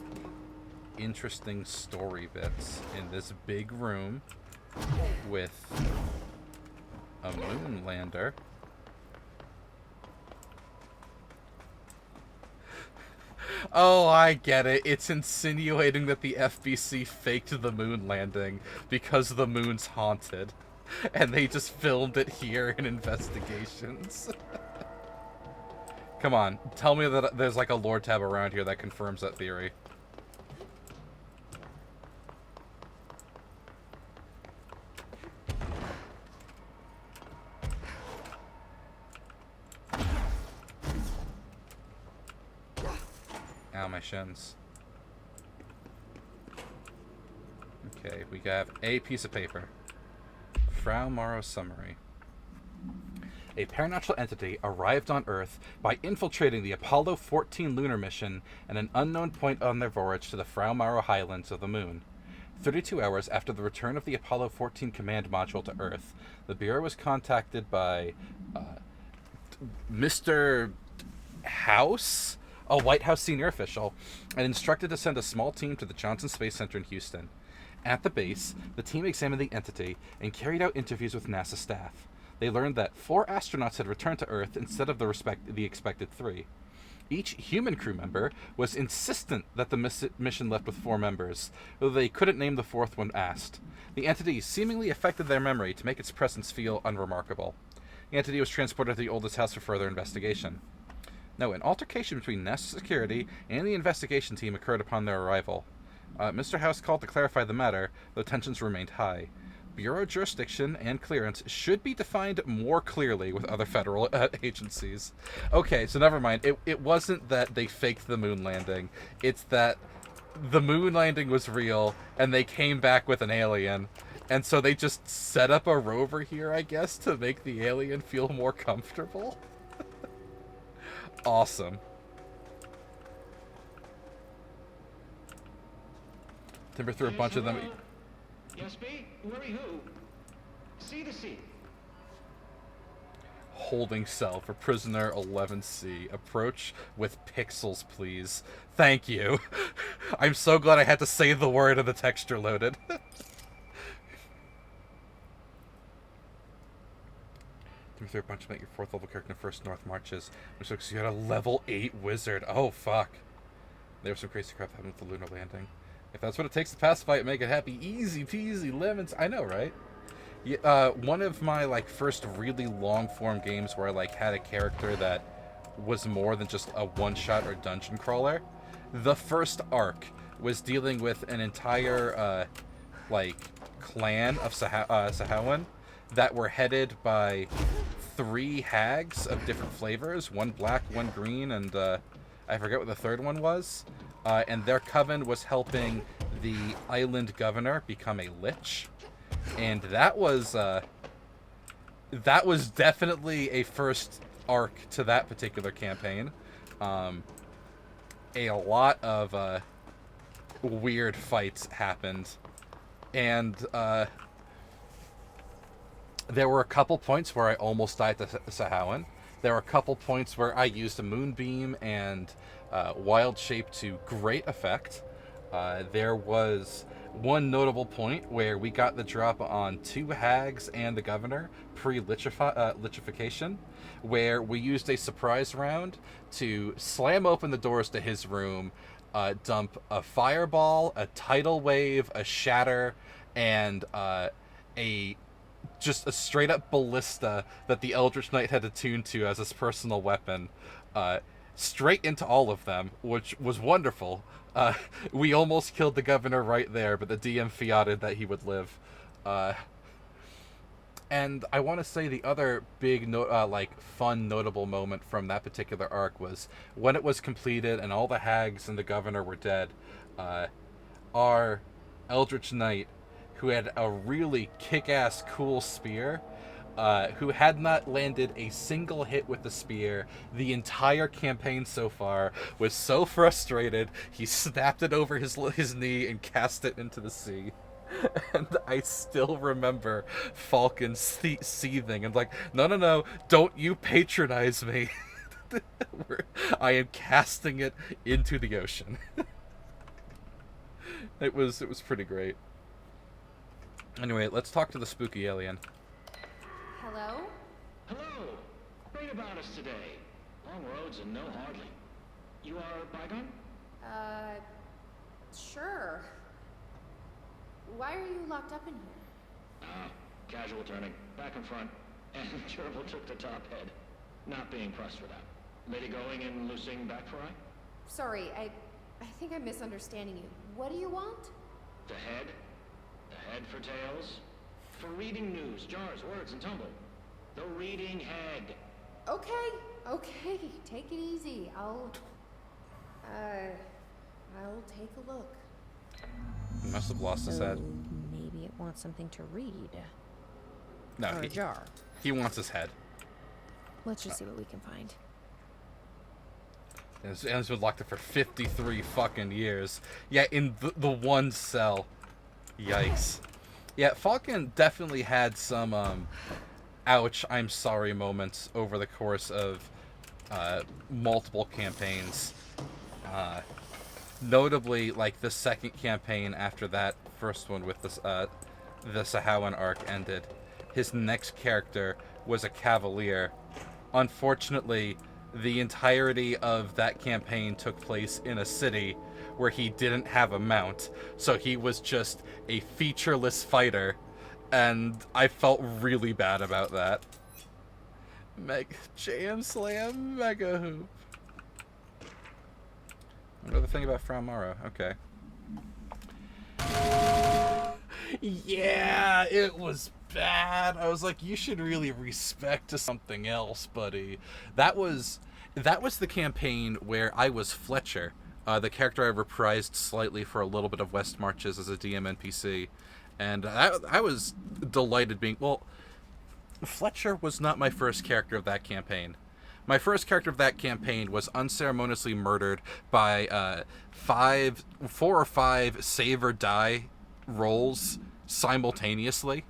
interesting story bits in this big room with a moon lander. Oh, I get it. It's insinuating that the FBC faked the moon landing because the moon's haunted. And they just filmed it here in investigations. Come on, tell me that there's like a lore tab around here that confirms that theory. Ow, my shins. Okay, we have a piece of paper. Frau Morrow summary. A paranatural entity arrived on Earth by infiltrating the Apollo 14 lunar mission at an unknown point on their voyage to the Frau Morrow Highlands of the Moon. 32 hours after the return of the Apollo 14 command module to Earth, the Bureau was contacted by Mr. House, a White House senior official, and instructed to send a small team to the Johnson Space Center in Houston. At the base, the team examined the entity and carried out interviews with NASA staff. They learned that 4 astronauts had returned to Earth instead of the expected 3. Each human crew member was insistent that the mission left with 4 members, though they couldn't name the 4th when asked. The entity seemingly affected their memory to make its presence feel unremarkable. The entity was transported to the oldest house for further investigation. No, an altercation between NASA security and the investigation team occurred upon their arrival. Mr. House called to clarify the matter, though tensions remained high. Bureau jurisdiction and clearance should be defined more clearly with other federal agencies. Okay, so never mind. It wasn't that they faked the moon landing. It's that the moon landing was real, and they came back with an alien. And so they just set up a rover here, I guess, to make the alien feel more comfortable. Awesome. Timber threw a bunch of them. Yes, B? Worry who? C to C. Holding cell for prisoner 11C. Approach with pixels, please. Thank you. I'm so glad I had to say the word and the texture loaded. Timber threw a bunch of make your 4th level character in first North Marches. Which looks you had a level 8 wizard. Oh, fuck. There was some crazy crap happening with the lunar landing. If that's what it takes to pacify it, make it happy. Easy peasy lemons. I know, right? Yeah, one of my first really long form games where I had a character that was more than just a one-shot or dungeon crawler. The first arc was dealing with an entire clan of Sahawan that were headed by 3 hags of different flavors. 1 black, 1 green, and I forget what the 3rd one was. And their coven was helping the island governor become a lich. And that was definitely a first arc to that particular campaign. A lot of weird fights happened. And there were a couple points where I almost died to Sahawan. There were a couple points where I used a moonbeam and wild shape to great effect. There was one notable point where we got the drop on 2 hags and the governor pre-lichification, where we used a surprise round to slam open the doors to his room, dump a fireball, a tidal wave, a shatter, and just a straight up ballista that the Eldritch Knight had attuned to as his personal weapon, straight into all of them, which was wonderful. We almost killed the governor right there, but the DM fiated that he would live. And I want to say the other big fun notable moment from that particular arc was when it was completed and all the hags and the governor were dead. Our Eldritch Knight, who had a really kick-ass cool spear, who had not landed a single hit with the spear the entire campaign so far, was so frustrated, he snapped it over his knee and cast it into the sea. And I still remember Falcon seething and no, don't you patronize me. I am casting it into the ocean. It was pretty great. Anyway, let's talk to the spooky alien. Hello? Hello! Great about us today. Long roads and no hardly. You are Bygone? Sure. Why are you locked up in here? Casual turning. Back and front. And Gerbil took the top head. Not being pressed for that. Lady going and loosing back for eye? Sorry, I think I'm misunderstanding you. What do you want? The head? The head for tales? For reading news, jars, words, and tumble. The reading head. Okay, take it easy. I'll take a look. He must have lost his head. Maybe it wants something to read. No, or a jar. He wants his head. Let's just see what we can find. And it's been locked up for 53 fucking years. Yeah, in the one cell. Yikes. Yeah, Falcon definitely had some ouch, I'm sorry moments over the course of multiple campaigns. Notably, like, the second campaign after that first one with the Sahawan arc ended, his next character was a cavalier. Unfortunately, the entirety of that campaign took place in a city where he didn't have a mount, so he was just a featureless fighter, and I felt really bad about that. Jam Slam Mega Hoop. Another thing about Frau Mara. Okay. Yeah, it was bad. I was like, you should really respect to something else, buddy. That was the campaign where I was Fletcher, the character I reprised slightly for a little bit of West Marches as a DM NPC, and I was delighted being... Well, Fletcher was not my first character of that campaign. My first character of that campaign was unceremoniously murdered by 4 or 5 save or die rolls simultaneously.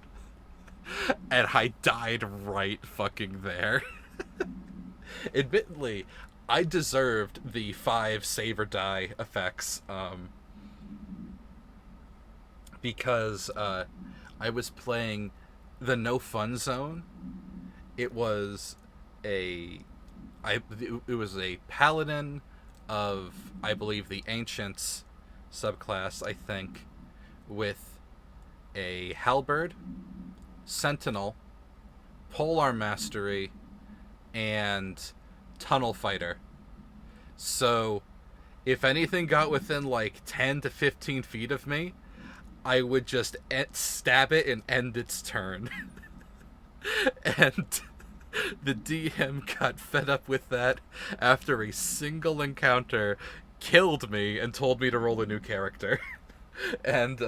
And I died right fucking there. Admittedly, I deserved the 5 save or die effects, because I was playing the No Fun Zone. It was a paladin of, I believe, the Ancients subclass, I think, with a halberd, sentinel, polearm mastery, and tunnel fighter. So if anything got within like 10 to 15 feet of me, I would just stab it and end its turn. And the DM got fed up with that after a single encounter, killed me, and told me to roll a new character. And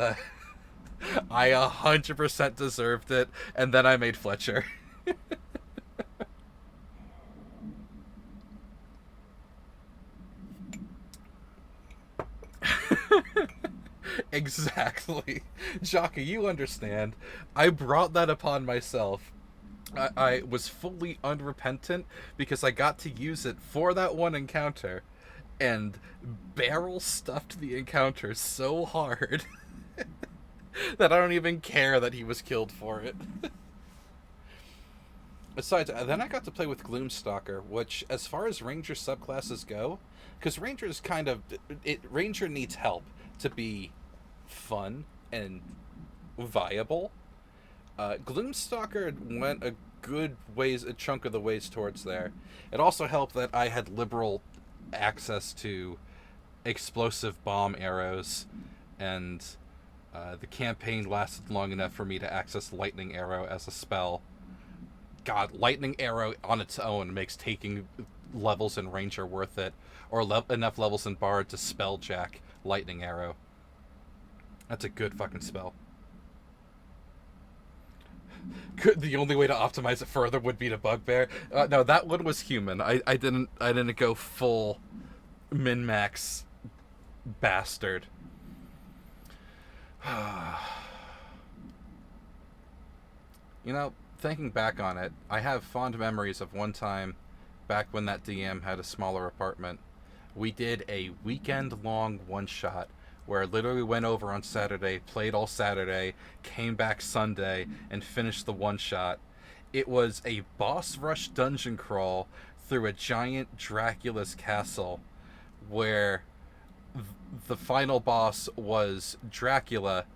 I 100% deserved it, and then I made Fletcher. Exactly. Jaka, you understand. I brought that upon myself. I was fully unrepentant because I got to use it for that one encounter and barrel stuffed the encounter so hard that I don't even care that he was killed for it. Besides, then I got to play with Gloomstalker, which, as far as Ranger subclasses go, because Ranger's Ranger needs help to be fun and viable. Gloomstalker went a chunk of the ways towards there. It also helped that I had liberal access to explosive bomb arrows, and the campaign lasted long enough for me to access Lightning Arrow as a spell. God, Lightning Arrow on its own makes taking levels in Ranger worth it, or enough levels in Bard to spelljack Lightning Arrow. That's a good fucking spell. The only way to optimize it further would be to Bugbear. No, that one was human. I didn't go full min-max bastard. You know, thinking back on it, I have fond memories of one time, back when that DM had a smaller apartment. We did a weekend-long one-shot where I literally went over on Saturday, played all Saturday, came back Sunday, and finished the one-shot. It was a boss rush dungeon crawl through a giant Dracula's castle, where the final boss was Dracula,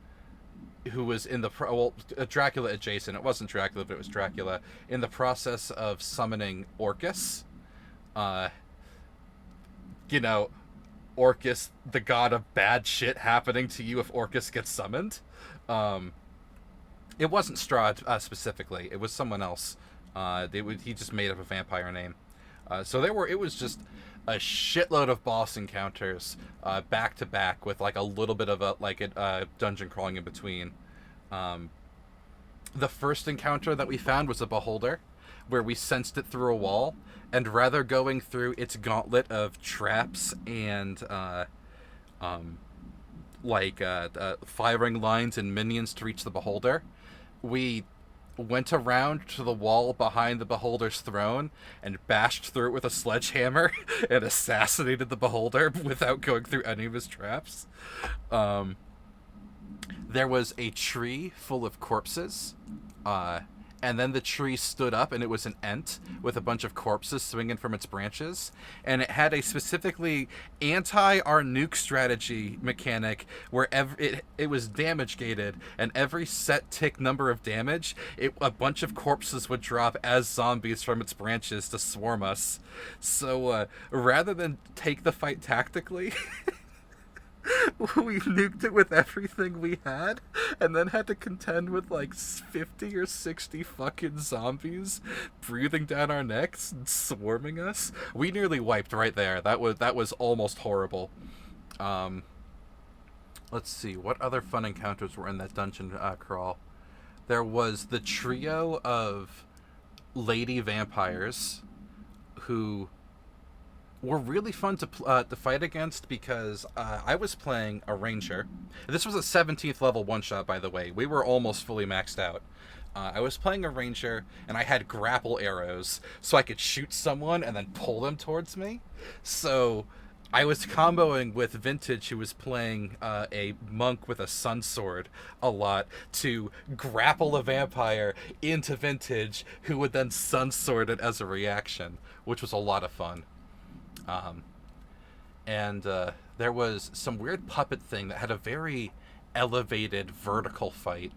who was in the Dracula adjacent. It wasn't Dracula, but it was Dracula in the process of summoning Orcus. Orcus, the god of bad shit happening to you if Orcus gets summoned. It wasn't Strahd specifically. It was someone else. He just made up a vampire name. It was just a shitload of boss encounters back to back with like a little bit of a dungeon crawling in between. The first encounter that we found was a beholder, where we sensed it through a wall, and rather going through its gauntlet of traps and firing lines and minions to reach the beholder, we went around to the wall behind the Beholder's throne and bashed through it with a sledgehammer and assassinated the Beholder without going through any of his traps. There was a tree full of corpses, and then the tree stood up, and it was an Ent with a bunch of corpses swinging from its branches, and it had a specifically anti-our nuke strategy mechanic where it was damage gated, and every set tick number of damage, a bunch of corpses would drop as zombies from its branches to swarm us. So rather than take the fight tactically... we nuked it with everything we had, and then had to contend with like 50 or 60 fucking zombies breathing down our necks and swarming us. We nearly wiped right there. That was almost horrible. Let's see, what other fun encounters were in that dungeon crawl? There was the trio of lady vampires who were really fun to fight against because I was playing a ranger. This was a 17th level one-shot, by the way. We were almost fully maxed out. I was playing a ranger, and I had grapple arrows, so I could shoot someone and then pull them towards me. So I was comboing with Vintage, who was playing a monk with a sun sword a lot, to grapple a vampire into Vintage, who would then sun sword it as a reaction, which was a lot of fun. There was some weird puppet thing that had a very elevated vertical fight.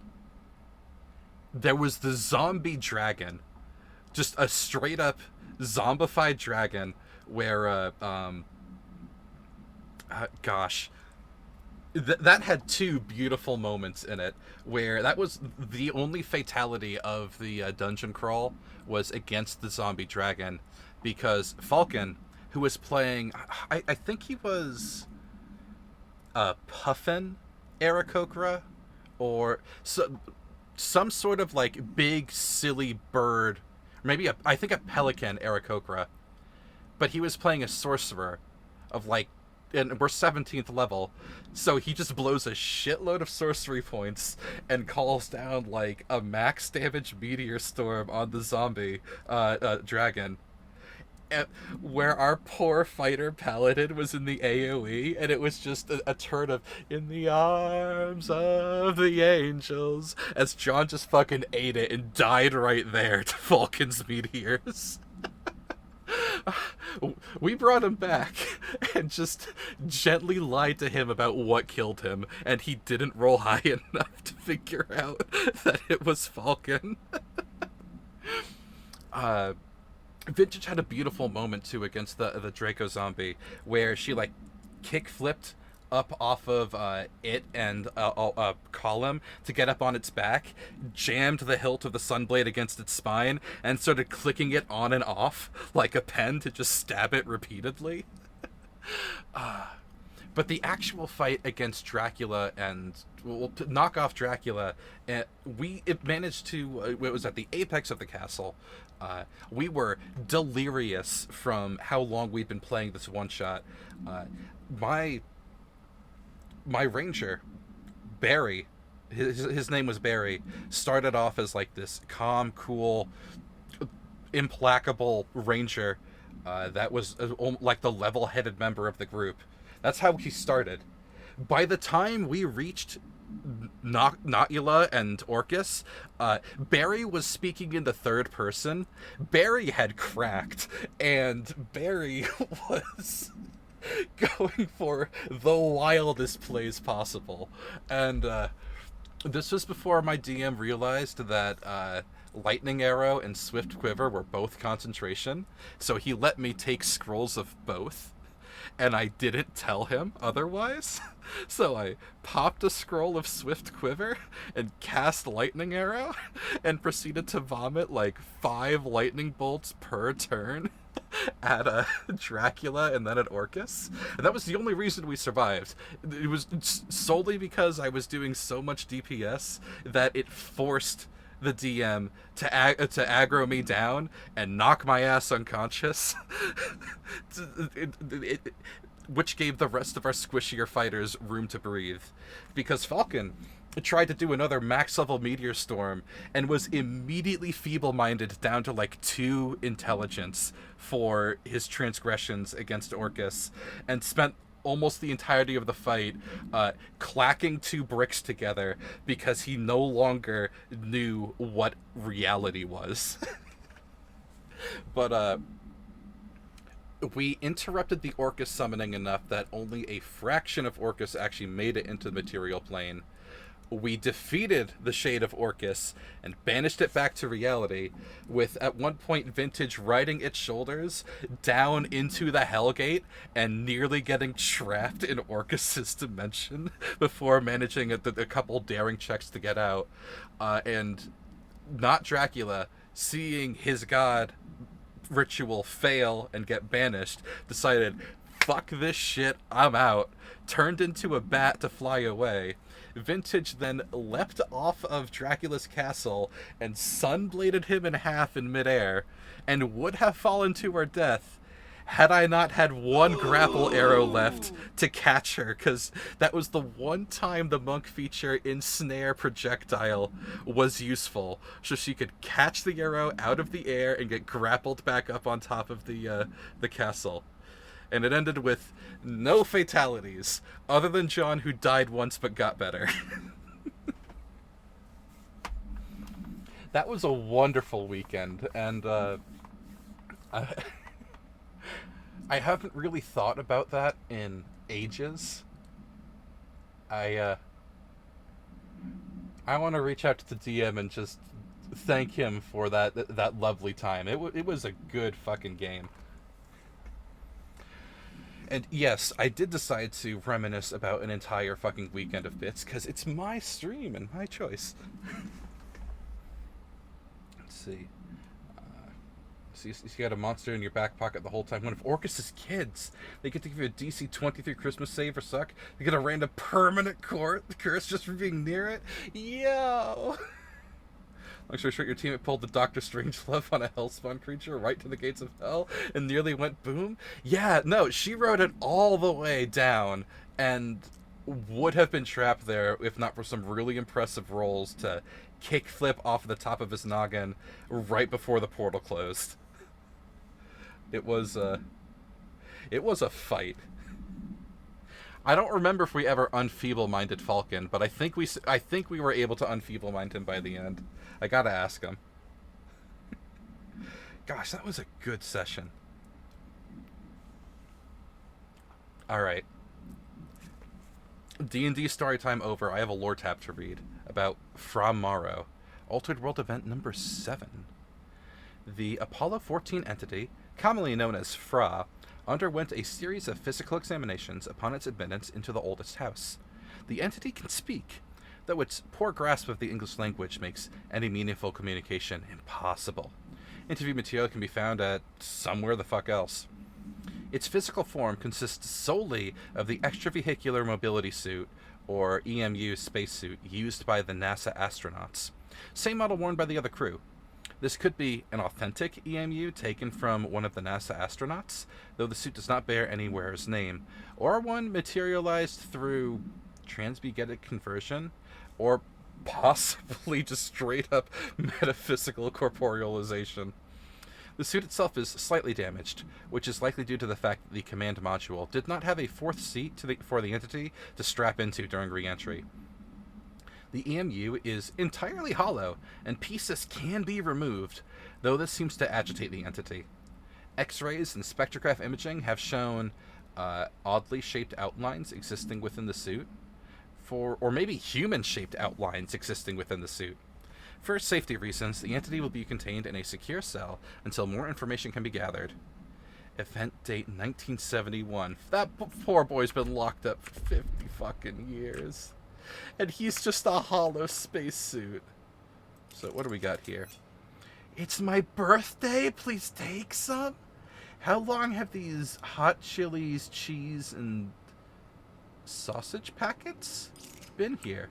There was the zombie dragon, just a straight up zombified dragon where, that had two beautiful moments in it, where that was the only fatality of the dungeon crawl was against the zombie dragon, because Falcon, who was playing, I think he was Puffin Aarakocra, or some sort of like big silly bird, maybe I think a pelican Aarakocra, but he was playing a sorcerer of like, and we're 17th level, so he just blows a shitload of sorcery points and calls down like a max damage meteor storm on the zombie dragon. Where our poor fighter paladin was in the AoE, and it was just a turn of "in the arms of the angels" as John just fucking ate it and died right there to Falcon's meteors. We brought him back and just gently lied to him about what killed him, and he didn't roll high enough to figure out that it was Falcon. Vintage had a beautiful moment too against the Draco zombie, where she like kick flipped up off of it and a column to get up on its back, jammed the hilt of the Sunblade against its spine, and started clicking it on and off like a pen to just stab it repeatedly. But the actual fight against Dracula and to knock off Dracula, it managed to. It was at the apex of the castle. We were delirious from how long we'd been playing this one shot. My ranger, Barry, his name was Barry, started off as like this calm, cool, implacable ranger that was like the level-headed member of the group. That's how he started. By the time we reached Nautula and Orcus, Barry was speaking in the third person. Barry had cracked, and Barry was going for the wildest plays possible. And this was before my DM realized that Lightning Arrow and Swift Quiver were both concentration, so he let me take scrolls of both, and I didn't tell him otherwise. So I popped a scroll of Swift Quiver and cast Lightning Arrow and proceeded to vomit like 5 lightning bolts per turn at Dracula and then at Orcus. And that was the only reason we survived. It was solely because I was doing so much DPS that it forced the DM to aggro me down and knock my ass unconscious. which gave the rest of our squishier fighters room to breathe. Because Falcon tried to do another max level meteor storm and was immediately feeble-minded down to like 2 intelligence for his transgressions against Orcus, and spent almost the entirety of the fight clacking 2 bricks together because he no longer knew what reality was. But we interrupted the Orcus summoning enough that only a fraction of Orcus actually made it into the material plane. We defeated the Shade of Orcus and banished it back to reality, with at one point Vintage riding its shoulders down into the Hellgate and nearly getting trapped in Orcus's dimension before managing a couple daring checks to get out. And not Dracula, seeing his god ritual fail and get banished, decided, fuck this shit, I'm out, turned into a bat to fly away. Vintage then leapt off of Dracula's castle and sunbladed him in half in midair, and would have fallen to her death had I not had 1 grapple arrow left to catch her, because that was the one time the monk feature ensnare projectile was useful, so she could catch the arrow out of the air and get grappled back up on top of the castle. And it ended with no fatalities, other than John, who died once but got better. That was a wonderful weekend, and I haven't really thought about that in ages. I want to reach out to the DM and just thank him for that lovely time. It was a good fucking game. And yes, I did decide to reminisce about an entire fucking weekend of bits, because it's my stream and my choice. Let's see. So you got a monster in your back pocket the whole time. One of Orcus's kids. They get to give you a DC 23 Christmas save or suck. They get a random permanent curse just for being near it. Yo! Long story short, your teammate pulled the Doctor Strangelove on a Hellspawn creature right to the gates of hell and nearly went boom. Yeah, no, she rode it all the way down and would have been trapped there if not for some really impressive rolls to kickflip off the top of his noggin right before the portal closed. It was a fight. I don't remember if we ever unfeeble-minded Falcon, but I think we were able to unfeeble-mind him by the end. I gotta ask him. Gosh, that was a good session. Alright. D&D story time over. I have a lore tab to read about Fra Mauro. Altered World Event number 7. The Apollo 14 entity, commonly known as Fra, underwent a series of physical examinations upon its admittance into the oldest house. The entity can speak, though its poor grasp of the English language makes any meaningful communication impossible. Interview material can be found at somewhere the fuck else. Its physical form consists solely of the extravehicular mobility suit, or EMU spacesuit, used by the NASA astronauts. Same model worn by the other crew. This could be an authentic EMU taken from one of the NASA astronauts, though the suit does not bear any wearer's name, or one materialized through transbegetic conversion, or possibly just straight up metaphysical corporealization. The suit itself is slightly damaged, which is likely due to the fact that the command module did not have a 4th seat for the entity to strap into during re-entry. The EMU is entirely hollow, and pieces can be removed, though this seems to agitate the entity. X-rays and spectrograph imaging have shown oddly shaped outlines existing within the suit, or maybe human-shaped outlines existing within the suit. For safety reasons, the entity will be contained in a secure cell until more information can be gathered. Event date 1971. That poor boy's been locked up for 50 fucking years. And he's just a hollow spacesuit. So what do we got here? It's my birthday, please take some? How long have these hot chilies, cheese, and sausage packets been here?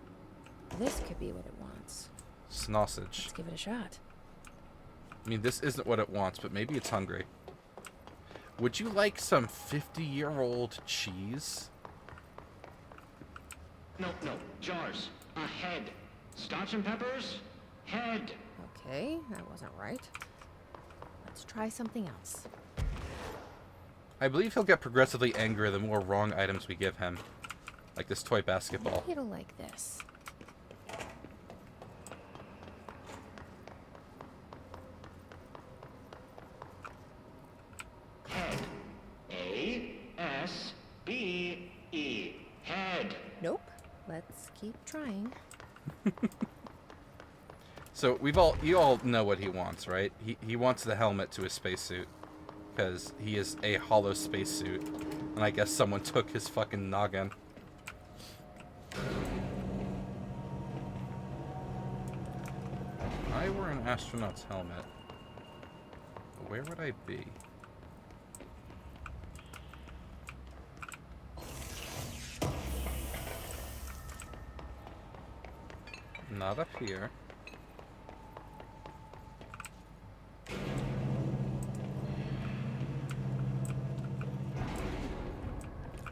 This could be what it wants. Sausage. Let's give it a shot. I mean, this isn't what it wants, but maybe it's hungry. Would you like some 50-year-old cheese? No, jars. A head. Scotch and peppers? Head. Okay, that wasn't right. Let's try something else. I believe he'll get progressively angrier the more wrong items we give him. Like this toy basketball. Maybe it'll like this. Head. A-S-B-E. Head. Nope. Let's keep trying. So you all know what he wants, right? He wants the helmet to his spacesuit. Because he is a hollow spacesuit. And I guess someone took his fucking noggin. If I were an astronaut's helmet, where would I be? Not up here.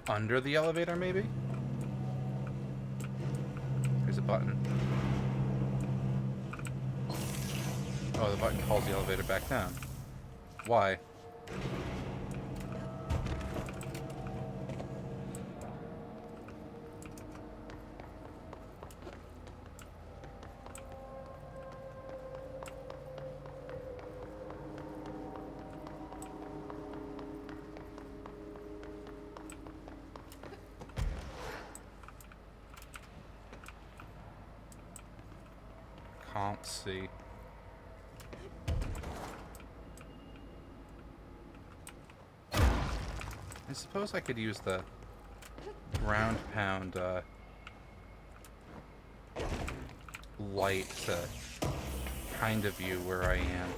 Under the elevator, maybe? There's a button. Oh, the button calls the elevator back down. Why? Can't see. I suppose I could use the ground pound light to kind of view where I am.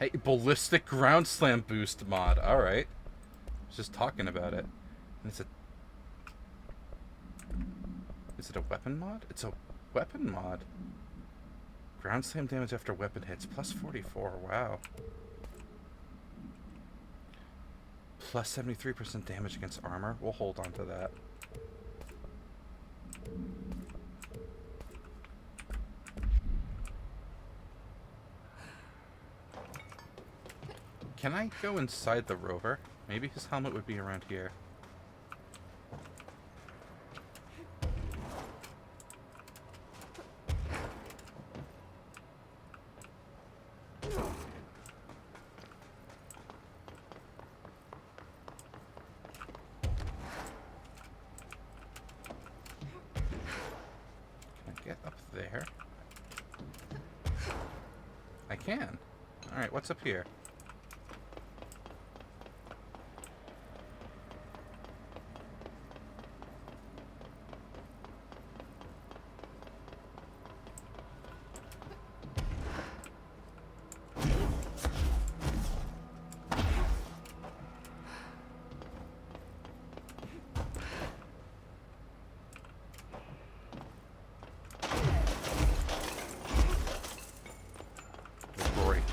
Hey, ballistic ground slam boost mod. Alright. Just talking about it. And is it a weapon mod? It's a weapon mod. Ground slam damage after weapon hits. Plus 44. Wow. Plus 73% damage against armor. We'll hold on to that. Can I go inside the rover? Maybe his helmet would be around here. I can. Alright, what's up here?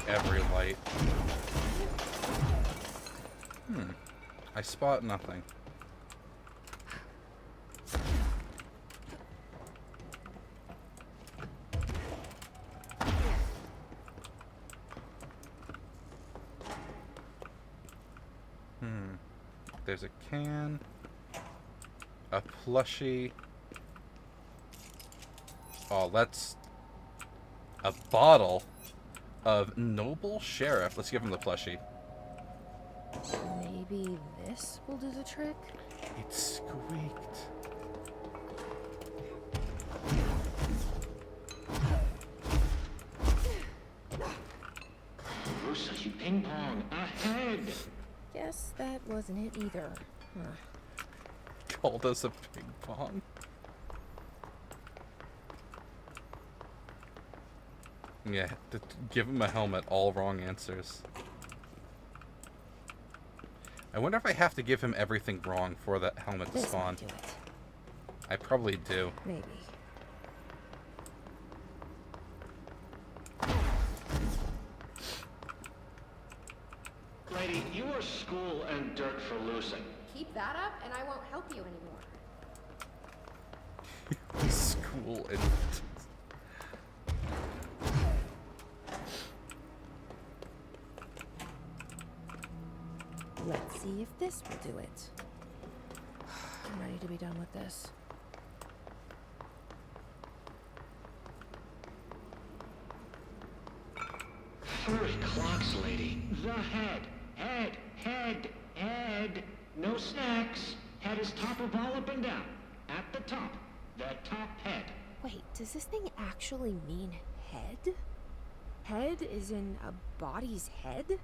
Every light. I spot nothing. There's a can. A plushie. Oh, that's a bottle of Noble Sheriff. Let's give him the plushie. Maybe this will do the trick? It squeaked. Rosa, you ping pong ahead. Guess that wasn't it either. Huh. Called us a ping pong. Yeah, give him a helmet. All wrong answers. I wonder if I have to give him everything wrong for that helmet to spawn. Do it. I probably do. Maybe. Lady, you are person. Keep that up, and I won't help you anymore. School and Let's see if this will do it. I'm ready to be done with this. Three clocks, lady. The head. Head. No snacks. Head is top of all up and down. At the top. The top head. Wait, does this thing actually mean head? Head is in a body's head? Where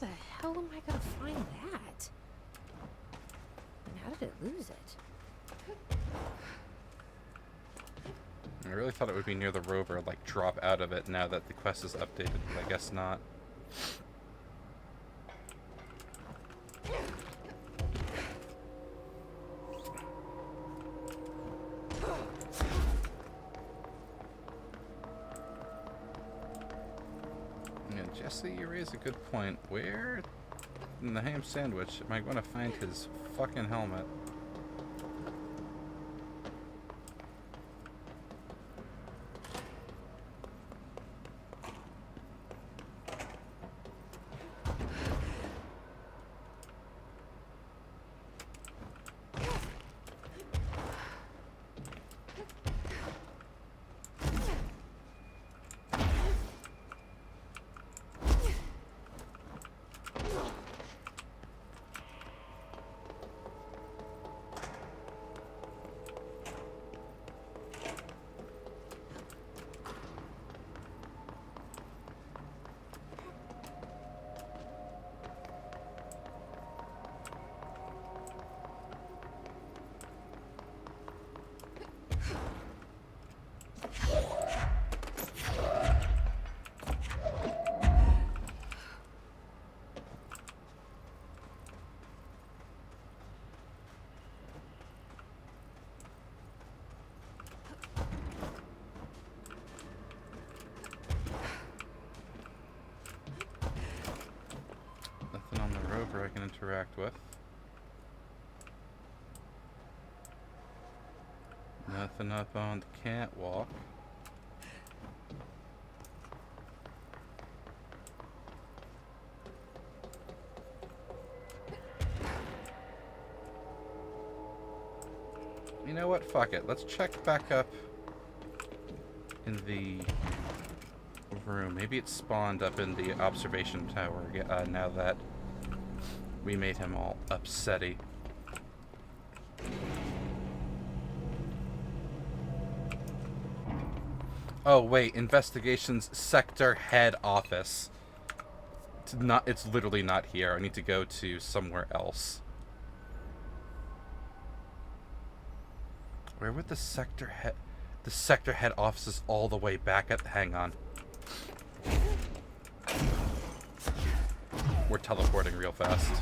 the hell am I gonna find that? And how did it lose it? I really thought it would be near the rover, like drop out of it now that the quest is updated, but I guess not. Yeah, Jesse, you raise a good point. Where in the ham sandwich am I going to find his fucking helmet? I can interact with. Nothing up on the catwalk. You know what? Fuck it. Let's check back up in the room. Maybe it spawned up in the observation tower now that we made him all upsetty. Oh wait, investigations sector head office. It's literally not here. I need to go to somewhere else. Where would the sector head? The sector head office is all the way back at. Hang on. We're teleporting real fast.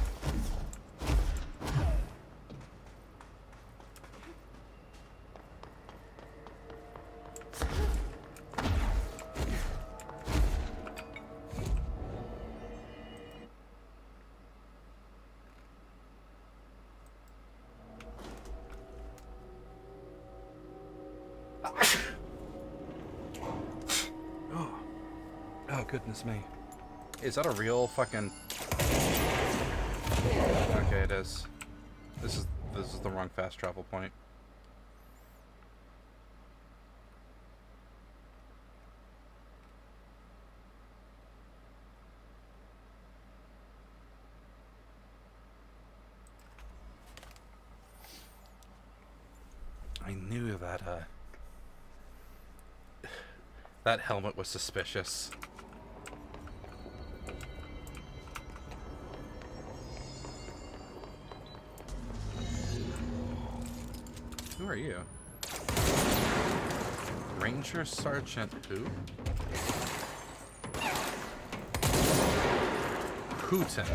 Oh, goodness me. Is that a real fucking... Okay, it is. This is the wrong fast travel point. I knew that that helmet was suspicious. Who are you? Ranger Sergeant who? Hooten.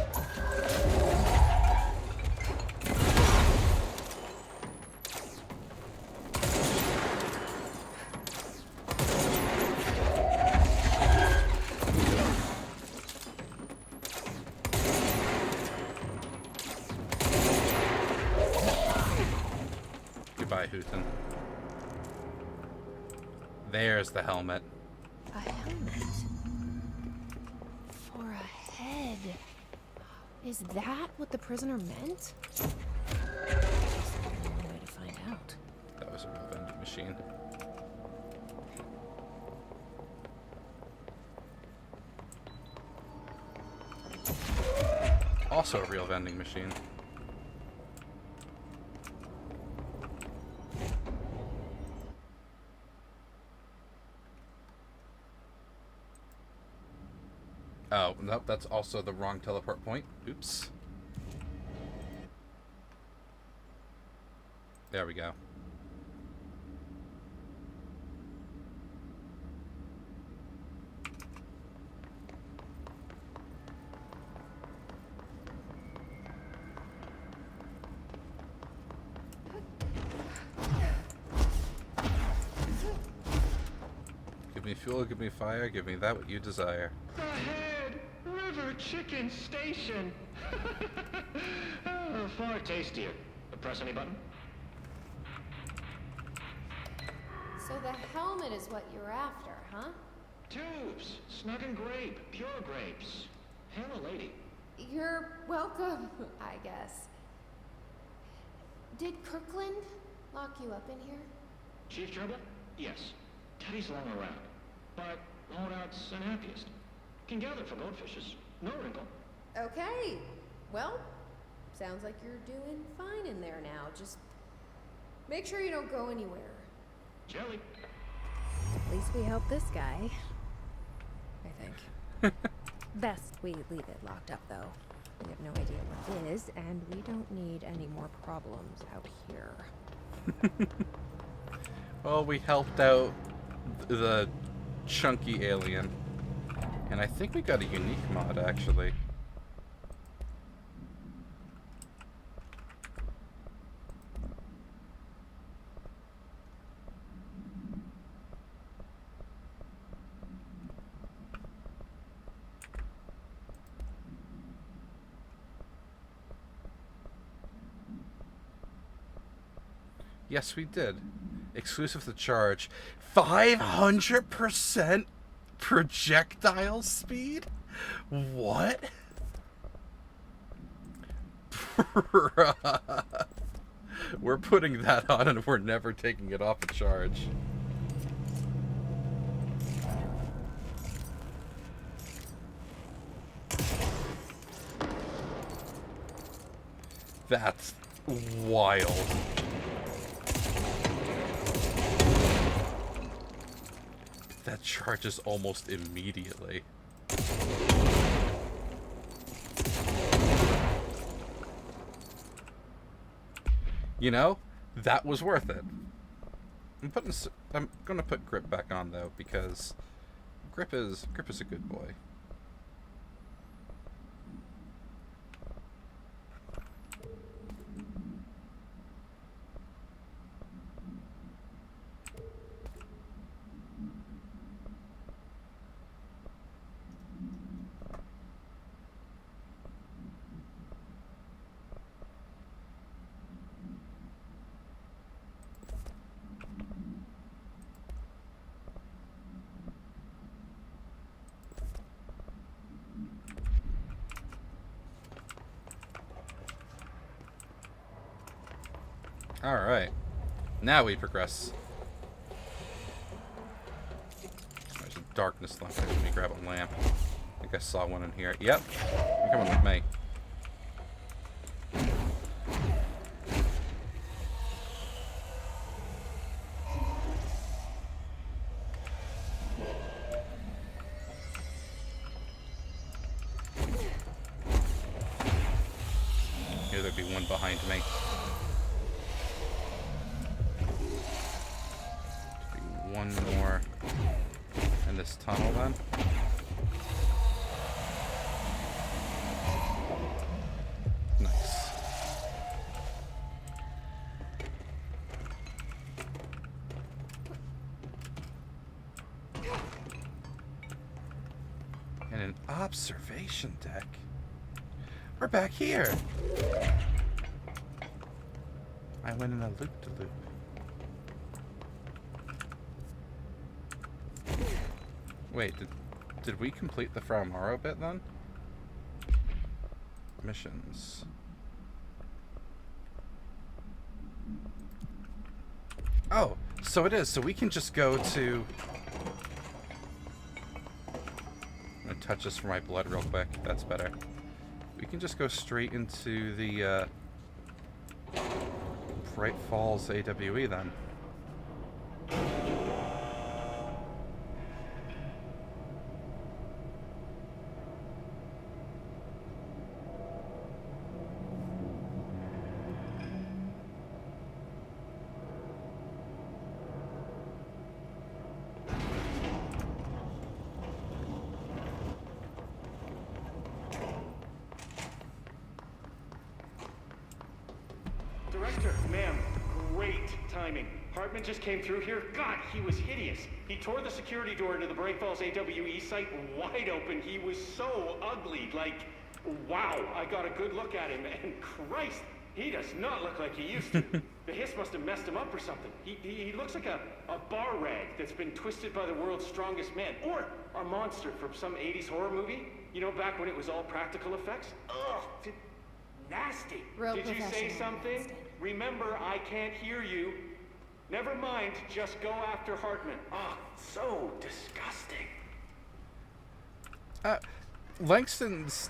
Bye, Hooten. There's the helmet. A helmet? For a head. Is that what the prisoner meant? There's no way to find out. That was a real vending machine. Also a real vending machine. Oh, nope, that's also the wrong teleport point. Oops. There we go. Give me fuel, give me fire, give me that what you desire. Ahead! River Chicken Station! Far tastier. Press any button? So the helmet is what you're after, huh? Tubes! Snug and grape. Pure grapes. Hail a lady. You're welcome, I guess. Did Kirkland lock you up in here? Chief Trouble? Yes. Teddy's long around. But holdout's unhappiest. Can gather for goldfishes. No wrinkle. Okay. Well, sounds like you're doing fine in there now. Just make sure you don't go anywhere. Jelly. At least we helped this guy. I think. Best we leave it locked up, though. We have no idea what it is, and we don't need any more problems out here. Well, we helped out the chunky alien. And I think we got a unique mod, actually. Yes, we did. Exclusive to charge. 500% projectile speed? What? Bruh. We're putting that on and we're never taking it off a charge. That's wild. That charges almost immediately. You know, that was worth it. I'm gonna put Grip back on though, because Grip is a good boy. Alright. Now we progress. There's a darkness lamp. Let me grab a lamp. I think I saw one in here. Yep. You're coming with me. Here there'd be one behind me. One more in this tunnel then. Nice. And an observation deck. We're back here. I went in a loop-de-loop. Wait, did we complete the Frau Morrow bit then? Missions. Oh, so it is. So we can just go to... I'm gonna touch this for my blood real quick. That's better. We can just go straight into the Bright Falls AWE then. Director, ma'am, great timing. Hartman just came through here. God, he was hideous. He tore the security door into the Bright Falls AWE site wide open. He was so ugly. Like, wow, I got a good look at him, and Christ, he does not look like he used to. The hiss must have messed him up or something. He looks like a bar rag that's been twisted by the world's strongest man. Or a monster from some 80s horror movie. You know, back when it was all practical effects? Ugh, nasty. Real Did you say something? Remember, I can't hear you. Never mind, just go after Hartman. Oh, so disgusting. Langston's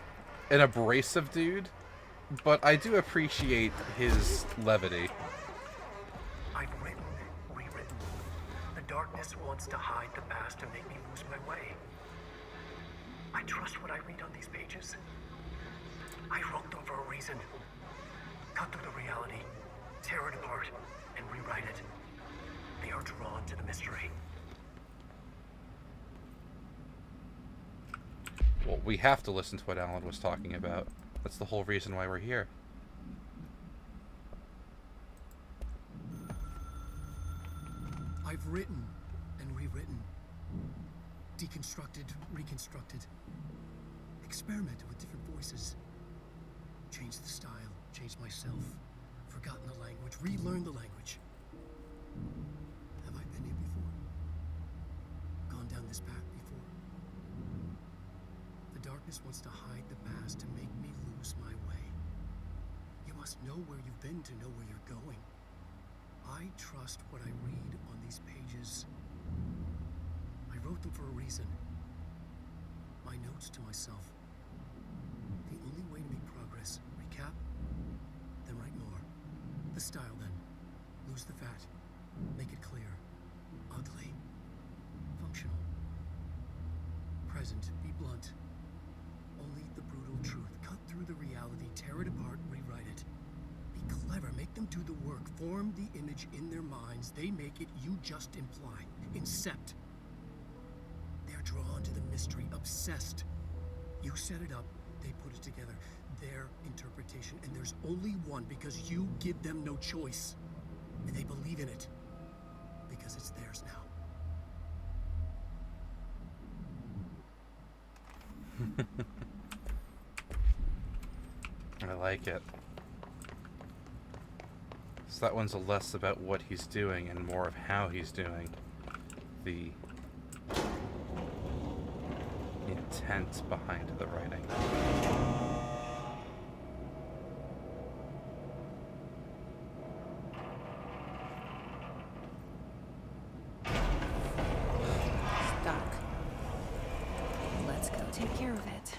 an abrasive dude, but I do appreciate his levity. I've written, rewritten. The darkness wants to hide the past and make me lose my way. I trust what I read on these pages. I wrote them for a reason. Cut through the reality, tear it apart, and rewrite it. They are drawn to the mystery. Well, we have to listen to what Alan was talking about. That's the whole reason why we're here. I've written and rewritten. Deconstructed, reconstructed. Experimented with different voices. Changed the style, changed myself. Forgotten the language, relearned the language. Have I been here before? Gone down this path before? The darkness wants to hide the past to make me lose my way. You must know where you've been to know where you're going. I trust what I read on these pages. I wrote them for a reason. My notes to myself. The only way to make progress, recap, then write more. The style then. Lose the fat. Make it clear. Ugly. Functional. Present. Be blunt. Only the brutal truth. Cut through the reality. Tear it apart. Rewrite it. Be clever. Make them do the work. Form the image in their minds. They make it. You just imply. Incept. They're drawn to the mystery. Obsessed. You set it up. They put it together. Their interpretation. And there's only one because you give them no choice. And they believe in it. Because it's theirs now. I like it. So that one's less about what he's doing and more of how he's doing the intent behind the writing. Doc. Let's go take care of it.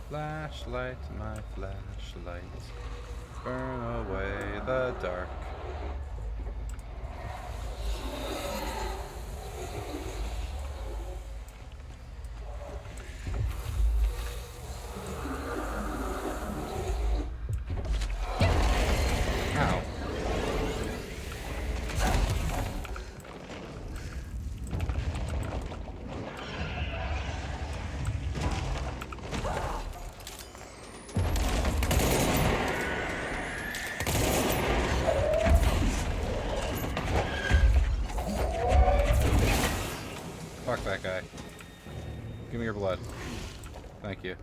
Flashlight, my flashlight, burn away the dark. Ow. Fuck that guy. Give me your blood. Thank you.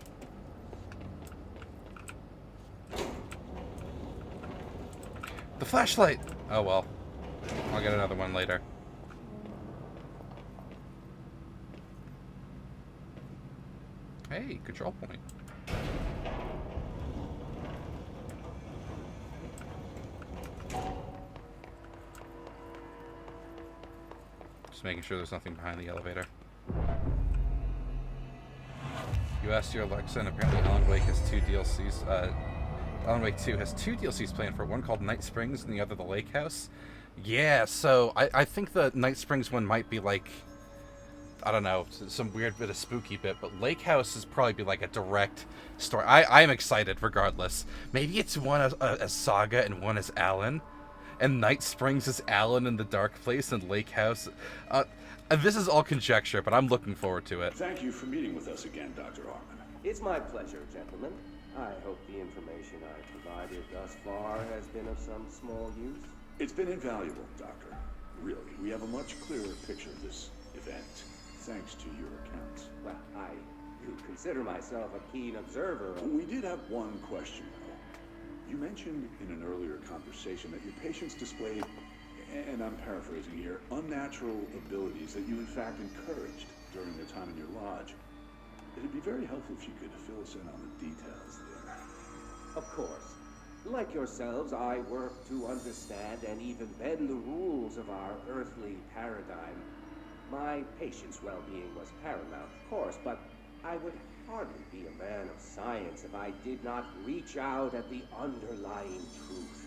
The flashlight! Oh well. I'll get another one later. Hey, control point. Just making sure there's nothing behind the elevator. You asked your Alexa, and apparently Alan Wake has 2 DLCs. Alan Wake 2 has 2 DLCs planned for it, one called Night Springs and the other The Lake House. Yeah, so I think the Night Springs one might be like, I don't know, some weird bit of spooky bit, but Lake House is probably be like a direct story. I'm excited regardless. Maybe it's one as Saga and one as Alan, and Night Springs is Alan in the dark place and Lake House. This is all conjecture, but I'm looking forward to it. Thank you for meeting with us again, Dr. Hartman. It's my pleasure, gentlemen. I hope the information I provided thus far has been of some small use. It's been invaluable, Doctor. Really, we have a much clearer picture of this event, thanks to your accounts. Well, I do consider myself a keen observer of... We did have one question, though. You mentioned in an earlier conversation that your patients displayed, and I'm paraphrasing here, unnatural abilities that you in fact encouraged during their time in your lodge. It'd be very helpful if you could fill us in on the details there. Of course. Like yourselves, I work to understand and even bend the rules of our earthly paradigm. My patient's well-being was paramount, of course, but I would hardly be a man of science if I did not reach out at the underlying truth.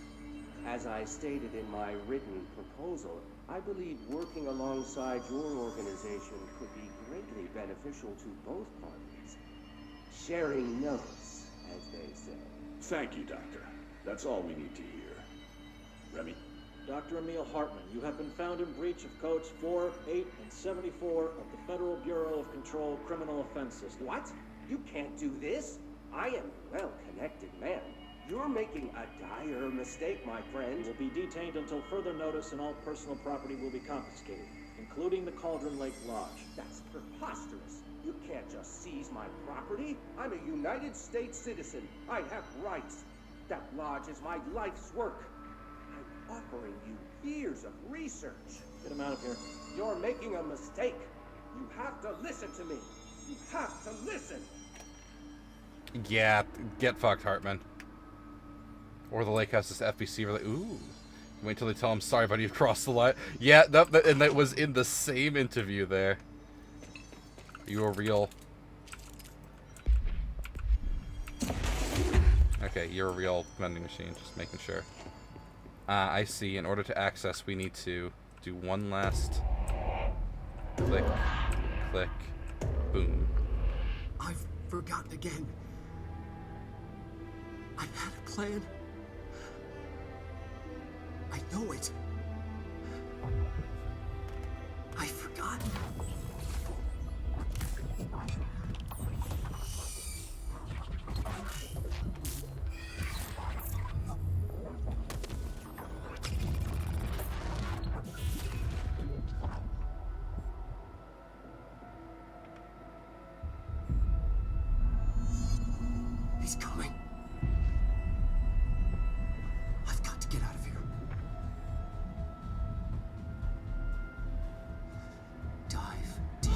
As I stated in my written proposal, I believe working alongside your organization could be greatly beneficial to both parties. Sharing notes, as they say. Thank you, Doctor. That's all we need to hear. Remy? Dr. Emil Hartman, you have been found in breach of Codes 4, 8, and 74 of the Federal Bureau of Control Criminal Offense System. What? You can't do this? I am a well-connected man. You're making a dire mistake, my friend. You will be detained until further notice, and all personal property will be confiscated, including the Cauldron Lake Lodge. That's preposterous. You can't just seize my property. I'm a United States citizen. I have rights. That lodge is my life's work. I'm offering you years of research. Get him out of here. You're making a mistake. You have to listen to me. You have to listen. Yeah, get fucked, Hartman. Or the Lake House is FBC. We're like, ooh. Wait till they tell him, sorry, buddy, you crossed the line. Yeah, and that was in the same interview there. You a real... Okay, you're a real vending machine, just making sure. I see. In order to access, we need to do one last click, click, boom. I've forgotten again. I had a plan. I know it. I've forgotten. He's coming. I've got to get out of here. Dive deep.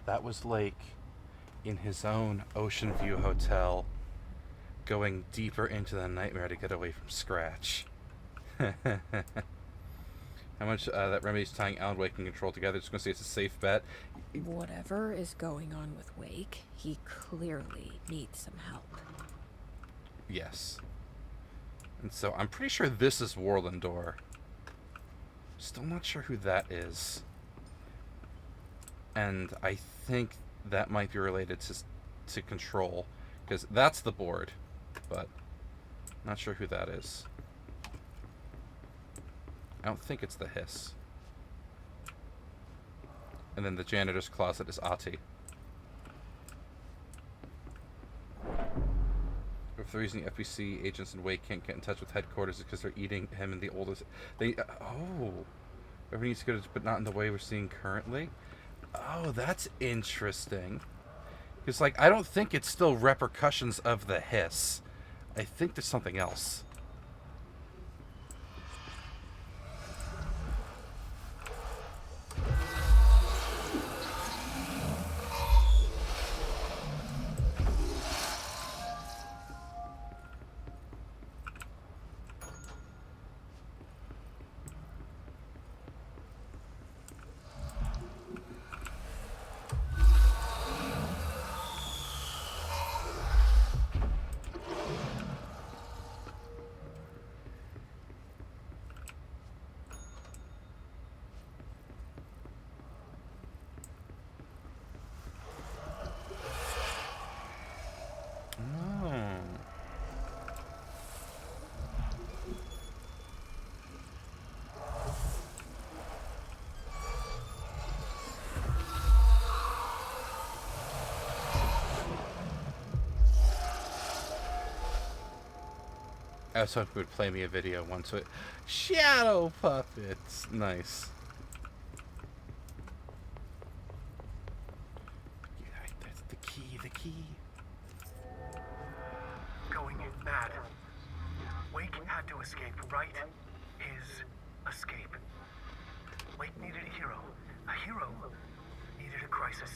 That was Lake in his own Ocean View hotel, going deeper into the nightmare to get away from Scratch. How much that Remedy's tying Alan Wake and Control together. Just gonna say it's a safe bet. Whatever is going on with Wake, he clearly needs some help. Yes. And so I'm pretty sure this is Warlindor. Still not sure who that is. And I think that might be related to Control, because that's the board, but not sure who that is. I don't think it's the Hiss. And then the janitor's closet is Ahti. If the reason the FBC agents in Wake can't get in touch with headquarters is because they're eating him and the oldest... They... oh! Everyone needs to go to... but not in the way we're seeing currently? Oh, that's interesting. Because, like, I don't think it's still repercussions of the hiss. I think there's something else. I was hoping it would play me a video once with shadow puppets. Nice. Yeah, that's the key, the key. Going mad. Wake had to escape, right? His escape. Wake needed a hero. A hero needed a crisis.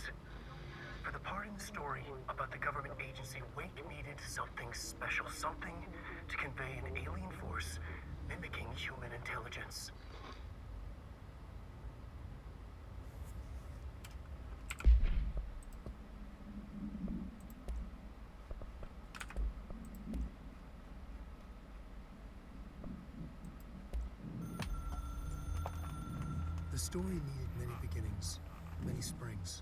For the part in the story about the government agency, Wake needed something special, something to convey an alien force mimicking human intelligence. The story needed many beginnings, many springs,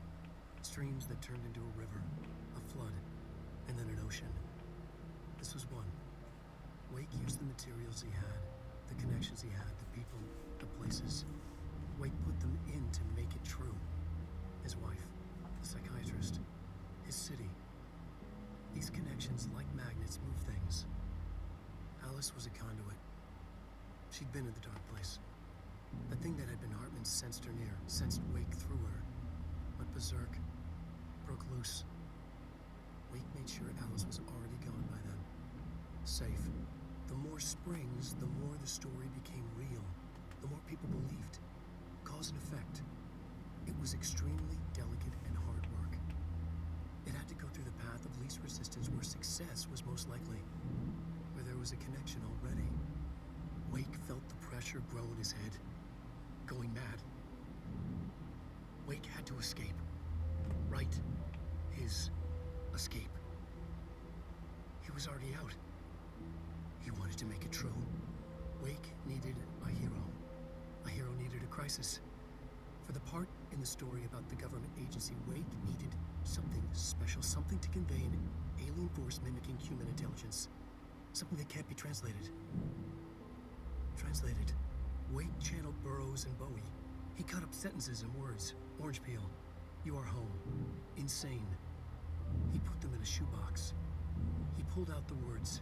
streams that turned into a river, a flood, and then an ocean. This was one. Wake used the materials he had, the connections he had, the people, the places. Wake put them in to make it true. His wife, the psychiatrist, his city. These connections, like magnets, move things. Alice was a conduit. She'd been in the dark place. The thing that had been Hartman sensed her near, sensed Wake through her. Went berserk, broke loose. Wake made sure Alice was already gone by then. Safe. The more springs, the more the story became real. The more people believed. Cause and effect. It was extremely delicate and hard work. It had to go through the path of least resistance where success was most likely. Where there was a connection already. Wake felt the pressure grow in his head. Going mad. Wake had to escape. Right. His escape. He was already out. He wanted to make it true. Wake needed a hero. A hero needed a crisis. For the part in the story about the government agency, Wake needed something special, something to convey an alien force mimicking human intelligence. Something that can't be translated. Translated. Wake channeled Burroughs and Bowie. He cut up sentences and words. Orange peel. You are home. Insane. He put them in a shoebox. He pulled out the words.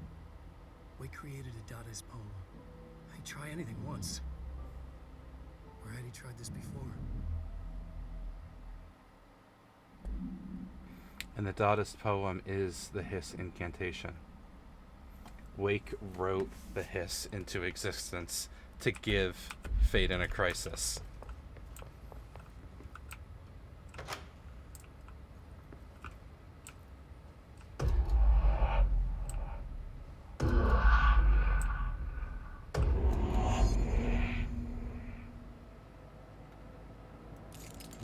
Wake created a Dadaist poem. I'd try anything once. Or had he tried this before? And the Dadaist poem is the Hiss incantation. Wake wrote the Hiss into existence to give Fate in a Crisis.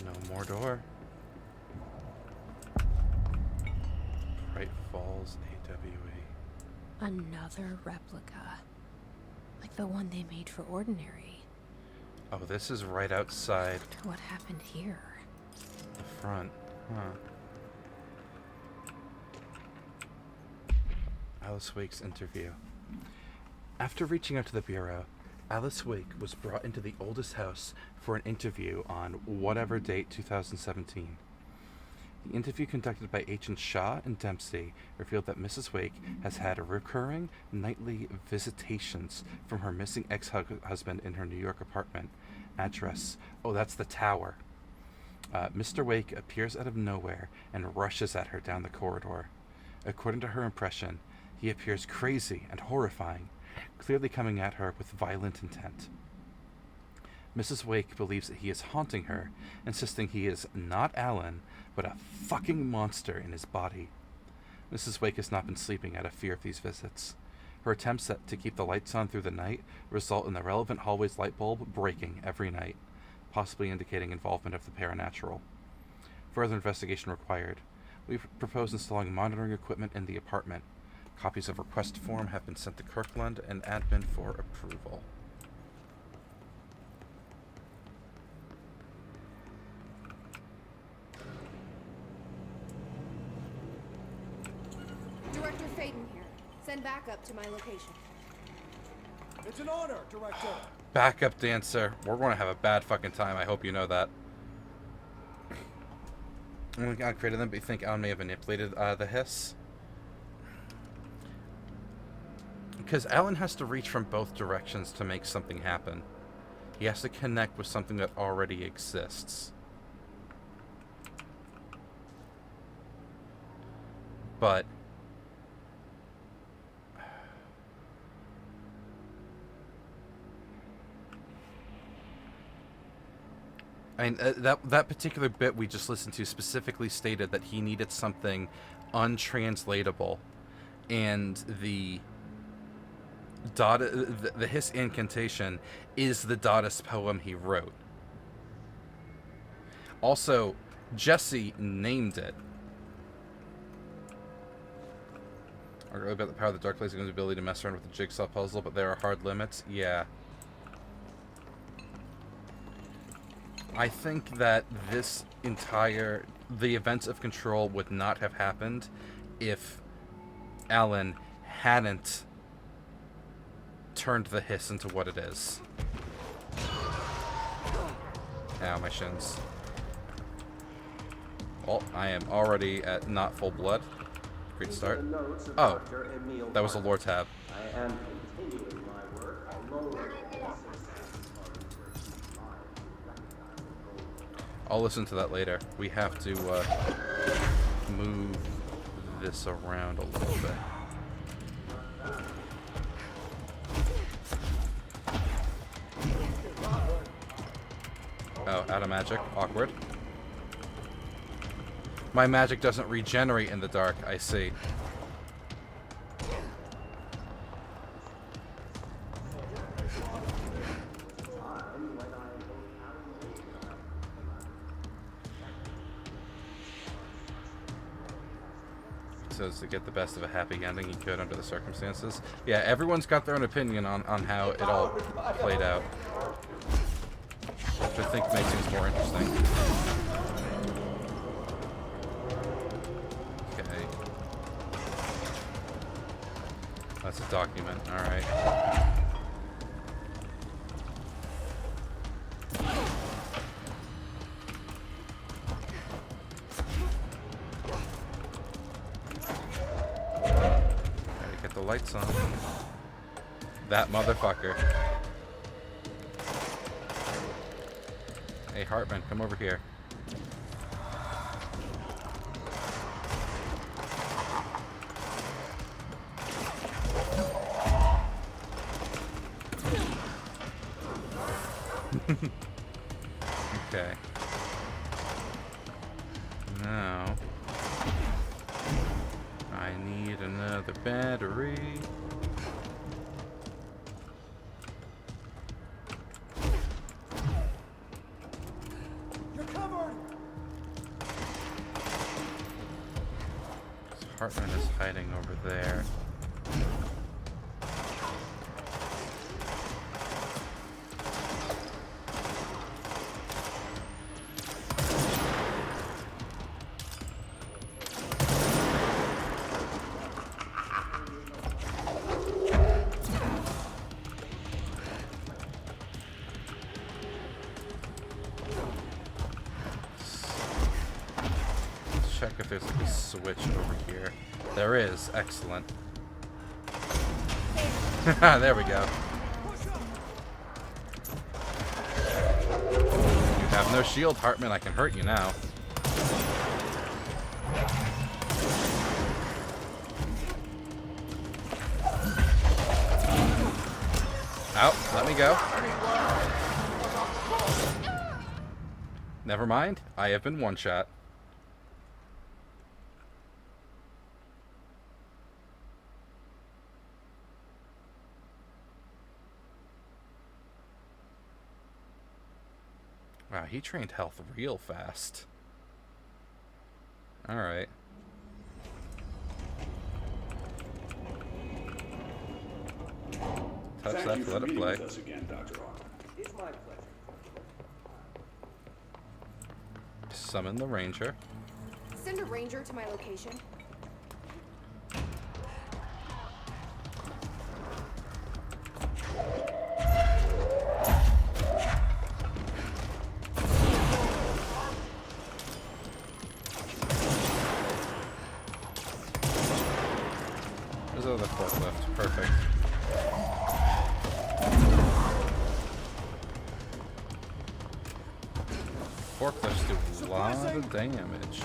No more door. Bright Falls AWE. Another replica. Like the one they made for Ordinary. Oh, this is right outside What happened here? the front. Huh. Alice Wake's interview. After reaching out to the Bureau, Alice Wake was brought into the oldest house for an interview on whatever date 2017. The interview conducted by Agents Shaw and Dempsey revealed that Mrs. Wake has had recurring nightly visitations from her missing ex-husband in her New York apartment. Address, oh, that's the tower. Mr. Wake appears out of nowhere and rushes at her down the corridor. According to her impression, he appears crazy and horrifying, clearly coming at her with violent intent. Mrs. Wake believes that he is haunting her, insisting he is not Alan, but a fucking monster in his body. Mrs. Wake has not been sleeping out of fear of these visits. Her attempts to keep the lights on through the night result in the relevant hallway's light bulb breaking every night, possibly indicating involvement of the paranatural. Further investigation required. We've proposed installing monitoring equipment in the apartment. Copies of request form have been sent to Kirkland and admin for approval. Director Faden here. Send backup to my location. It's an honor, Director. Backup dancer. We're going to have a bad fucking time. I hope you know that. When we created them, but you think Alan may have manipulated the hiss? Because Alan has to reach from both directions to make something happen. He has to connect with something that already exists. But I mean, that particular bit we just listened to specifically stated that he needed something untranslatable, and the hiss incantation is the Dadaist poem he wrote. Also, Jesse named it. I really about the power of the Dark Place and the ability to mess around with the jigsaw puzzle, but there are hard limits. Yeah. I think that the events of Control would not have happened if Alan hadn't turned the hiss into what it is. Ow, my shins. Oh, I am already at not full blood. Great start. Oh, that was a lore tab. I am continuing my work alone. I'll listen to that later. We have to move this around a little bit. Oh, out of magic. Awkward. My magic doesn't regenerate in the dark, I see. So as to get the best of a happy ending you could under the circumstances. Yeah, everyone's got their own opinion on how it all played out. Which I think makes things more interesting. Okay. That's a document, alright. Gotta get the lights on. That motherfucker. Hey, Hartman, come over here. Okay. Now, I need another battery. Hartman is hiding over there. Check if there's like a switch over here. There is. Excellent. There we go. You have no shield, Hartman. I can hurt you now. Ow, let me go. Never mind. I have been one-shot. Wow, he trained health real fast. Alright. Touch Thank that you to for let it meeting play. with us again, Dr. Hartman. It's my pleasure. Summon the ranger. Send a ranger to my location. There's another forklift. Perfect. Forklifts do a lot of damage.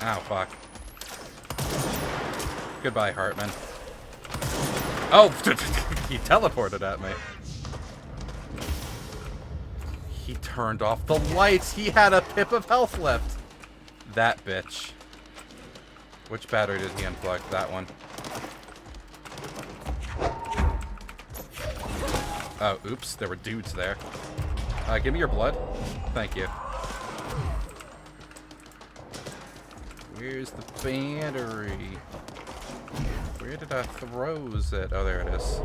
Ow, fuck. Goodbye, Hartman. Oh! He teleported at me. He turned off the lights! He had a pip of health left! That bitch. Which battery did he unplug? That one. Oh, oops. There were dudes there. Give me your blood. Thank you. Where's the battery? Where did I throw it? Oh, there it is.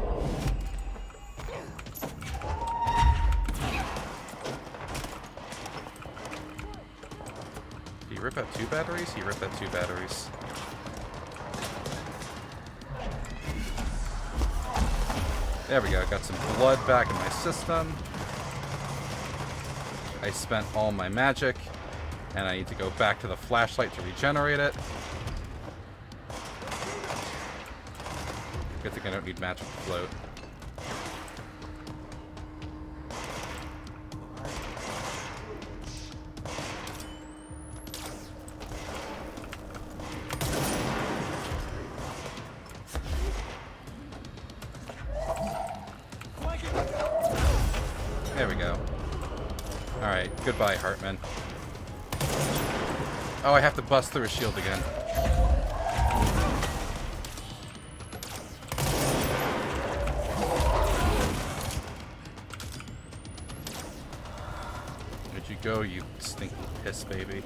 Did he rip out 2 batteries? He ripped out 2 batteries. There we go. Got some blood back in my system. I spent all my magic. And I need to go back to the flashlight to regenerate it. Good thing I don't need magic to float. There we go. Alright, goodbye, Hartman. Oh, I have to bust through a shield again. Where'd you go, you stinky piss baby?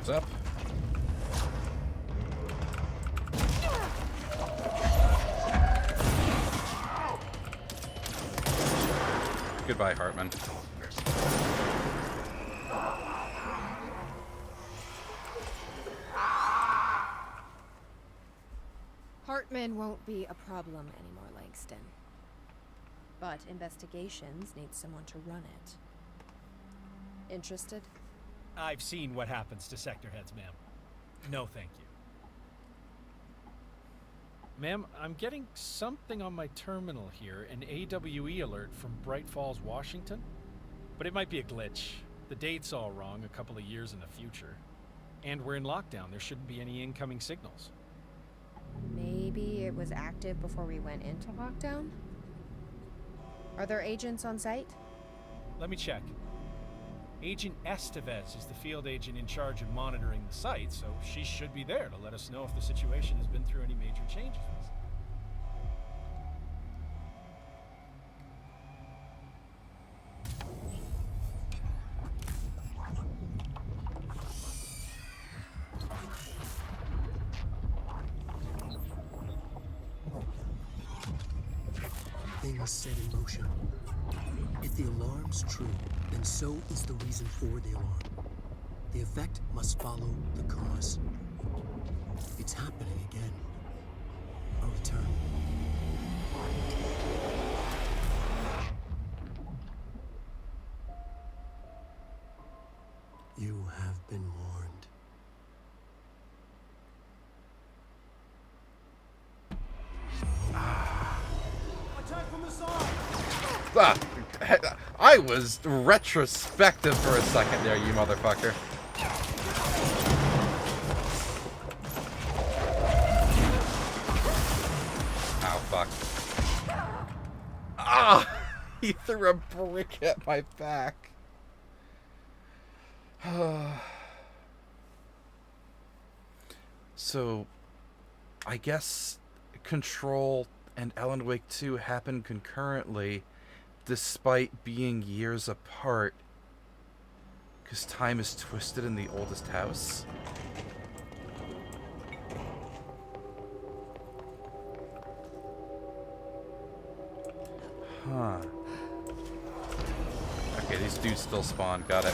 Up. Goodbye, Hartman. Hartman won't be a problem anymore, Langston. But investigations need someone to run it. Interested? I've seen what happens to sector heads, ma'am. No, thank you. Ma'am, I'm getting something on my terminal here, an AWE alert from Bright Falls, Washington. But it might be a glitch. The date's all wrong, a couple of years in the future. And we're in lockdown. There shouldn't be any incoming signals. Maybe it was active before we went into lockdown? Are there agents on site? Let me check. Agent Estevez is the field agent in charge of monitoring the site, so she should be there to let us know if the situation has been through any major changes. chain is set in motion. If the alarm's true, then so is the reason for the alarm. The effect must follow the cause. It's happening again. I'll return. You have been warned. Attack from the side! Ah, I was retrospective for a second there, you motherfucker. Ow, fuck. Ah! He threw a brick at my back. So, I guess Control and Alan Wake 2 happened concurrently, despite being years apart, because time is twisted in the oldest house. Huh. Okay, these dudes still spawn. Got it.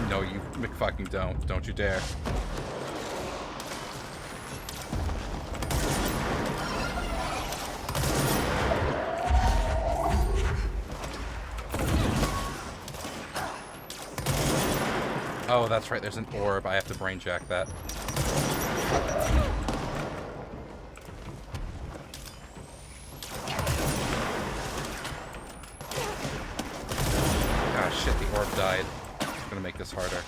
No, you McFucking don't. Don't you dare. Oh, that's right. There's an orb. I have to brain jack that. Ah, shit. The orb died. I'm gonna make this harder.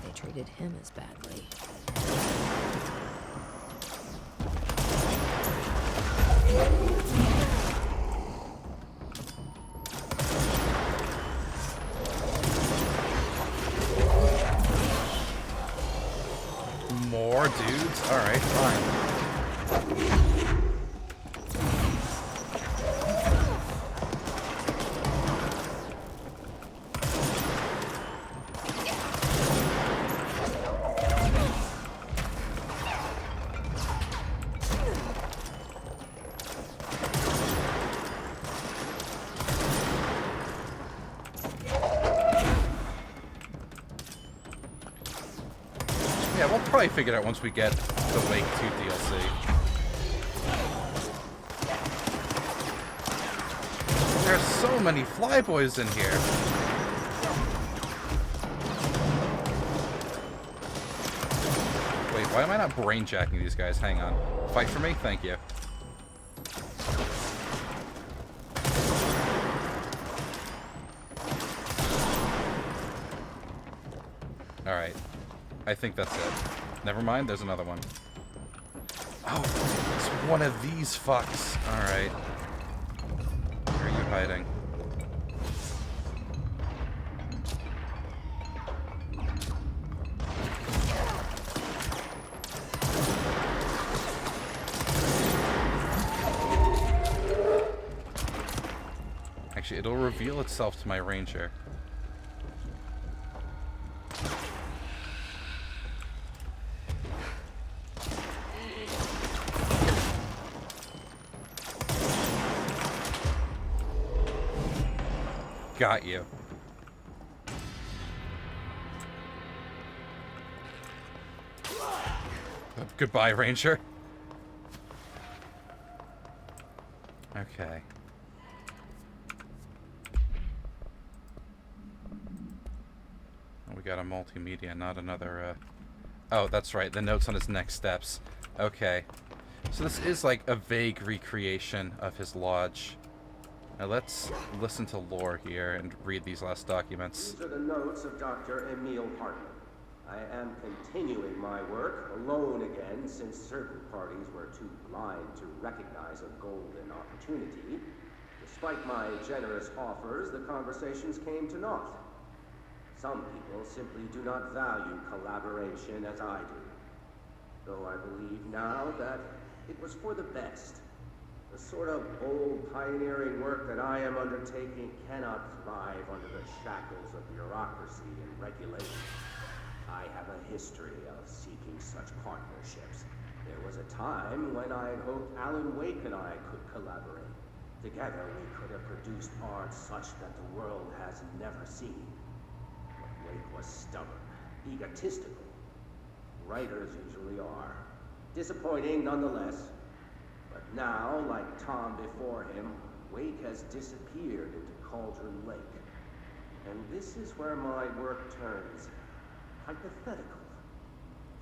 They treated him as badly. More dudes? Alright, fine. Yeah, we'll probably figure it out once we get the Wake 2 DLC. There's so many flyboys in here. Wait, why am I not brain jacking these guys? Hang on. Fight for me? Thank you. Alright. I think that's it. Never mind, there's another one. Oh, it's one of these fucks. Alright. Where are you hiding? Actually, it'll reveal itself to my ranger. Got you. Goodbye, Ranger. Okay. We got a multimedia, not another, Oh, that's right, the notes on his next steps. Okay. So this is like a vague recreation of his lodge. Now let's listen to lore here and read these last documents. These are the notes of Dr. Emil Hartman. I am continuing my work alone again since certain parties were too blind to recognize a golden opportunity. Despite my generous offers, the conversations came to naught. Some people simply do not value collaboration as I do. though I believe now that it was for the best. The sort of bold, pioneering work that I am undertaking cannot thrive under the shackles of bureaucracy and regulation. I have a history of seeking such partnerships. There was a time when I hoped Alan Wake and I could collaborate. Together we could have produced art such that the world has never seen. But Wake was stubborn, egotistical. Writers usually are. Disappointing nonetheless. But now, like Tom before him, Wake has disappeared into Cauldron Lake. And this is where my work turns hypothetical.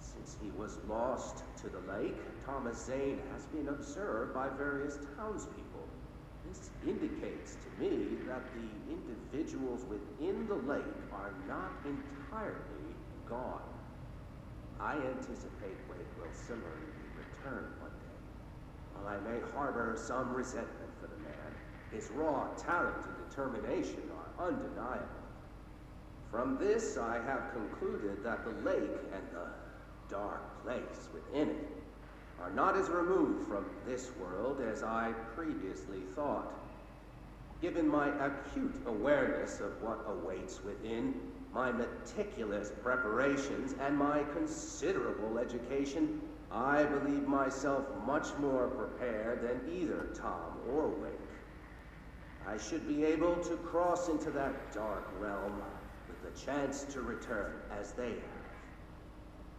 Since he was lost to the lake, Thomas Zane has been observed by various townspeople. This indicates to me that the individuals within the lake are not entirely gone. I anticipate Wake will similarly return one day. While I may harbor some resentment for the man, his raw talent and determination are undeniable. From this, I have concluded that the lake and the dark place within it are not as removed from this world as I previously thought. Given my acute awareness of what awaits within, my meticulous preparations, and my considerable education, I believe myself much more prepared than either Tom or Wake. I should be able to cross into that dark realm with the chance to return as they have.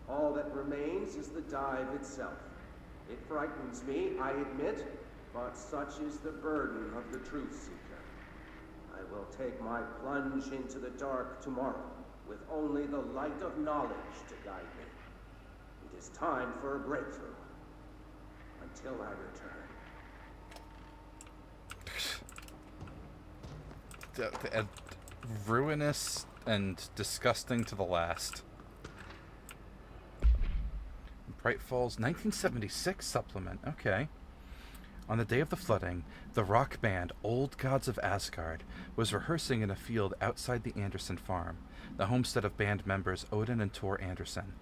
All that remains is the dive itself. It frightens me, I admit, but such is the burden of the truth seeker. I will take my plunge into the dark tomorrow, with only the light of knowledge to guide me. It is time for a breakthrough. Until I return. Ruinous and disgusting to the last. Bright Falls 1976 supplement. Okay. On the day of the flooding, the rock band Old Gods of Asgard was rehearsing in a field outside the Anderson farm, the homestead of band members Odin and Tor Anderson.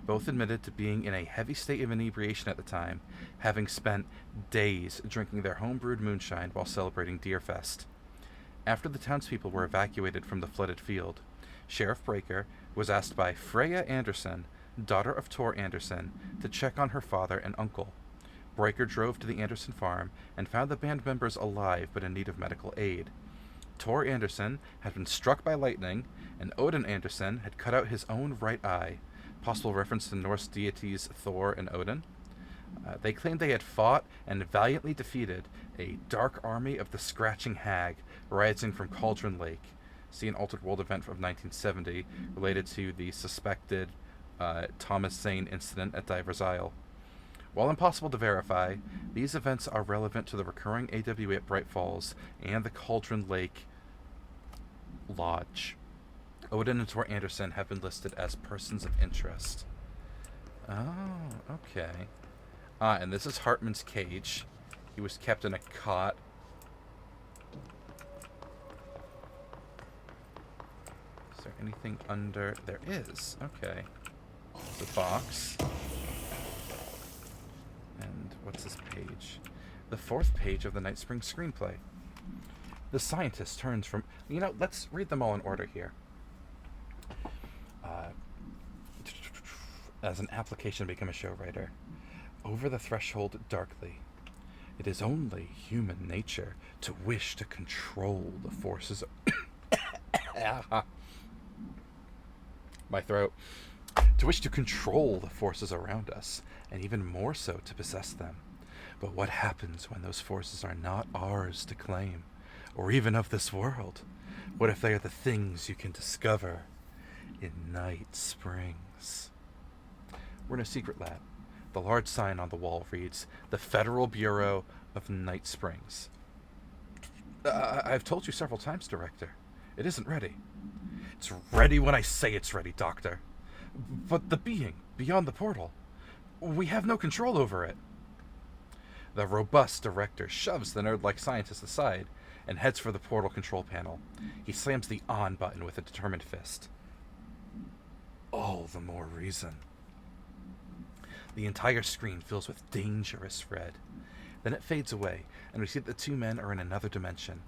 Both admitted to being in a heavy state of inebriation at the time, having spent days drinking their home-brewed moonshine while celebrating Deerfest. After the townspeople were evacuated from the flooded field, Sheriff Breaker was asked by Freya Anderson, daughter of Tor Anderson, to check on her father and uncle. Breaker drove to the Anderson farm and found the band members alive but in need of medical aid. Tor Anderson had been struck by lightning, and Odin Anderson had cut out his own right eye, possible reference to Norse deities Thor and Odin. They claimed they had fought and valiantly defeated a dark army of the Scratching Hag rising from Cauldron Lake. See an Altered World event from 1970 related to the suspected Thomas Zane incident at Diver's Isle. While impossible to verify, these events are relevant to the recurring AWE at Bright Falls and the Cauldron Lake Lodge. Odin and Tor Anderson have been listed as persons of interest. Oh, okay. And this is Hartman's cage. He was kept in a cot. Is there anything under? There is. Okay. The box. And what's this page? The fourth page of the Night Spring screenplay. The scientist turns from... You know, let's read them all in order here. As an application to become a show writer. Over the threshold darkly. It is only human nature to wish to control the forces of... My throat. To wish to control the forces around us, and even more so to possess them. But what happens when those forces are not ours to claim, or even of this world? What if they are the things you can discover in Night Springs? We're in a secret lab. The large sign on the wall reads, the Federal Bureau of Night Springs. I've told you several times, Director. It isn't ready. It's ready when I say it's ready, Doctor. But the being beyond the portal, we have no control over it. The robust director shoves the nerd-like scientist aside and heads for the portal control panel. He slams the on button with a determined fist. All the more reason. The entire screen fills with dangerous red. Then it fades away, and we see that the two men are in another dimension.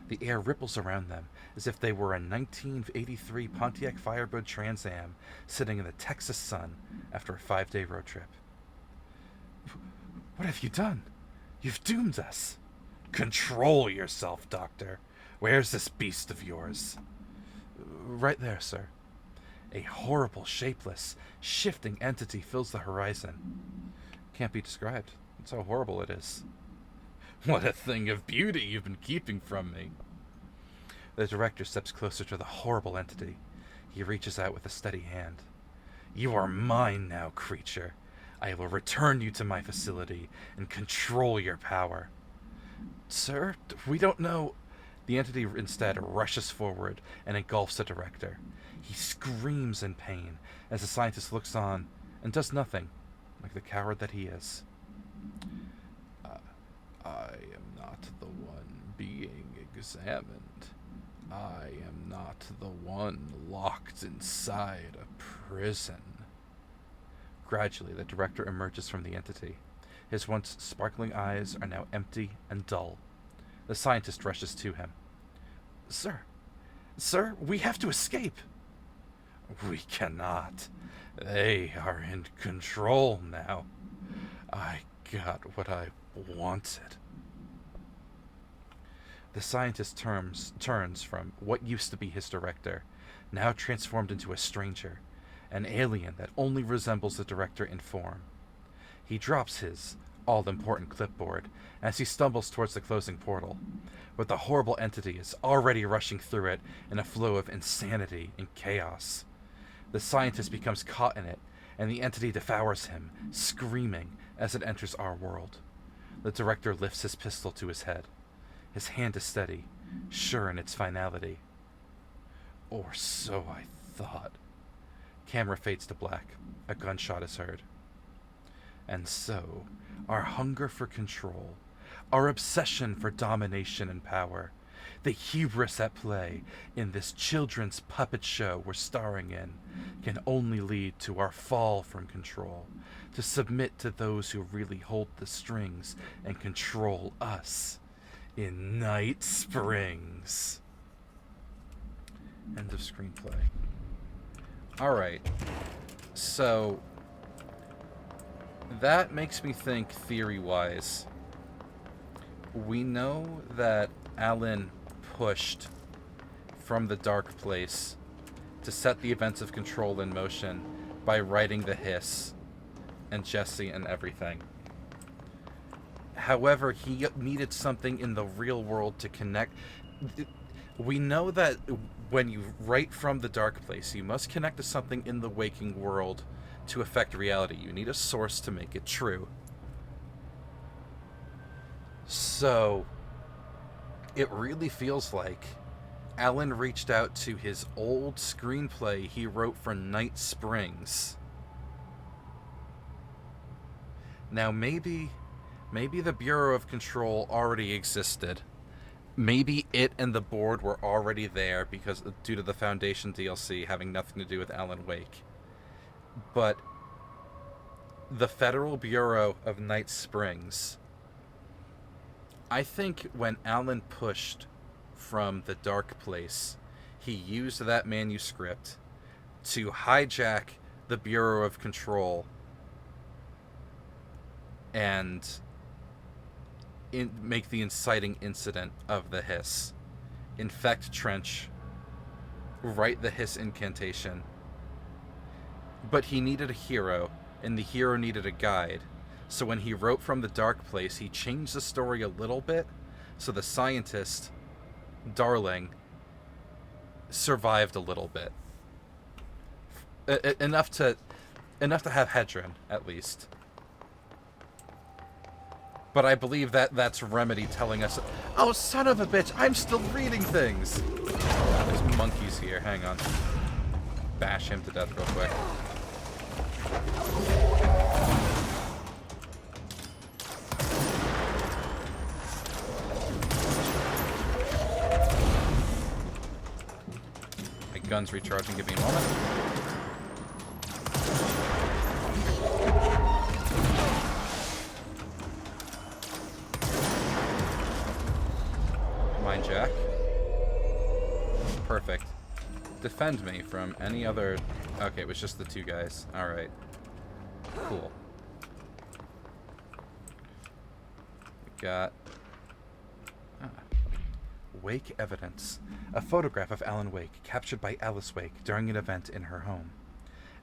The air ripples around them, as if they were a 1983 Pontiac Firebird Trans Am sitting in the Texas sun after a 5-day road trip. What have you done? You've doomed us. Control yourself, Doctor. Where's this beast of yours? Right there, sir. A horrible, shapeless, shifting entity fills the horizon. Can't be described. That's how horrible it is. What a thing of beauty you've been keeping from me. The director steps closer to the horrible entity. He reaches out with a steady hand. You are mine now, creature. I will return you to my facility and control your power. Sir, we don't know. The entity instead rushes forward and engulfs the director. He screams in pain as the scientist looks on and does nothing, like the coward that he is. I am not the one being examined. I am not the one locked inside a prison. Gradually, the director emerges from the entity. His once sparkling eyes are now empty and dull. The scientist rushes to him. Sir, we have to escape. We cannot. They are in control now. I got what I wanted. The scientist turns from what used to be his director, now transformed into a stranger, an alien that only resembles the director in form. He drops his all-important clipboard as he stumbles towards the closing portal, but the horrible entity is already rushing through it in a flow of insanity and chaos. The scientist becomes caught in it, and the entity devours him, screaming as it enters our world. The director lifts his pistol to his head. His hand is steady, sure in its finality. Or so I thought. Camera fades to black. A gunshot is heard. And so, our hunger for control, our obsession for domination and power, the hubris at play in this children's puppet show we're starring in, can only lead to our fall from control, to submit to those who really hold the strings and control us in Night Springs. End of screenplay. Alright, so that makes me think, theory-wise, we know that Alan pushed from the dark place to set the events of Control in motion by writing the hiss and Jesse and everything. However, he needed something in the real world to connect. We know that when you write from the dark place, you must connect to something in the waking world to affect reality. You need a source to make it true. So, it really feels like Alan reached out to his old screenplay he wrote for Night Springs. Now, maybe the Bureau of Control already existed. Maybe it and the board were already there because due to the Foundation DLC having nothing to do with Alan Wake. But the Federal Bureau of Night Springs, I think when Alan pushed from the dark place, he used that manuscript to hijack the Bureau of Control and make the inciting incident of the hiss. Infect Trench, write the hiss incantation. But he needed a hero, and the hero needed a guide. So when he wrote from the dark place, he changed the story a little bit, so the scientist, Darling, survived a little bit. Enough to have Hedron, at least. But I believe that's Remedy telling us, oh, son of a bitch, I'm still reading things! There's monkeys here, hang on. Bash him to death real quick. My gun's recharging, give me a moment. defend me from any other... Okay, it was just the two guys. Alright. Cool. We got... Wake evidence. A photograph of Alan Wake captured by Alice Wake during an event in her home.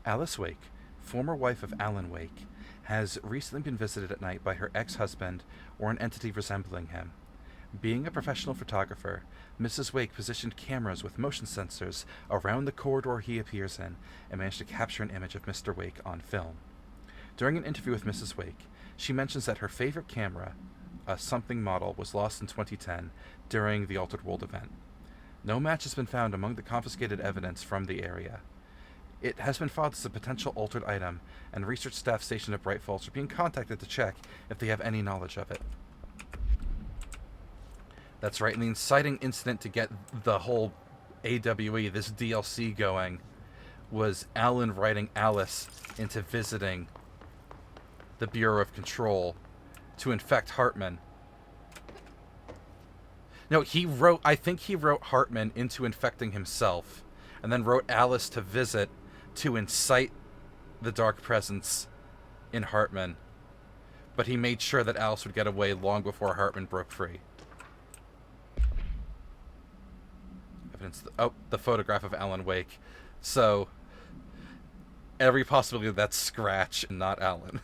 Alice Wake, former wife of Alan Wake, has recently been visited at night by her ex-husband or an entity resembling him. Being a professional photographer, Mrs. Wake positioned cameras with motion sensors around the corridor he appears in and managed to capture an image of Mr. Wake on film. During an interview with Mrs. Wake, she mentions that her favorite camera, a something model, was lost in 2010 during the Altered World event. No match has been found among the confiscated evidence from the area. It has been filed as a potential altered item, and research staff stationed at Bright Falls are being contacted to check if they have any knowledge of it. That's right, and the inciting incident to get the whole AWE, this DLC, going was Alan writing Alice into visiting the Bureau of Control to infect Hartman. No, I think he wrote Hartman into infecting himself, and then wrote Alice to visit to incite the dark presence in Hartman. But he made sure that Alice would get away long before Hartman broke free. Evidence. The photograph of Alan Wake. So, every possibility that's Scratch and not Alan.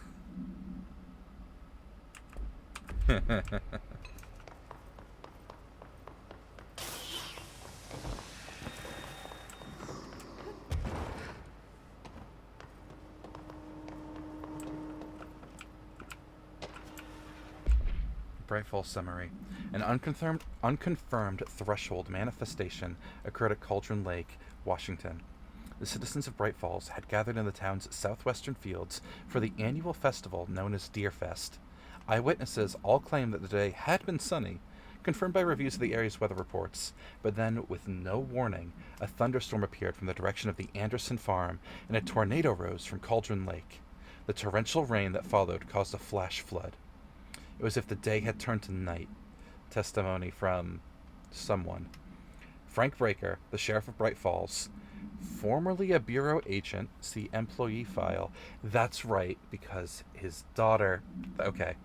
Bright Falls summary. An unconfirmed threshold manifestation occurred at Cauldron Lake, Washington. The citizens of Bright Falls had gathered in the town's southwestern fields for the annual festival known as Deerfest. Eyewitnesses all claimed that the day had been sunny, confirmed by reviews of the area's weather reports, but then, with no warning, a thunderstorm appeared from the direction of the Anderson farm, and a tornado rose from Cauldron Lake. The torrential rain that followed caused a flash flood. It was as if the day had turned to night. Testimony from someone. Frank Breaker, the sheriff of Bright Falls, formerly a bureau agent, see employee file. That's right, because his daughter... Okay.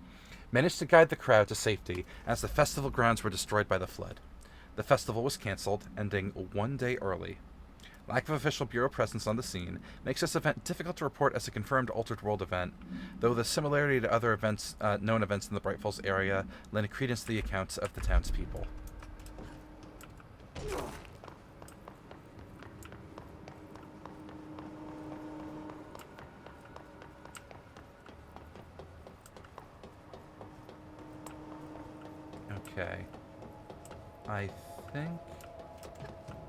Managed to guide the crowd to safety as the festival grounds were destroyed by the flood. The festival was cancelled, ending one day early. Lack of official bureau presence on the scene makes this event difficult to report as a confirmed Altered World event, though the similarity to other events, known events in the Bright Falls area, lend credence to the accounts of the townspeople. Okay. I think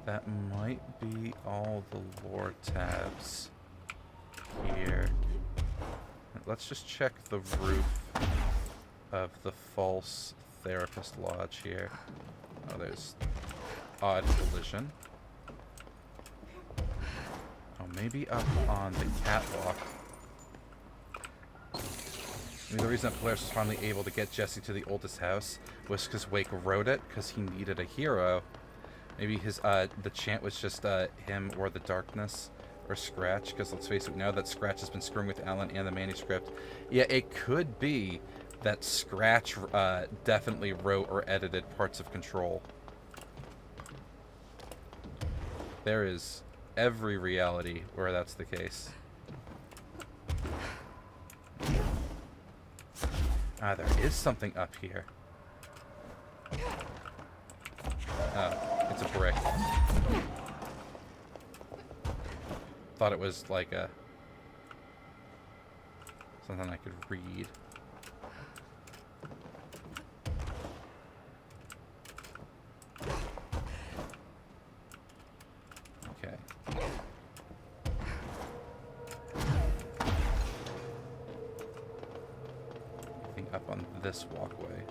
that might be all the lore tabs here. Let's just check the roof of the false therapist lodge here. Oh, there's odd collision. Oh, maybe up on the catwalk. Maybe the reason that Polaris was finally able to get Jesse to the oldest house was because Wake wrote it, because he needed a hero. Maybe his the chant was just him or the darkness or Scratch, because let's face it, we know that Scratch has been screwing with Alan and the manuscript. Yeah, it could be that Scratch definitely wrote or edited parts of Control. There is every reality where that's the case. Ah, there is something up here. Oh, it's a brick. Thought it was like a... something I could read. Okay. Up on this walkway.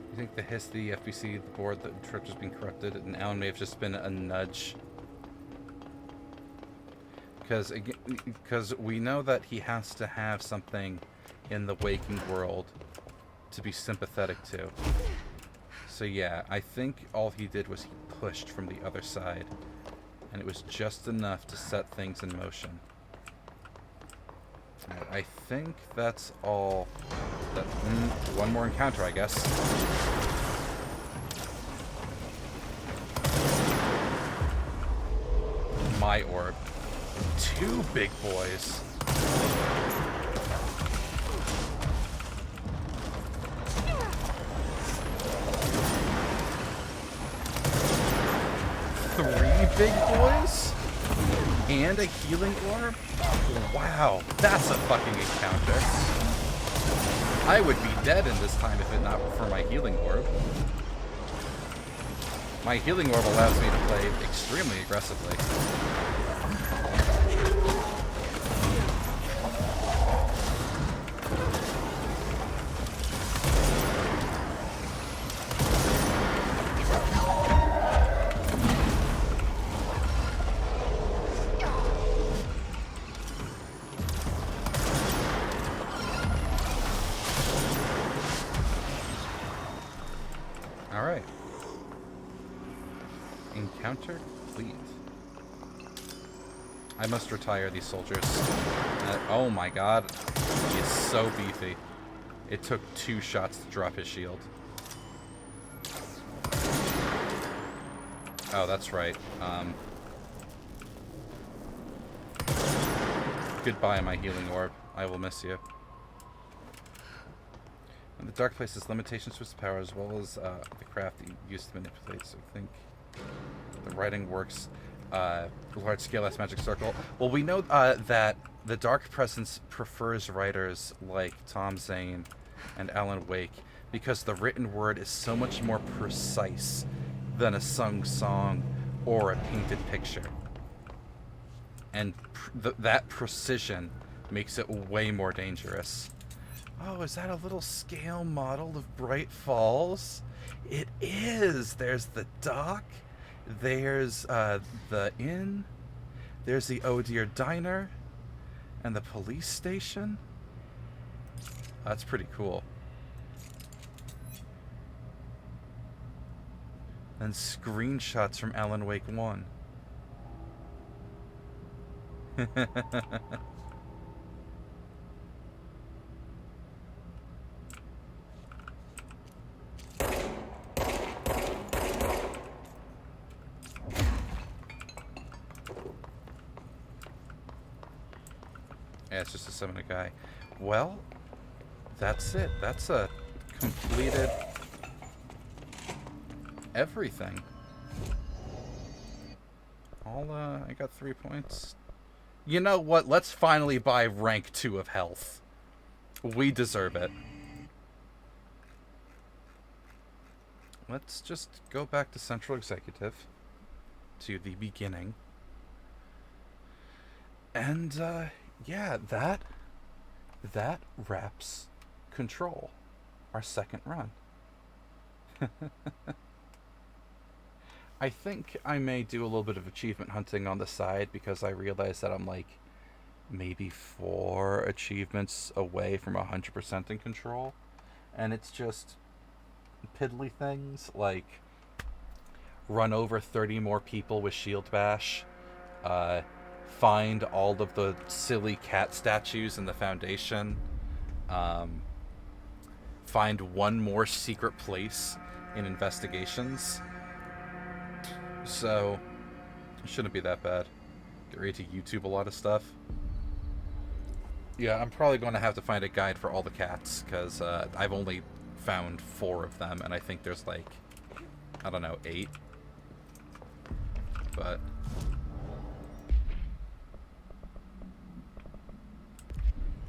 You think the HISS, the FBC, the board, the church has been corrupted, and Alan may have just been a nudge? Because we know that he has to have something in the waking world to be sympathetic to. So yeah, I think all he did was he pushed from the other side And it was just enough to set things in motion. Alright, I think that's all. One more encounter, I guess. My orb. 2 big boys. Big boys and a healing orb. Wow, that's a fucking encounter. I would be dead in this time if it not for my healing orb. My healing orb allows me to play extremely aggressively. Encounter complete. I must retire these soldiers. Oh my god. He is so beefy. It took 2 shots to drop his shield. Oh, that's right. Goodbye, my healing orb. I will miss you. And the Dark Place has limitations to its power as well as the craft that you use to manipulate, so I think the writing works large scale as Magic Circle. Well, we know that the Dark Presence prefers writers like Tom Zane and Alan Wake because the written word is so much more precise than a sung song or a painted picture. And that precision makes it way more dangerous. Oh, is that a little scale model of Bright Falls? It is! There's the dock. There's the inn. There's the Oh Dear Diner. And the police station. That's pretty cool. And screenshots from Alan Wake 1. Yeah, it's just to summon a guy. Well, that's it. That's a completed everything. I got 3 points. You know what? Let's finally buy rank 2 of health. We deserve it. Let's just go back to Central Executive. To the beginning. And, yeah, that wraps Control. Our second run. I think I may do a little bit of achievement hunting on the side because I realize that I'm like maybe 4 achievements away from 100% in Control. And it's just piddly things like run over 30 more people with Shield Bash, find all of the silly cat statues in the Foundation, find 1 more secret place in Investigations. So, it shouldn't be that bad. Get ready to YouTube a lot of stuff. Yeah, I'm probably going to have to find a guide for all the cats, because I've only found 4 of them, and I think there's like, I don't know, 8. But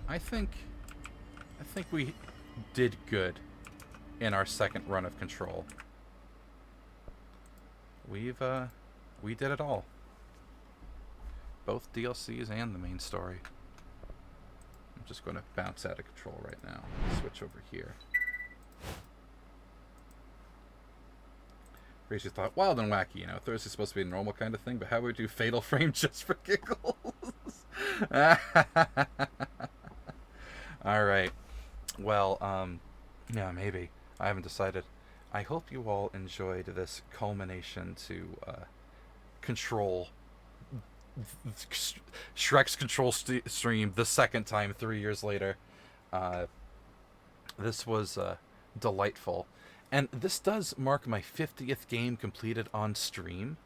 I think we did good in our second run of Control. We did it all. Both DLCs and the main story. I'm just going to bounce out of Control right now. Switch over here. Crazy thought, wild and wacky, you know, Thursday's supposed to be a normal kind of thing, but how would we do Fatal Frame just for giggles? Alright. Well, yeah, maybe. I haven't decided. I hope you all enjoyed this culmination to Control Shrek's control stream the second time 3 years later. This was delightful. And this does mark my 50th game completed on stream,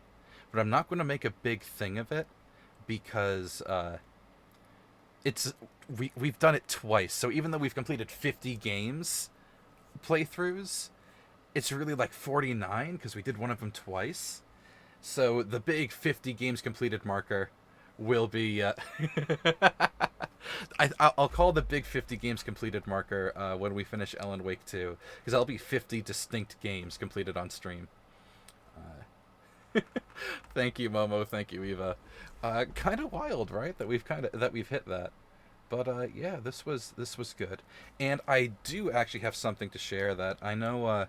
but I'm not going to make a big thing of it because we've done it twice. So even though we've completed 50 games playthroughs, it's really like 49 because we did one of them twice. So the big 50 games completed marker will be I'll call the big 50 games completed marker when we finish Alan Wake 2, because that'll be 50 distinct games completed on stream. Thank you, Momo. Thank you, Eva. Kind of wild, right? That we've hit that. But yeah, this was good. And I do actually have something to share that I know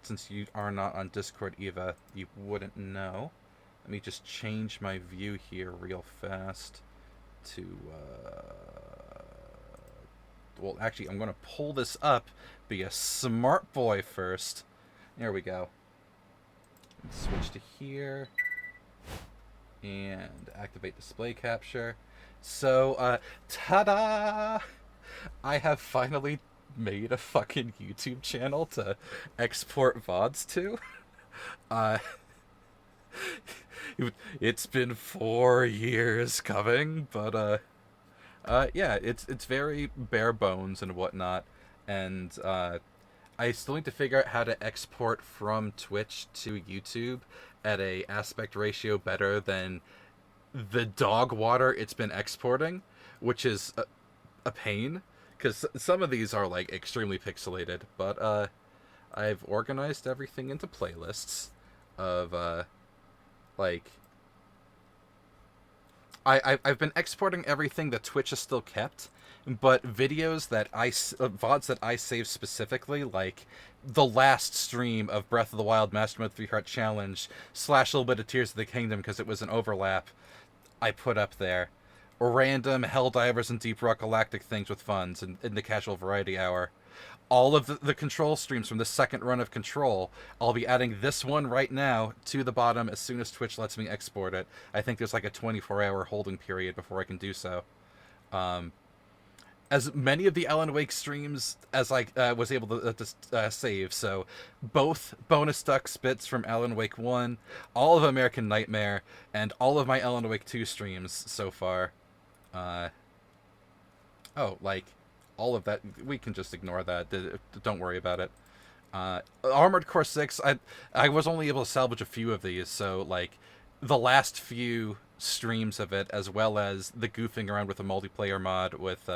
since you are not on Discord, Eva, you wouldn't know. Let me just change my view here real fast to well, actually, I'm going to pull this up, be a smart boy first. There we go. Switch to here and activate display capture. So, ta-da! I have finally made a fucking YouTube channel to export VODs to. It's been 4 years coming, but yeah, it's very bare bones and whatnot, and I still need to figure out how to export from Twitch to YouTube at a aspect ratio better than the dog water it's been exporting, which is a pain, because some of these are like extremely pixelated, but I've organized everything into playlists of like I've been exporting everything that Twitch has still kept, but videos that VODs that I save specifically, like the last stream of Breath of the Wild Master Mode 3 Heart Challenge / a little bit of Tears of the Kingdom because it was an overlap, I put up there. Random Helldivers and Deep Rock Galactic things with funds in the Casual Variety Hour. All of the Control streams from the second run of Control, I'll be adding this one right now to the bottom as soon as Twitch lets me export it. I think there's like a 24-hour holding period before I can do so. As many of the Alan Wake streams as I was able to save, so both bonus duck spits from Alan Wake 1, all of American Nightmare, and all of my Alan Wake 2 streams so far. Oh, like, all of that, we can just ignore that. Don't worry about it. Armored Core 6, I was only able to salvage a few of these, so, like, the last few streams of it, as well as the goofing around with a multiplayer mod with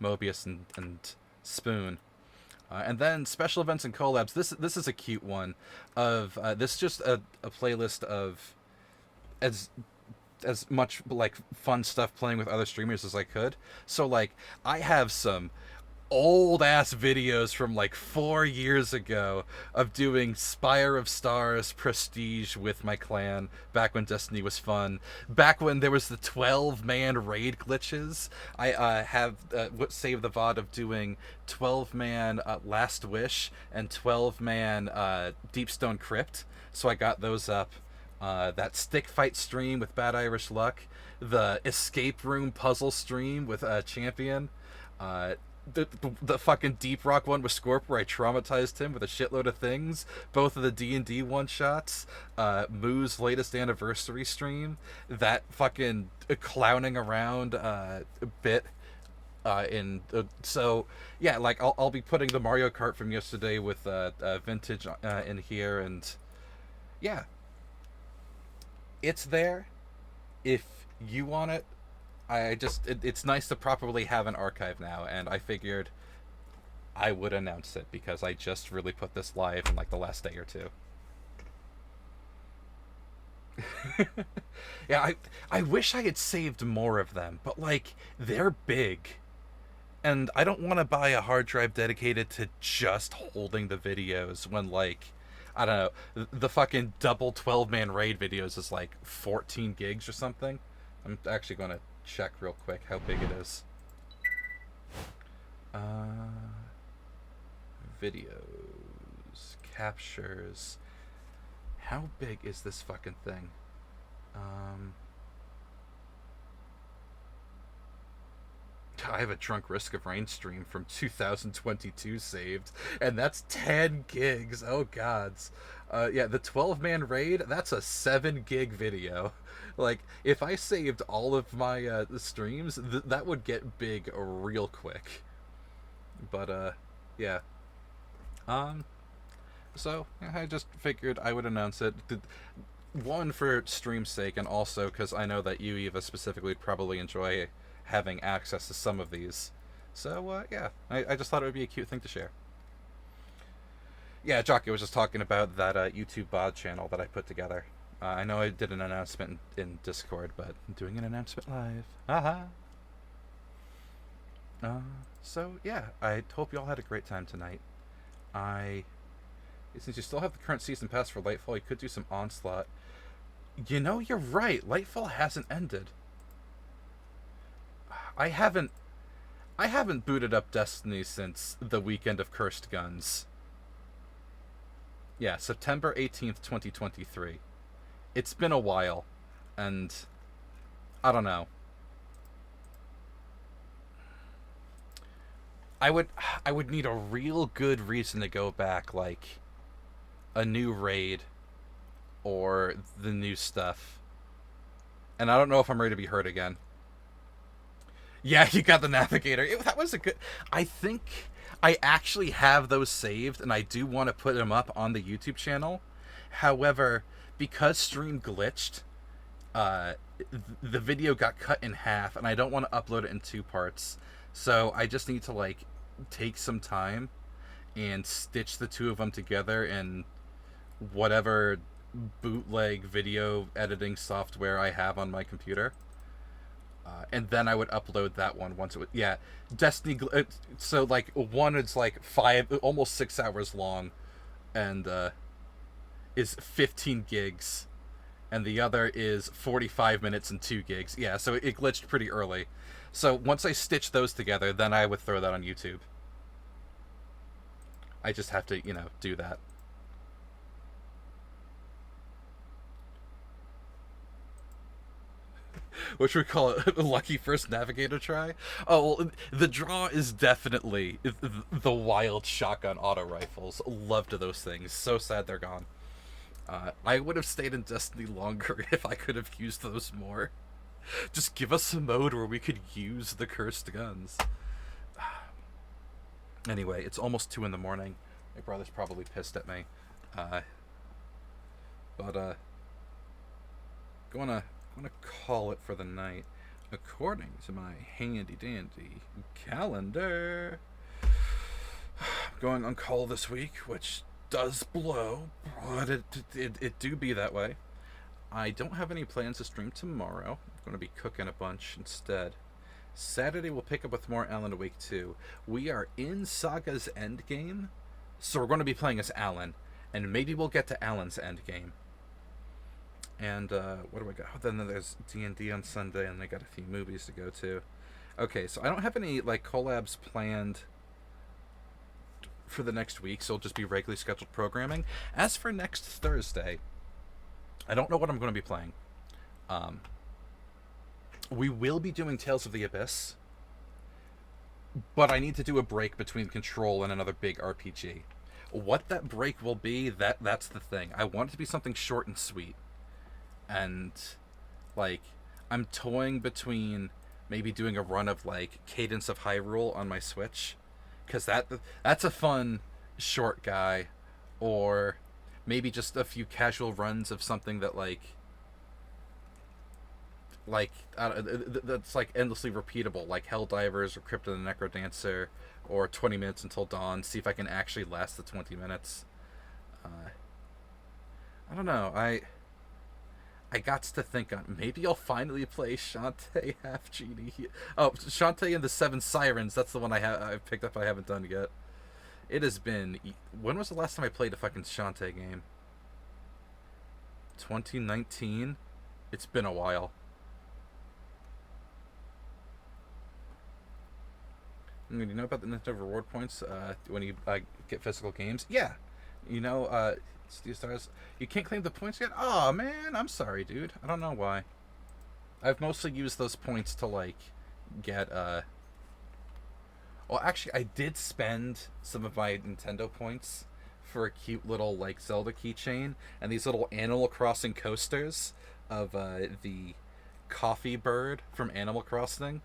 Mobius and Spoon. And then special events and collabs. This is a cute one. This is just a playlist of as much like fun stuff playing with other streamers as I could. So like I have some old ass videos from like 4 years ago of doing Spire of Stars Prestige with my clan back when Destiny was fun, back when there was the 12-man raid glitches. I have saved the VOD of doing 12-man Last Wish and 12-man Deepstone Crypt, so I got those up. That stick fight stream with Bad Irish Luck, the escape room puzzle stream with Champion, the fucking Deep Rock one with Scorp where I traumatized him with a shitload of things, both of the D&D one-shots, Moo's latest anniversary stream, that fucking clowning around bit so yeah, like I'll be putting the Mario Kart from yesterday with Vintage in here, and yeah, it's there if you want it. It's nice to properly have an archive now, and I figured I would announce it because I just really put this live in like the last day or two. Yeah, I wish I had saved more of them, but like they're big, and I don't want to buy a hard drive dedicated to just holding the videos when, like, I don't know, the fucking double 12-man raid videos is like 14 gigs or something. I'm actually going to check real quick how big it is. Videos, captures. How big is this fucking thing? I have a Drunk Risk of Rain stream from 2022 saved, and that's 10 gigs. Oh gods. Yeah, the 12-man raid, that's a 7 gig video. Like, if I saved all of my streams, that would get big real quick. But yeah. So I just figured I would announce it. One, for stream's sake, and also because I know that you, Eva, specifically would probably enjoy having access to some of these. So, yeah, I just thought it would be a cute thing to share. Yeah, Jockey was just talking about that YouTube bod channel that I put together. I know I did an announcement in Discord, but I'm doing an announcement live. Haha! So, yeah, I hope you all had a great time tonight. Since you still have the current season pass for Lightfall, you could do some Onslaught. You know, you're right. Lightfall hasn't ended. I haven't booted up Destiny since the weekend of Cursed Guns. Yeah, September 18th, 2023. It's been a while, and I don't know. I would need a real good reason to go back, like a new raid or the new stuff. And I don't know if I'm ready to be hurt again. Yeah, you got the Navigator. That was a good... I think I actually have those saved, and I do want to put them up on the YouTube channel. However, because stream glitched, the video got cut in half, and I don't want to upload it in 2 parts. So I just need to, like, take some time and stitch the 2 of them together in whatever bootleg video editing software I have on my computer. And then I would upload that one once it was... Yeah, Destiny... So, like, one is, like, almost 6 hours long, and is 15 gigs. And the other is 45 minutes and 2 gigs. Yeah, so it glitched pretty early. So once I stitch those together, then I would throw that on YouTube. I just have to, do that. What should we call it? A lucky first Navigator try? Oh, well, the draw is definitely the wild shotgun auto rifles. Love to those things. So sad they're gone. I would have stayed in Destiny longer if I could have used those more. Just give us a mode where we could use the cursed guns. Anyway, it's almost 2 in the morning. My brother's probably pissed at me. Gonna call it for the night. According to my handy dandy calendar, I'm going on call this week, which does blow, but it do be that way. I don't have any plans to stream tomorrow. I'm going to be cooking a bunch instead. Saturday we'll pick up with more Alan Wake 2. We are in Saga's endgame, so we're going to be playing as Alan, and maybe we'll get to Alan's endgame. And what do I got? Oh, then there's D&D on Sunday, and I got a few movies to go to. Okay, so I don't have any collabs planned for the next week, so it'll just be regularly scheduled programming. As for next Thursday, I don't know what I'm going to be playing. We will be doing Tales of the Abyss, but I need to do a break between Control and another big RPG. What that break will be, that's the thing. I want it to be something short and sweet. And, I'm toying between maybe doing a run of, Cadence of Hyrule on my Switch, because that's a fun short guy, or maybe just a few casual runs of something that, that's, endlessly repeatable, like Helldivers or Crypt of the Necrodancer, or 20 Minutes Until Dawn, see if I can actually last the 20 minutes. I don't know, I got to think on maybe I'll finally play Shantae Half Genie. Oh, Shantae and the Seven Sirens. That's the one I've picked up. I haven't done yet. It has been... When was the last time I played a fucking Shantae game? 2019. It's been a while. You know about the Nintendo reward points when you get physical games? Yeah. Steve Stars, you can't claim the points yet? Oh man, I'm sorry, dude. I don't know why. I've mostly used those points to get Well, actually, I did spend some of my Nintendo points for a cute little, like, Zelda keychain and these little Animal Crossing coasters of the coffee bird from Animal Crossing,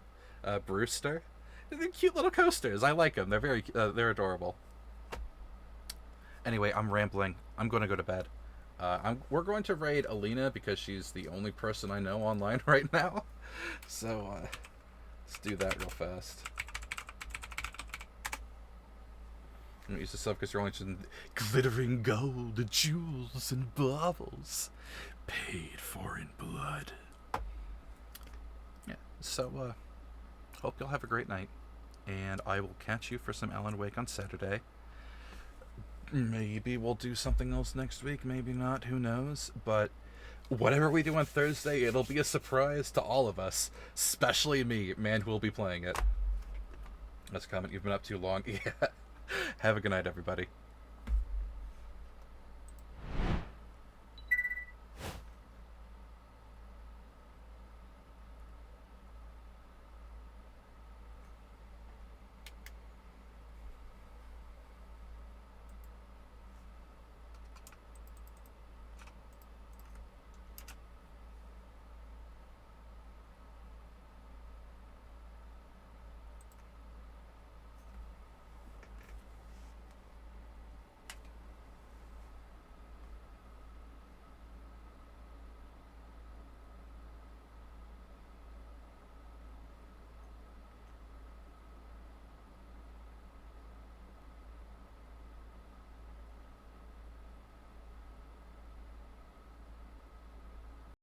Brewster. They're cute little coasters. I like them. They're adorable. Anyway, I'm rambling. I'm going to go to bed. We're going to raid Alina because she's the only person I know online right now. So, let's do that real fast. I'm gonna use the sub because you're only interested in glittering gold, jewels, and baubles, paid for in blood. Yeah, so, hope y'all have a great night, and I will catch you for some Alan Wake on Saturday. Maybe we'll do something else next week, maybe not, who knows, but whatever we do on Thursday, it'll be a surprise to all of us, especially me, man who will be playing it. That's a comment. You've been up too long. Yeah. Have a good night, everybody.